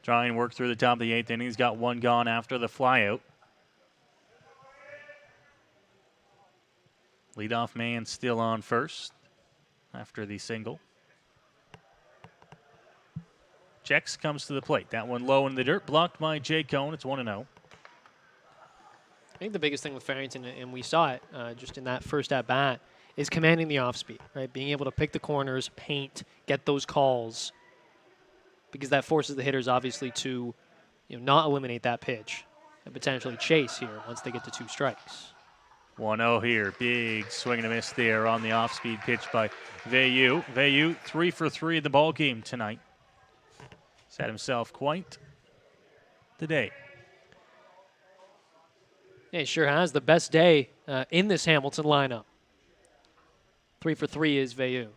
try and work through the top of the 8th inning. He's got one gone after the flyout. Leadoff man still on first after the single. Checks comes to the plate. That one low in the dirt, blocked by Jay Cohn. It's 1-0. I think the biggest thing with Farrington, and we saw it just in that first at-bat, is commanding the off-speed, right? Being able to pick the corners, paint, get those calls, because that forces the hitters, obviously, to not eliminate that pitch and potentially chase here once they get to 2 strikes. 1-0 here. Big swing and a miss there on the off-speed pitch by Veilleux. Veilleux 3 for 3 in the ball game tonight. He's had himself quite the day. Yeah, he sure has. The best day in this Hamilton lineup. 3 for 3 is Veilleux.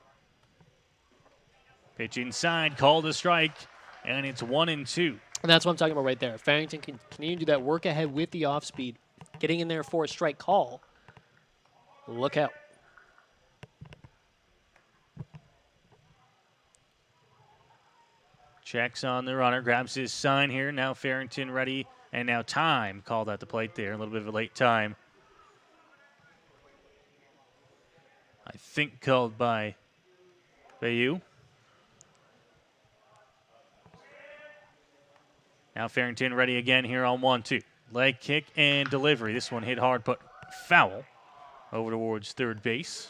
Pitch inside, called a strike, and it's 1-2. And that's what I'm talking about right there. Farrington can continue to do that work ahead with the off-speed, getting in there for a strike call. look out. Checks on the runner, grabs his sign here. Now Farrington ready, and now time called at the plate there. A little bit of a late time. I think called by Farough. Now Farrington ready again here on 1-2. Leg kick and delivery. This one hit hard, but foul over towards third base.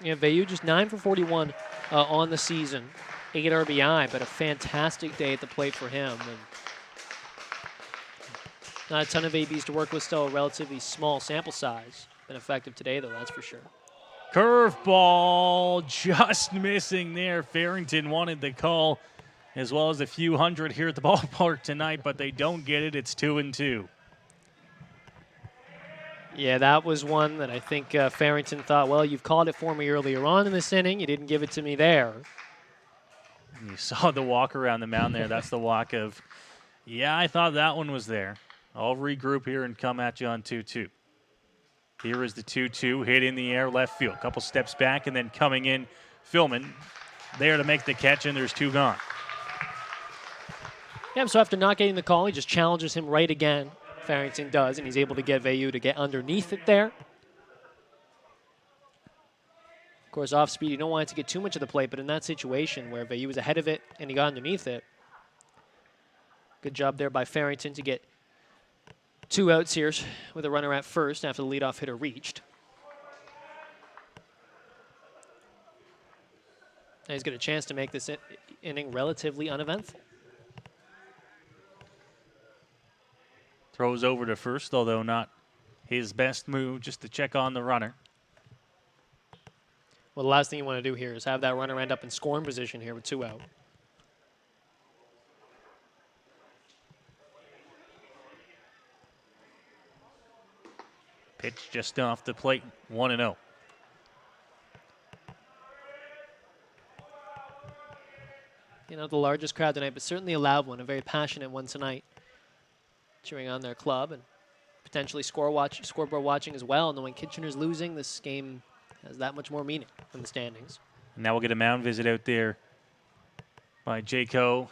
Yeah, Farough just 9 for 41 on the season. 8 RBI, but a fantastic day at the plate for him. And not a ton of ABs to work with, still a relatively small sample size. Been effective today, though, that's for sure. Curveball just missing there. Farrington wanted the call as well as a few hundred here at the ballpark tonight, but they don't get it. It's 2-2. Yeah, that was one that I think Farrington thought, well, you've called it for me earlier on in this inning. You didn't give it to me there. You saw the walk around the mound there. That's the walk of, yeah, I thought that one was there. I'll regroup here and come at you on 2-2. Here is the 2-2, hit in the air, left field. Couple steps back and then coming in, Philman there to make the catch, and there's 2 gone. Yeah, so after not getting the call, he just challenges him right again. Farrington does, and he's able to get Farough to get underneath it there. Of course, off speed, you don't want it to get too much of the plate, but in that situation where Farough was ahead of it and he got underneath it, good job there by Farrington to get 2 outs here with a runner at first after the leadoff hitter reached. And he's got a chance to make this inning relatively uneventful. Throws over to first, although not his best move, just to check on the runner. Well, the last thing you want to do here is have that runner end up in scoring position here with 2 out. Pitch just off the plate, 1-0. You know, the largest crowd tonight, but certainly a loud one, a very passionate one tonight. Cheering on their club and potentially scoreboard watching as well. And when Kitchener's losing, this game has that much more meaning in the standings. And now we'll get a mound visit out there by Jaco.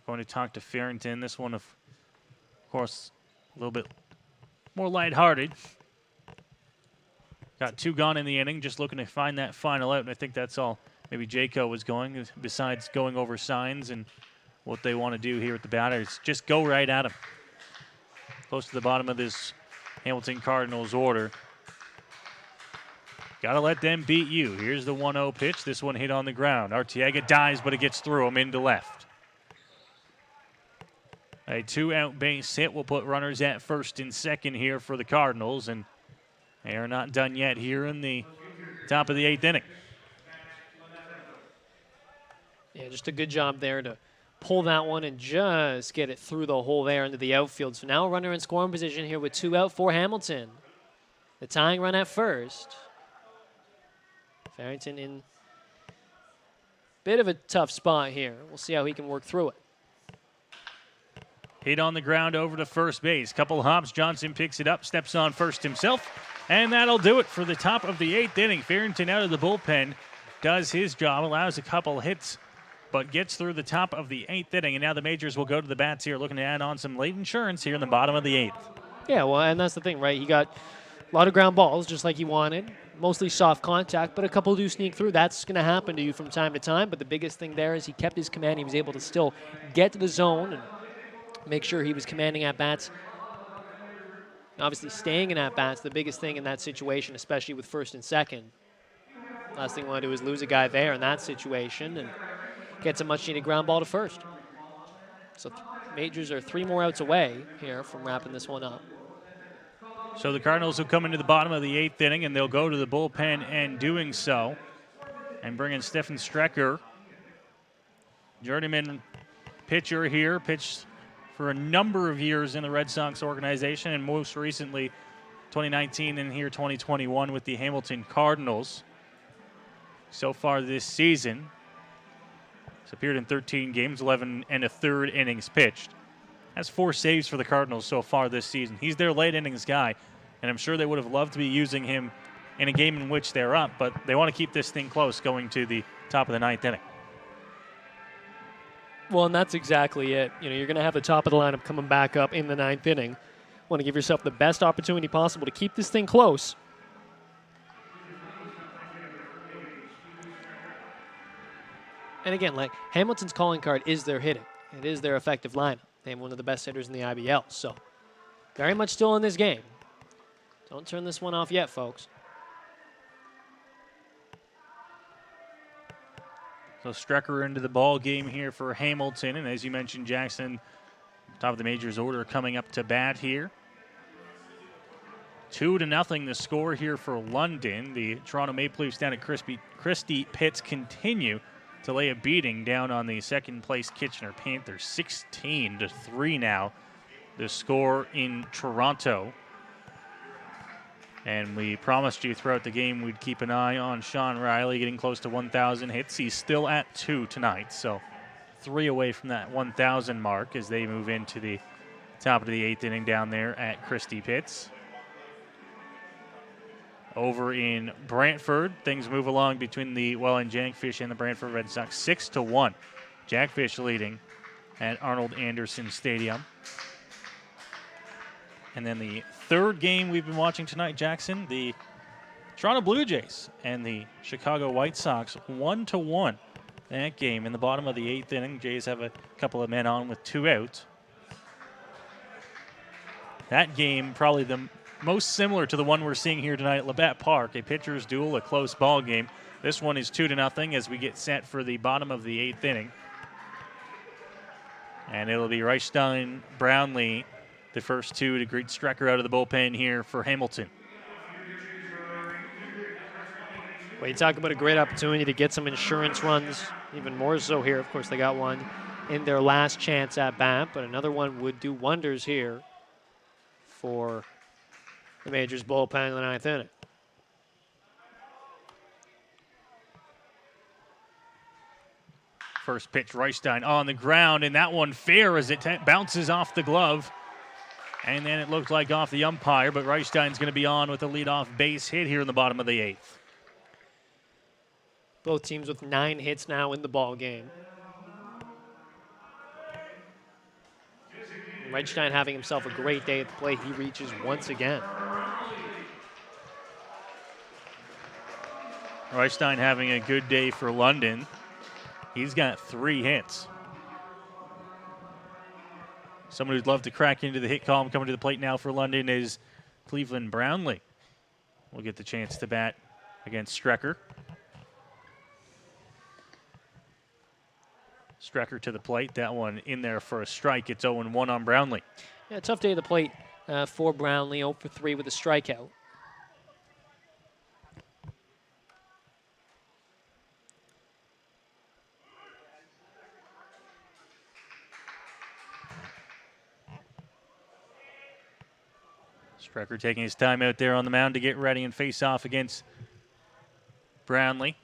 Going to talk to Farrington. This one, of course, a little bit more lighthearted. Got 2 gone in the inning, just looking to find that final out. And I think that's all maybe Jaco was going, besides going over signs and what they want to do here at the batter. Is just go right at him. Close to the bottom of this Hamilton Cardinals order. Got to let them beat you. Here's the 1-0 pitch. This one hit on the ground. Arteaga dives, but it gets through him into left. A 2-out base hit will put runners at first and second here for the Cardinals, and they are not done yet here in the top of the 8th inning. Yeah, just a good job there to pull that one and just get it through the hole there into the outfield. So now a runner in scoring position here with 2 out for Hamilton. The tying run at first. Farrington in a bit of a tough spot here. We'll see how he can work through it. Hit on the ground over to first base. Couple hops. Johnson picks it up, steps on first himself, and that'll do it for the top of the 8th inning. Farrington out of the bullpen does his job, allows a couple hits, but gets through the top of the 8th inning. And now the Majors will go to the bats here, looking to add on some late insurance here in the bottom of the 8th. Yeah, well, and that's the thing, right? He got a lot of ground balls, just like he wanted. Mostly soft contact, but a couple do sneak through. That's going to happen to you from time to time. But the biggest thing there is he kept his command. He was able to still get to the zone and make sure he was commanding at-bats. Obviously, staying in at-bats, the biggest thing in that situation, especially with first and second. Last thing you want to do is lose a guy there in that situation and gets a much-needed ground ball to first. So Majors are 3 more outs away here from wrapping this one up. So the Cardinals will come into the bottom of the 8th inning, and they'll go to the bullpen and doing so. And bring in Stefan Strecker, journeyman pitcher here, pitched for a number of years in the Red Sox organization, and most recently 2019 and here 2021 with the Hamilton Cardinals. So far this season, he's appeared in 13 games, 11 1/3 innings pitched. has 4 saves for the Cardinals so far this season. He's their late innings guy, and I'm sure they would have loved to be using him in a game in which they're up, but they want to keep this thing close going to the top of the 9th inning. Well, and that's exactly it. You're going to have the top of the lineup coming back up in the 9th inning. Want to give yourself the best opportunity possible to keep this thing close. And again, like Hamilton's calling card is their hitting. It is their effective lineup. They have one of the best hitters in the IBL. So very much still in this game. Don't turn this one off yet, folks. So Strecker into the ball game here for Hamilton. And as you mentioned, Jackson, top of the majors order coming up to bat here. 2-0 the score here for London. The Toronto Maple Leafs down at Christie Pitts continue to lay a beating down on the second-place Kitchener Panthers. 16-3 now, the score in Toronto. And we promised you throughout the game we'd keep an eye on Sean Riley getting close to 1,000 hits. He's still at 2 tonight, so 3 away from that 1,000 mark as they move into the top of the 8th inning down there at Christie Pitts. Over in Brantford, things move along between the Welland Jackfish and the Brantford Red Sox. 6-1. Jackfish leading at Arnold Anderson Stadium. And then the third game we've been watching tonight, Jackson, the Toronto Blue Jays and the Chicago White Sox, 1-1. That game in the bottom of the 8th inning. Jays have a couple of men on with 2 out. That game probably the most similar to the one we're seeing here tonight at Labatt Park, a pitcher's duel, a close ball game. This one is 2-0 as we get set for the bottom of the 8th inning. And it'll be Reichstein, Brownlee, the first 2 to greet Strecker out of the bullpen here for Hamilton. Well, you talk about a great opportunity to get some insurance runs, even more so here. Of course, they got one in their last chance at bat, but another one would do wonders here for the Majors bullpen in the 9th inning. First pitch, Reichstein on the ground, and that one fair as it bounces off the glove. And then it looked like off the umpire, but Reichstein's going to be on with a leadoff base hit here in the bottom of the 8th. Both teams with 9 hits now in the ball game. Reichstein having himself a great day at the plate. He reaches once again. Reichstein having a good day for London. He's got 3 hits. Someone who'd love to crack into the hit column coming to the plate now for London is Cleveland Brownlee. We'll get the chance to bat against Strecker. Strecker to the plate. That one in there for a strike. It's 0-1 on Brownlee. Yeah, tough day at the plate for Brownlee. 0 for 3 with a strikeout. Strecker taking his time out there on the mound to get ready and face off against Brownlee.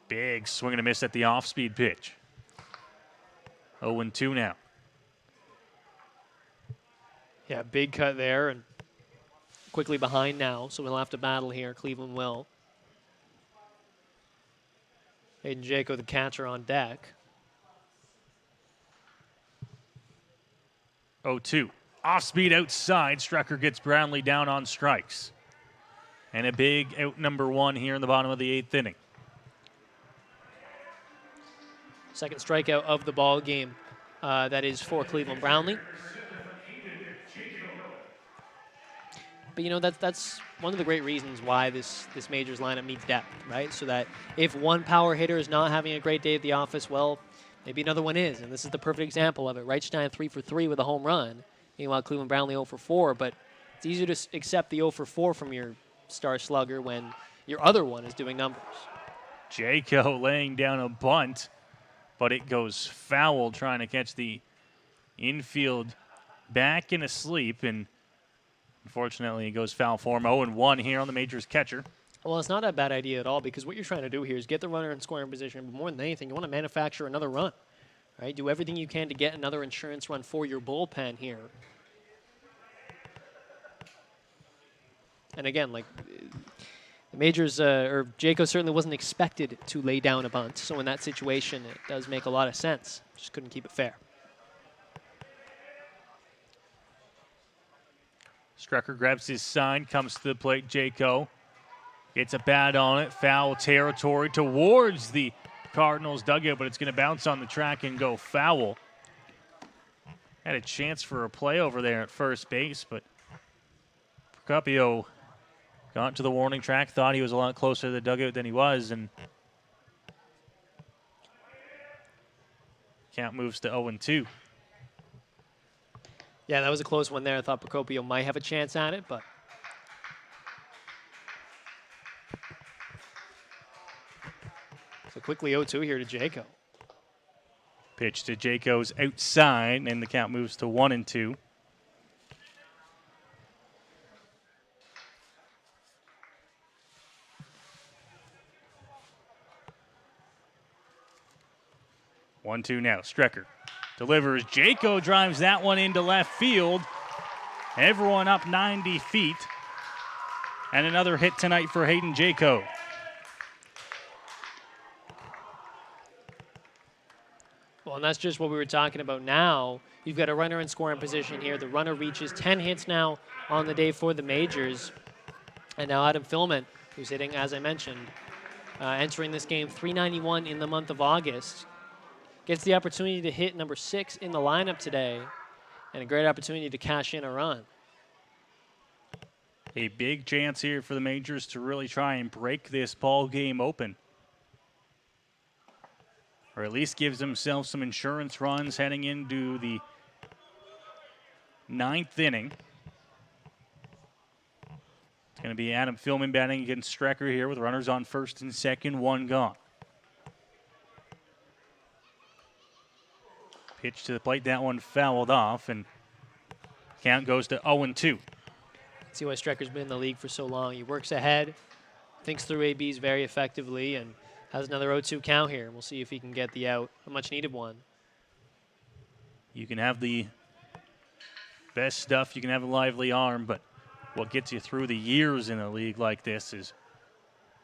Big swing and a miss at the off-speed pitch. 0-2 now. Yeah, big cut there and quickly behind now, so we'll have to battle here. Cleveland will. Hayden Jaco, the catcher, on deck. 0-2. Off-speed outside. Strecker gets Brownlee down on strikes. And a big out number 1 here in the bottom of the 8th inning. Second strikeout of the ball game. That is for Cleveland Brownlee. But, you know, that's one of the great reasons why this Majors lineup needs depth, right? So that if one power hitter is not having a great day at the office, well, maybe another one is. And this is the perfect example of it. Reichstein 3 for 3 with a home run. Meanwhile, Cleveland Brownlee 0 for 4. But it's easier to accept the 0 for 4 from your star slugger when your other one is doing numbers. Jaco laying down a bunt, but it goes foul trying to catch the infield back in a sleep, and unfortunately it goes foul for him. 0-1 here on the Majors catcher. Well, it's not a bad idea at all because what you're trying to do here is get the runner in scoring position, but more than anything, you want to manufacture another run, Right? Do everything you can to get another insurance run for your bullpen here. And again, like the majors, or Jayco certainly wasn't expected to lay down a bunt. So in that situation, it does make a lot of sense. Just couldn't keep it fair. Strecker grabs his sign, comes to the plate. Jayco gets a bat on it. Foul territory towards the Cardinals dugout, but it's going to bounce on the track and go foul. Had a chance for a play over there at first base, but Procopio got to the warning track, thought he was a lot closer to the dugout than he was, and count moves to 0-2. Yeah, that was a close one there. I thought Procopio might have a chance at it, but so quickly 0-2 here to Jayco. Pitch to Jayco's outside, and the count moves to 1-2. One-two now. Strecker delivers. Jayco drives that one into left field. Everyone up 90 feet. And another hit tonight for Hayden Jayco. Well, and that's just what we were talking about now. You've got a runner in scoring position here. The runner reaches 10 hits now on the day for the majors. And now Adam Philman, who's hitting, as I mentioned, entering this game .391 in the month of August, gets the opportunity to hit number 6 in the lineup today, and a great opportunity to cash in a run. A big chance here for the majors to really try and break this ball game open. Or at least gives themselves some insurance runs heading into the 9th inning. It's going to be Adam Philman batting against Strecker here with runners on first and second, one gone. Pitch to the plate, that one fouled off, and count goes to 0-2. See why Strecker's been in the league for so long. He works ahead, thinks through ABs very effectively, and has another 0-2 count here. We'll see if he can get the out, a much-needed one. You can have the best stuff, you can have a lively arm, but what gets you through the years in a league like this is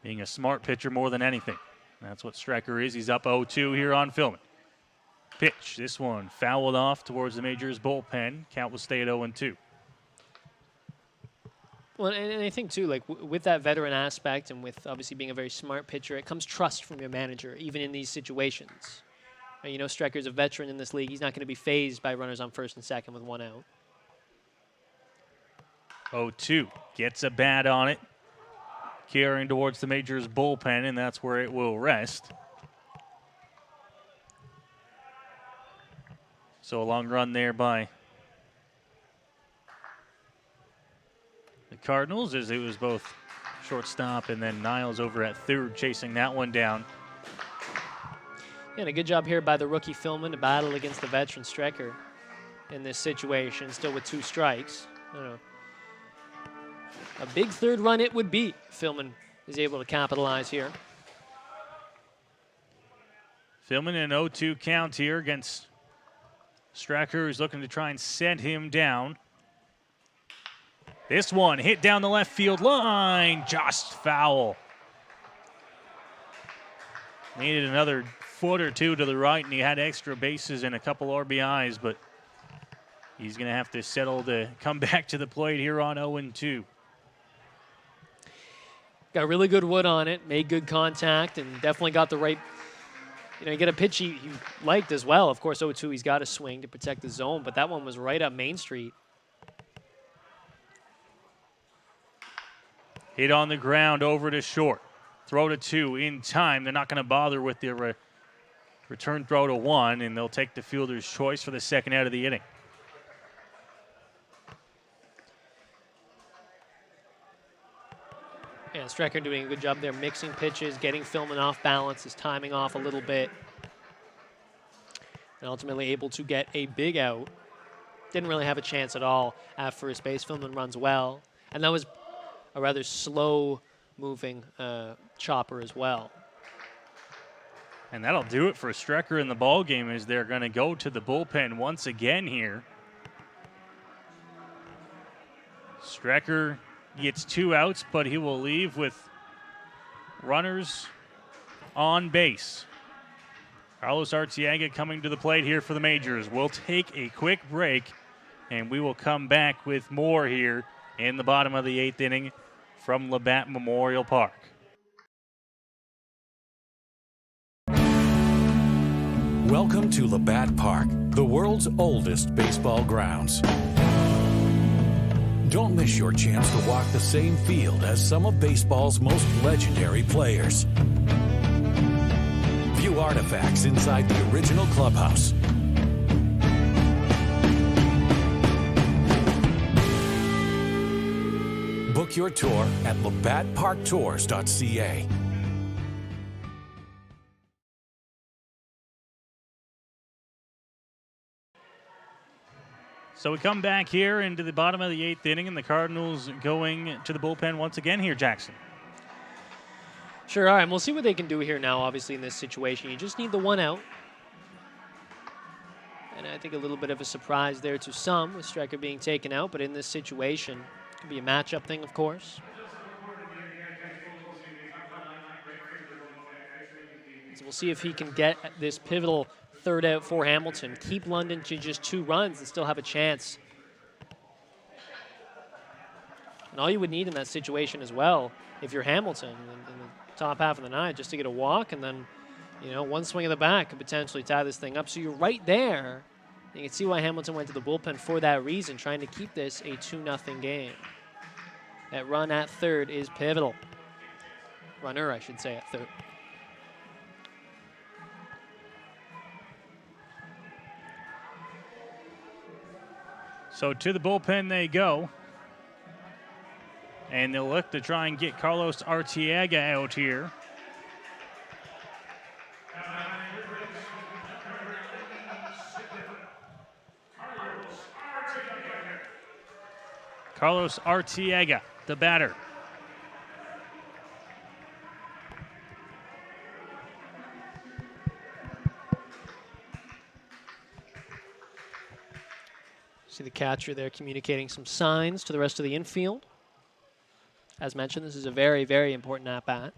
being a smart pitcher more than anything. And that's what Strecker is. He's up 0-2 here on Philman. Pitch, this one fouled off towards the majors bullpen. Count will stay at 0-2. Well, and I think, too, like with that veteran aspect and with obviously being a very smart pitcher, it comes trust from your manager, even in these situations. You know, Strecker's a veteran in this league. He's not going to be phased by runners on first and second with one out. 0-2, gets a bat on it. Carrying towards the majors bullpen, and that's where it will rest. So a long run there by the Cardinals, as it was both shortstop and then Niles over at third chasing that one down. Yeah, and a good job here by the rookie Philman to battle against the veteran Strecker in this situation, still with 2 strikes. I don't know. A big third run it would be. Philman is able to capitalize here. Philman an 0-2 count here against Strecker, who's looking to try and set him down. This one hit down the left field line, just foul. Needed another foot or two to the right, and he had extra bases and a couple RBIs, but he's going to have to settle to come back to the plate here on 0-2. Got really good wood on it, made good contact, and definitely got the right, you know, you get a pitch he liked as well. Of course, 0-2, he's got to swing to protect the zone, but that one was right up Main Street. Hit on the ground over to short. Throw to 2 in time. They're not going to bother with the return throw to 1, and they'll take the fielder's choice for the second out of the inning. Yeah, Strecker doing a good job there, mixing pitches, getting Philman off balance, his timing off a little bit, and ultimately able to get a big out. Didn't really have a chance at all at first base. Philman runs well, and that was a rather slow-moving chopper as well. And that'll do it for Strecker in the ball game as they're going to go to the bullpen once again here. Strecker gets 2 outs, but he will leave with runners on base. Carlos Arteaga coming to the plate here for the Majors. We'll take a quick break, and we will come back with more here in the bottom of the 8th inning from Labatt Memorial Park. Welcome to Labatt Park, the world's oldest baseball grounds. Don't miss your chance to walk the same field as some of baseball's most legendary players. View artifacts inside the original clubhouse. Book your tour at labattparktours.ca. So we come back here into the bottom of the 8th inning, and the Cardinals going to the bullpen once again here, Jackson. Sure, all right, and we'll see what they can do here now, obviously, in this situation. You just need the 1 out. And I think a little bit of a surprise there to some with Strecker being taken out, but in this situation, it could be a matchup thing, of course. So we'll see if he can get this pivotal 3rd out for Hamilton, keep London to just 2 runs and still have a chance. And all you would need in that situation as well, if you're Hamilton in the top half of the 9th, just to get a walk, and then, you know, 1 swing of the bat could potentially tie this thing up. So you're right there. You can see why Hamilton went to the bullpen for that reason, trying to keep this a 2-0 game. That run at 3rd is pivotal. Runner, I should say, at 3rd. So to the bullpen they go. And they'll look to try and get Carlos Arteaga out here. Carlos Arteaga, the batter. See the catcher there communicating some signs to the rest of the infield. As mentioned, this is a very, very important at-bat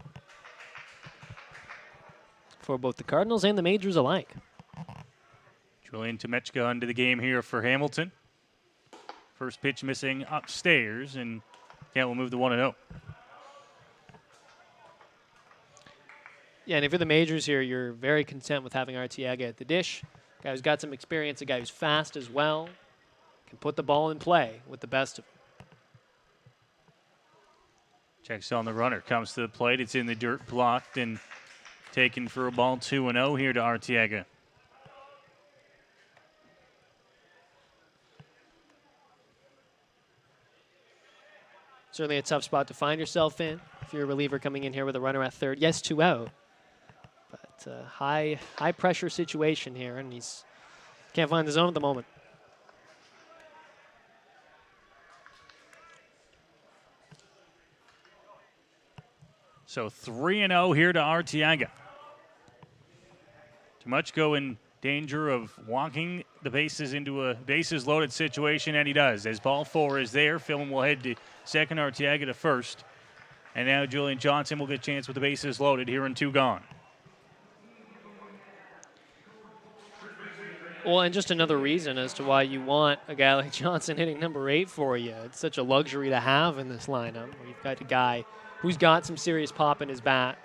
for both the Cardinals and the Majors alike. Julian Temechka into the game here for Hamilton. First pitch missing upstairs, and yeah, we'll move the 1-0. Yeah, and if you're the Majors here, you're very content with having Arteaga at the dish. A guy who's got some experience, a guy who's fast as well, can put the ball in play with the best of them. Checks on the runner, comes to the plate. It's in the dirt, blocked, and taken for a ball. 2-0 here to Arteaga. Certainly a tough spot to find yourself in if you're a reliever coming in here with a runner at 3rd. Yes, 2 out, but high pressure situation here, and he's can't find the zone at the moment. So 3-0 here to Arteaga. Temechka in danger of walking the bases into a bases loaded situation, and he does. As ball 4 is there, Philman will head to second, Arteaga to first. And now Julian Johnson will get a chance with the bases loaded here and 2 gone. Well, and just another reason as to why you want a guy like Johnson hitting number 8 for you. It's such a luxury to have in this lineup, where you've got a guy who's got some serious pop in his bat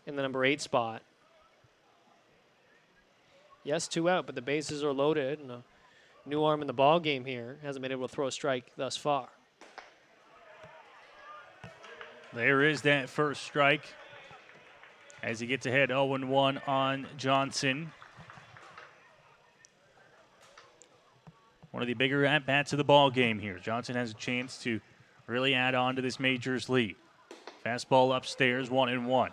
in the number 8 spot. Yes, 2 out, but the bases are loaded, and a new arm in the ball game here hasn't been able to throw a strike thus far. There is that first strike as he gets ahead 0-1 on Johnson. One of the bigger at-bats of the ball game here. Johnson has a chance to really add on to this Majors lead. Fastball upstairs, 1-1.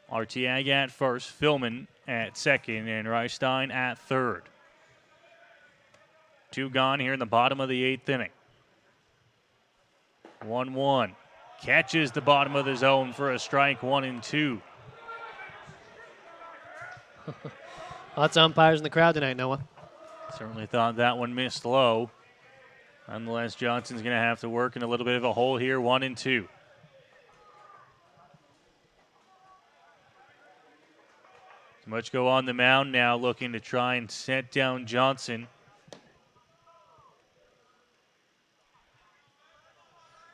Arteaga at first, Philman at second, and Reichstein at third. 2 gone here in the bottom of the 8th inning. 1-1. Catches the bottom of the zone for a strike, 1-2. Lots of umpires in the crowd tonight, Noah. Certainly thought that one missed low. Nonetheless, Johnson's going to have to work in a little bit of a hole here, 1-2. Muchko on the mound now, looking to try and set down Johnson.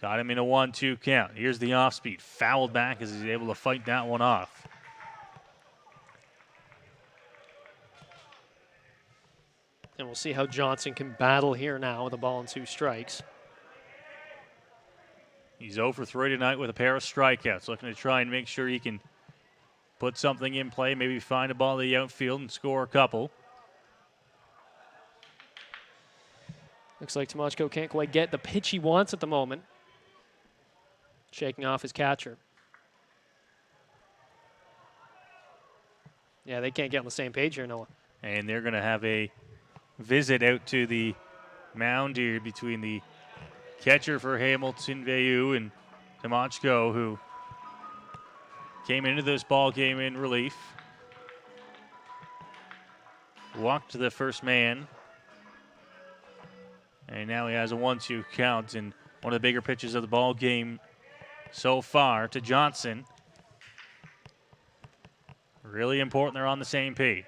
Got him in a 1-2 count. Here's the off speed. Fouled back as he's able to fight that one off. And we'll see how Johnson can battle here now with a ball and 2 strikes. He's 0 for 3 tonight with a pair of strikeouts. Looking to try and make sure he can put something in play, maybe find a ball in the outfield and score a couple. Looks like Tomochko can't quite get the pitch he wants at the moment. Shaking off his catcher. Yeah, they can't get on the same page here, Noah. And they're going to have a visit out to the mound here between the catcher for Hamilton, Farough, and Tomochko, who came into this ball game in relief. Walked to the first man. And now he has a 1-2 count, and one of the bigger pitches of the ball game so far to Johnson. Really important they're on the same page.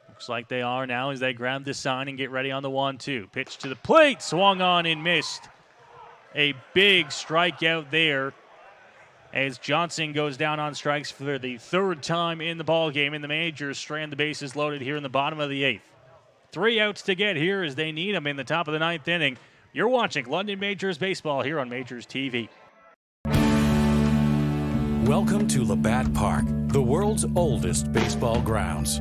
Looks like they are now as they grab the sign and get ready on the 1-2. Pitch to the plate, swung on and missed. A big strikeout there as Johnson goes down on strikes for the 3rd time in the ball game in the majors. Strand the bases loaded here in the bottom of the 8th. 3 outs to get here as they need them in the top of the 9th inning. You're watching London Majors Baseball here on Majors TV. Welcome to Labatt Park, the world's oldest baseball grounds.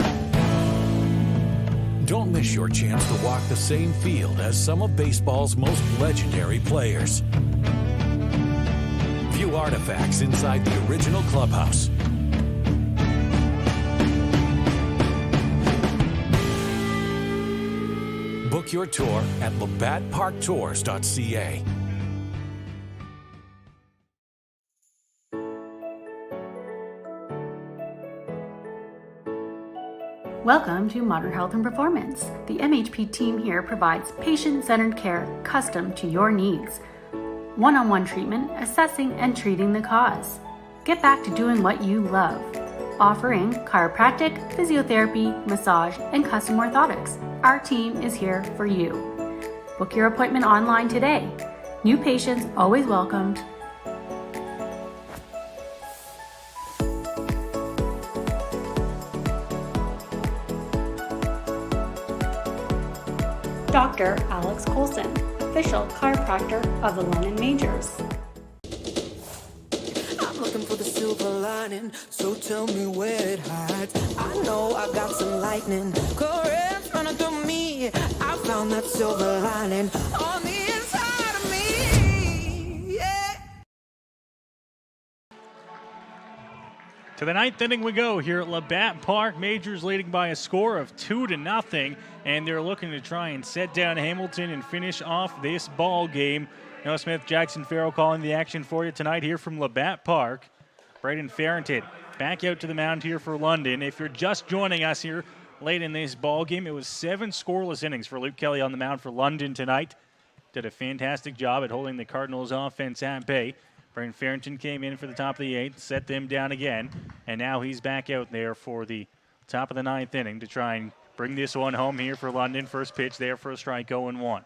Don't miss your chance to walk the same field as some of baseball's most legendary players. View artifacts inside the original clubhouse. Book your tour at labattparktours.ca. Welcome to Modern Health and Performance. The MHP team here provides patient-centered care custom to your needs. One-on-one treatment, assessing and treating the cause. Get back to doing what you love. Offering chiropractic, physiotherapy, massage, and custom orthotics. Our team is here for you. Book your appointment online today. New patients always welcomed. Dr. Alex Colson, official chiropractor of the London Majors. I'm looking for the silver lining, so tell me where it hides. I know I got some lightning, currents running through me. I found that silver lining on the inside of me. Yeah. To the 9th inning we go here at Labatt Park. Majors leading by a score of 2-0, and they're looking to try and set down Hamilton and finish off this ball game. Now Smith and Jackson Farough calling the action for you tonight here from Labatt Park. Braden Farrington back out to the mound here for London. If you're just joining us here late in this ball game, it was 7 scoreless innings for Luke Kelly on the mound for London tonight. Did a fantastic job at holding the Cardinals offense at bay. Braden Farrington came in for the top of the 8th, set them down again, and now he's back out there for the top of the 9th inning to try and bring this one home here for London. First pitch there for a strike, 0-1.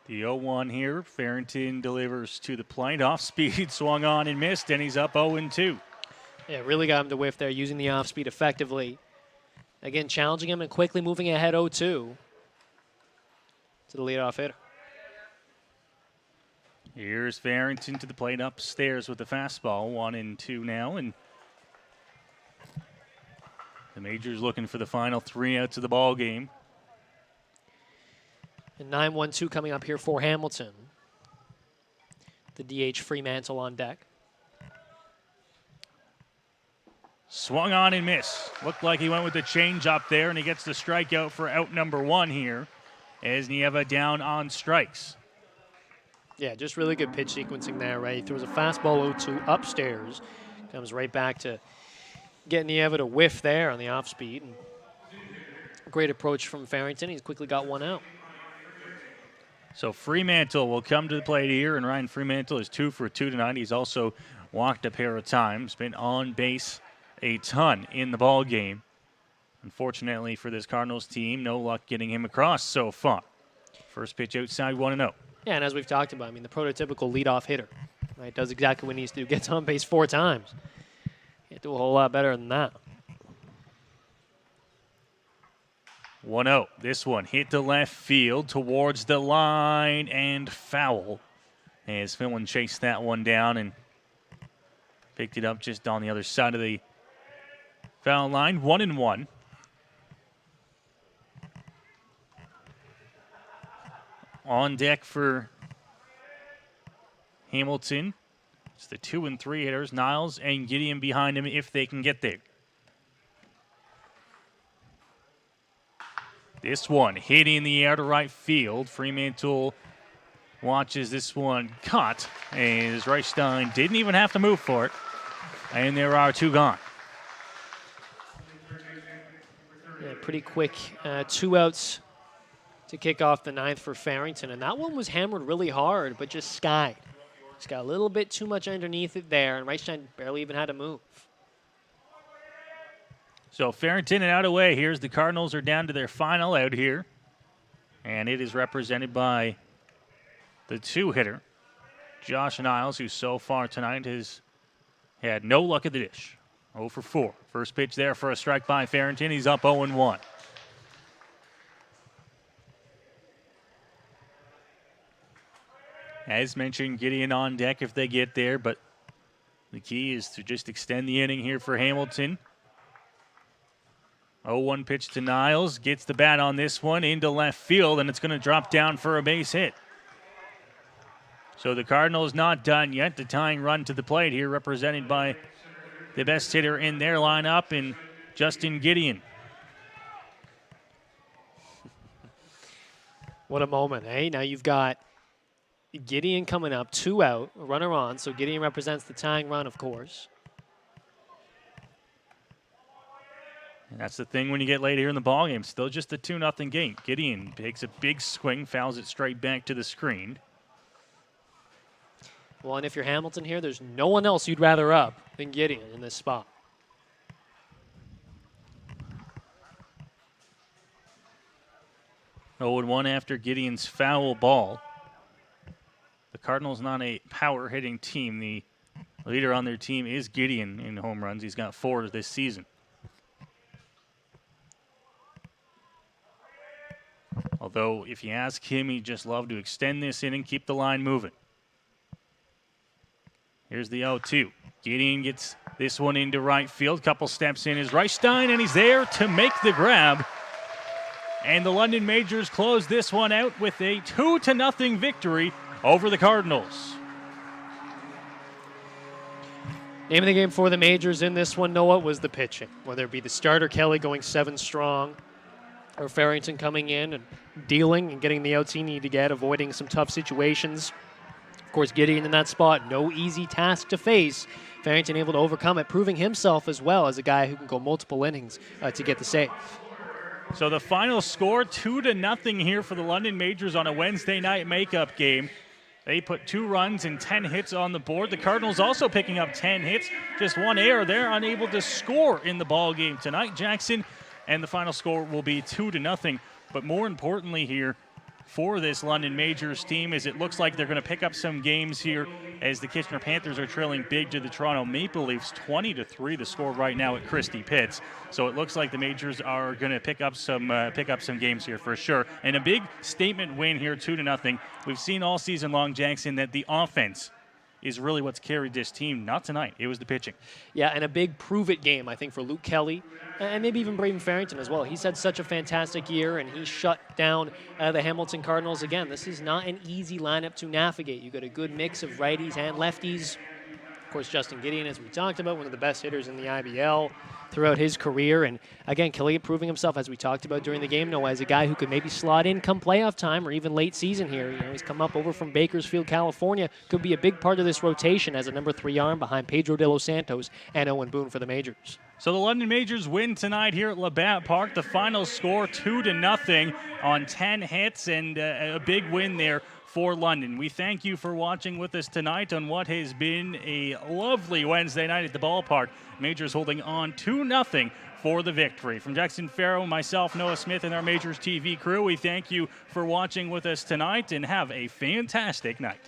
The 0-1 here. Farrington delivers to the plate. Off speed, swung on and missed, and he's up 0-2. Yeah, really got him to whiff there, using the off speed effectively. Again, challenging him and quickly moving ahead 0-2 to the leadoff hitter. Here's Farrington to the plate upstairs with the fastball. 1-2 now, and the Majors looking for the final 3 outs of the ball game. And 9-1-2 coming up here for Hamilton. The DH Fremantle on deck. Swung on and missed. Looked like he went with the changeup there, and he gets the strikeout for out number 1 here as Nieva down on strikes. Yeah, just really good pitch sequencing there, right? He throws a fastball 0-2 upstairs, comes right back to getting Nieva to whiff there on the off speed. And great approach from Farrington. He's quickly got one out. So Fremantle will come to the plate here, and Ryan Fremantle is 2 for 2 tonight. He's also walked a pair of times, been on base a ton in the ball game. Unfortunately for this Cardinals team, no luck getting him across so far. First pitch outside, 1-0. Yeah, and as we've talked about, I mean, the prototypical leadoff hitter, right? Does exactly what he needs to do. Gets on base 4 times. Can't do a whole lot better than that. 1-0. This one hit to left field towards the line and foul. As Finland chased that one down and picked it up just on the other side of the foul line. 1-1. On deck for Hamilton. It's the 2 and 3 hitters, Niles and Gideon behind him if they can get there. This one hit in the air to right field. Fremantle watches this one cut as Reichstein didn't even have to move for it. And there are 2 gone. Yeah, pretty quick 2 outs to kick off the 9th for Farrington. And that one was hammered really hard, but just skied. Just got a little bit too much underneath it there, and Reichstein barely even had to move. So Farrington and out of way. Here's the Cardinals are down to their final out here. And it is represented by the 2-hitter, Josh Niles, who so far tonight has had no luck at the dish. 0 for 4. First pitch there for a strike by Farrington. He's up 0-1. As mentioned, Gideon on deck if they get there, but the key is to just extend the inning here for Hamilton. 0-1 pitch to Niles. Gets the bat on this one into left field, and it's going to drop down for a base hit. So the Cardinals not done yet. The tying run to the plate here represented by the best hitter in their lineup, and Justin Gideon. What a moment, eh? Now you've got Gideon coming up, 2 out, runner on. So Gideon represents the tying run, of course. And that's the thing when you get late here in the ballgame. Still just a 2-0 game. Gideon takes a big swing, fouls it straight back to the screen. Well, and if you're Hamilton here, there's no one else you'd rather up than Gideon in this spot. Oh, and 1 after Gideon's foul ball. The Cardinals not a power hitting team. The leader on their team is Gideon in home runs. He's got 4 this season. Although, if you ask him, he'd just love to extend this inning, keep the line moving. Here's the 0-2. Gideon gets this one into right field. Couple steps in is Reichstein, and he's there to make the grab. And the London Majors close this one out with a 2-0 victory over the Cardinals. Name of the game for the Majors in this one, Noah, was the pitching. Whether it be the starter, Kelly, going 7 strong, or Farrington coming in and dealing and getting the outs he needed to get, avoiding some tough situations. Of course, Gideon in that spot, no easy task to face. Farrington able to overcome it, proving himself as well as a guy who can go multiple innings to get the save. So the final score, 2-0 here for the London Majors on a Wednesday night makeup game. They put 2 runs and 10 hits on the board. The Cardinals also picking up 10 hits, just 1 error. They're unable to score in the ball game tonight, Jackson, and the final score will be 2-0. But more importantly here for this London Majors team is it looks like they're going to pick up some games here as the Kitchener Panthers are trailing big to the Toronto Maple Leafs, 20-3 the score right now at Christie Pitts. So it looks like the Majors are going to pick up some games here for sure. And a big statement win here, 2-0. We've seen all season long, Jackson, that the offense is really what's carried this team. Not tonight. It was the pitching. Yeah, and a big prove-it game, I think, for Luke Kelly, and maybe even Braden Farrington as well. He's had such a fantastic year, and he shut down the Hamilton Cardinals again. This is not an easy lineup to navigate. You've got a good mix of righties and lefties. Of course, Justin Gideon, as we talked about, one of the best hitters in the IBL throughout his career. And again, Killian proving himself, as we talked about during the game, Noah, as a guy who could maybe slot in come playoff time or even late season here. You know, he's come up over from Bakersfield, California. Could be a big part of this rotation as a number 3 arm behind Pedro de los Santos and Owen Boone for the Majors. So the London Majors win tonight here at Labatt Park. The final score 2-0 on 10 hits, and a big win there for London. We thank you for watching with us tonight on what has been a lovely Wednesday night at the ballpark. Majors holding on 2-0 for the victory. From Jackson Farough, myself, Noah Smith, and our Majors TV crew, we thank you for watching with us tonight, and have a fantastic night.